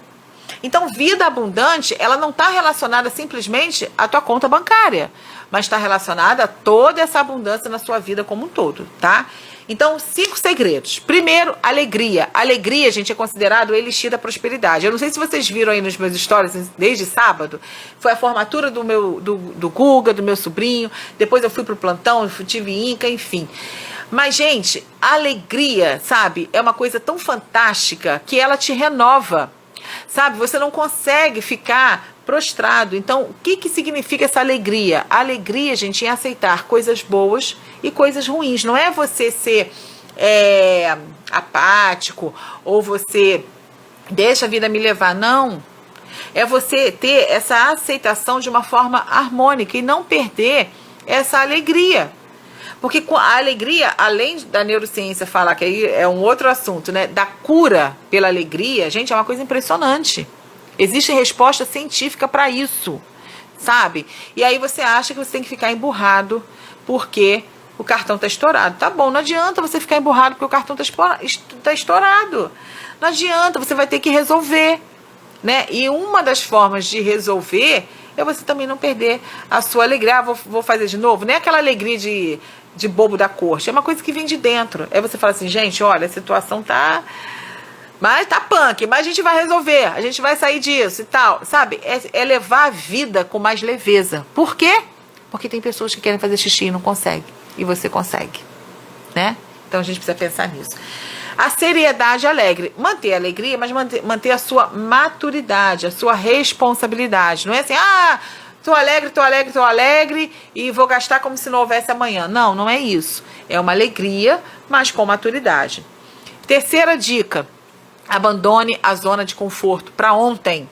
Então, vida abundante, ela não está relacionada simplesmente à tua conta bancária, mas está relacionada a toda essa abundância na sua vida como um todo, tá? Então, 5 segredos. Primeiro, alegria. Alegria, gente, é considerado o elixir da prosperidade. Eu não sei se vocês viram aí nos meus stories, desde sábado, foi a formatura do Guga, do meu sobrinho, depois eu fui pro plantão, tive INCA, enfim. Mas, gente, a alegria, sabe, é uma coisa tão fantástica que ela te renova, sabe? Você não consegue ficar prostrado. Então, o que significa essa alegria? A alegria, gente, é aceitar coisas boas e coisas ruins. Não é você ser apático ou você deixa a vida me levar. Não. É você ter essa aceitação de uma forma harmônica e não perder essa alegria. Porque a alegria, além da neurociência falar, que aí é um outro assunto, né? Da cura pela alegria, gente, é uma coisa impressionante. Existe resposta científica para isso, sabe? E aí você acha que você tem que ficar emburrado porque o cartão está estourado. Tá bom, não adianta você ficar emburrado porque o cartão está estourado. Não adianta, você vai ter que resolver, né? E uma das formas de resolver é você também não perder a sua alegria. Vou fazer de novo. Nem aquela alegria de bobo da corte. É uma coisa que vem de dentro. Aí você fala assim, gente, olha, a situação tá... Mas tá punk, mas a gente vai resolver. A gente vai sair disso e tal. Sabe? É levar a vida com mais leveza. Por quê? Porque tem pessoas que querem fazer xixi e não conseguem. E você consegue, né? Então a gente precisa pensar nisso. A seriedade alegre. Manter a alegria, mas manter a sua maturidade, a sua responsabilidade. Não é assim, tô alegre e vou gastar como se não houvesse amanhã. Não, não é isso. É uma alegria, mas com maturidade. Terceira dica. Abandone a zona de conforto para ontem.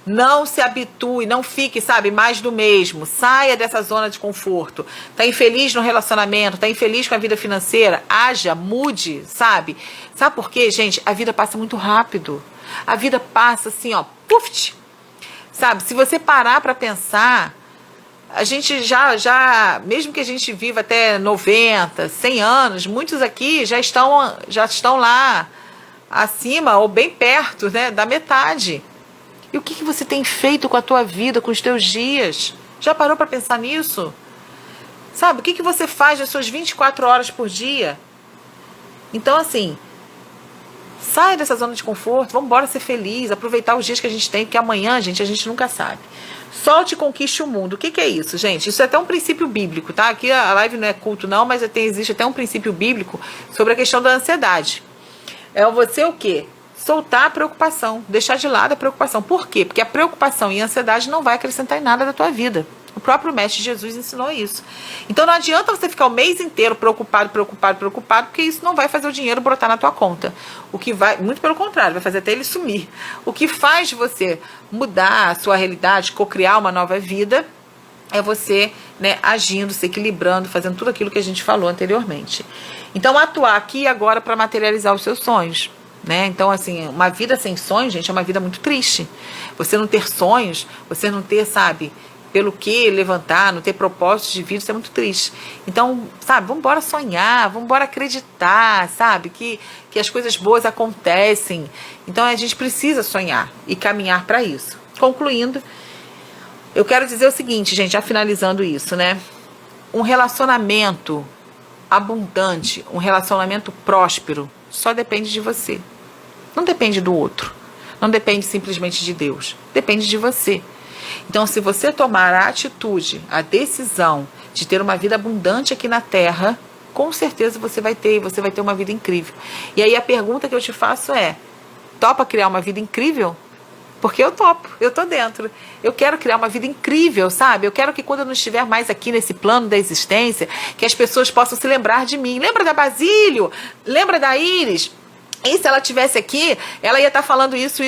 Não se habitue, não fique, sabe, mais do mesmo. Saia dessa zona de conforto. Tá infeliz no relacionamento, tá infeliz com a vida financeira? Haja, mude, sabe? Sabe por quê, gente? A vida passa muito rápido. A vida passa assim, ó, puf, sabe? Se você parar para pensar, a gente já, mesmo que a gente viva até 90, 100 anos, muitos aqui já estão lá acima ou bem perto, né, da metade. E o que você tem feito com a tua vida, com os teus dias? Já parou para pensar nisso? Sabe, o que você faz nas suas 24 horas por dia? Então, assim, sai dessa zona de conforto, vamos embora ser feliz, aproveitar os dias que a gente tem, porque amanhã, gente, a gente nunca sabe. Solte e conquiste o mundo. O que é isso, gente? Isso é até um princípio bíblico, tá? Aqui a live não é culto não, mas existe até um princípio bíblico sobre a questão da ansiedade. É você o quê? Soltar a preocupação, deixar de lado a preocupação. Por quê? Porque a preocupação e a ansiedade não vai acrescentar em nada da tua vida. O próprio Mestre Jesus ensinou isso. Então não adianta você ficar o mês inteiro preocupado, porque isso não vai fazer o dinheiro brotar na tua conta. O que vai, muito pelo contrário, vai fazer até ele sumir. O que faz você mudar a sua realidade, cocriar uma nova vida, é você, né, agindo, se equilibrando, fazendo tudo aquilo que a gente falou anteriormente. Então atuar aqui e agora para materializar os seus sonhos. Né? Então, assim, uma vida sem sonhos, gente, é uma vida muito triste. Você não ter sonhos, você não ter, sabe, pelo que levantar, não ter propósitos de vida, isso é muito triste. Então, sabe, vamos embora sonhar, vamos embora acreditar, sabe, que as coisas boas acontecem. Então, a gente precisa sonhar e caminhar para isso. Concluindo, eu quero dizer o seguinte, gente, já finalizando isso, né? Um relacionamento abundante, um relacionamento próspero, só depende de você. Não depende do outro. Não depende simplesmente de Deus. Depende de você. Então, se você tomar a atitude, a decisão de ter uma vida abundante aqui na Terra, com certeza você vai ter uma vida incrível. E aí a pergunta que eu te faço é, topa criar uma vida incrível? Porque eu topo, eu tô dentro. Eu quero criar uma vida incrível, sabe? Eu quero que quando eu não estiver mais aqui nesse plano da existência, que as pessoas possam se lembrar de mim. Lembra da Basílio? Lembra da Iris? E se ela estivesse aqui, ela ia estar falando isso,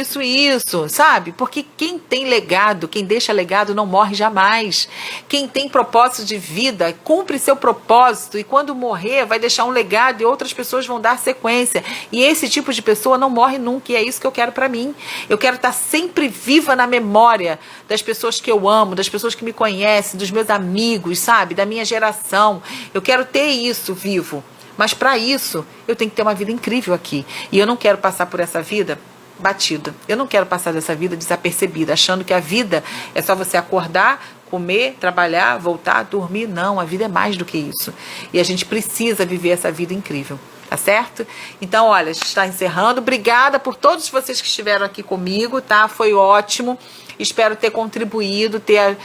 sabe? Porque quem tem legado, quem deixa legado não morre jamais. Quem tem propósito de vida, cumpre seu propósito e quando morrer vai deixar um legado e outras pessoas vão dar sequência. E esse tipo de pessoa não morre nunca e é isso que eu quero pra mim. Eu quero estar sempre viva na memória das pessoas que eu amo, das pessoas que me conhecem, dos meus amigos, sabe? Da minha geração. Eu quero ter isso vivo. Mas para isso, eu tenho que ter uma vida incrível aqui. E eu não quero passar por essa vida batida. Eu não quero passar dessa vida desapercebida, achando que a vida é só você acordar, comer, trabalhar, voltar, dormir. Não, a vida é mais do que isso. E a gente precisa viver essa vida incrível. Tá certo? Então, olha, a gente está encerrando. Obrigada por todos vocês que estiveram aqui comigo, tá? Foi ótimo. Espero ter contribuído, ter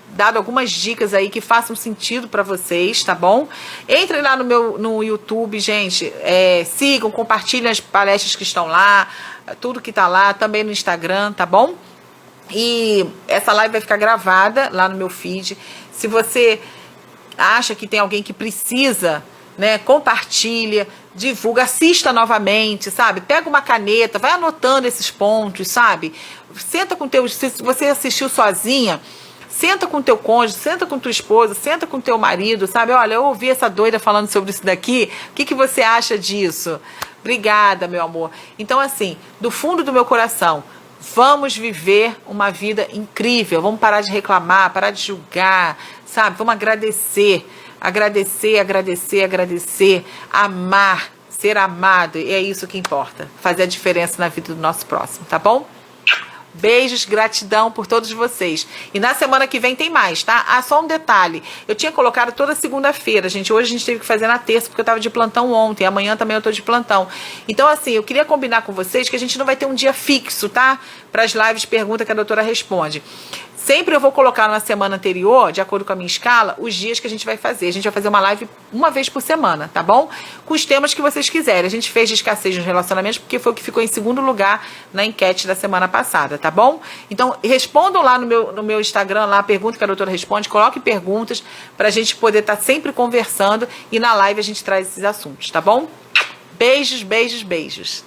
dado algumas dicas aí que façam sentido para vocês, tá bom? Entrem lá no YouTube, gente, sigam, compartilhem as palestras que estão lá, tudo que tá lá, também no Instagram, tá bom? E essa live vai ficar gravada lá no meu feed. Se você acha que tem alguém que precisa, né, compartilha, divulga, assista novamente, sabe? Pega uma caneta, vai anotando esses pontos, sabe? Senta com se você assistiu sozinha, Senta com teu cônjuge, senta com tua esposa, senta com teu marido, sabe? Olha, eu ouvi essa doida falando sobre isso daqui, o que você acha disso? Obrigada, meu amor. Então, assim, do fundo do meu coração, vamos viver uma vida incrível, vamos parar de reclamar, parar de julgar, sabe? Vamos agradecer, agradecer, agradecer, agradecer, amar, ser amado, e é isso que importa, fazer a diferença na vida do nosso próximo, tá bom? Beijos, gratidão por todos vocês. E na semana que vem tem mais, tá? Ah, só um detalhe. Eu tinha colocado toda segunda-feira, gente. Hoje a gente teve que fazer na terça, porque eu tava de plantão ontem. Amanhã também eu tô de plantão. Então, assim, eu queria combinar com vocês que a gente não vai ter um dia fixo, tá? Para as lives pergunta que a doutora responde. Sempre eu vou colocar na semana anterior, de acordo com a minha escala, os dias que a gente vai fazer. A gente vai fazer uma live uma vez por semana, tá bom? Com os temas que vocês quiserem. A gente fez de escassez nos relacionamentos porque foi o que ficou em segundo lugar na enquete da semana passada, tá bom? Então, respondam lá no meu Instagram, lá, pergunta que a doutora responde, coloque perguntas pra gente poder estar sempre conversando e na live a gente traz esses assuntos, tá bom? Beijos, beijos, beijos.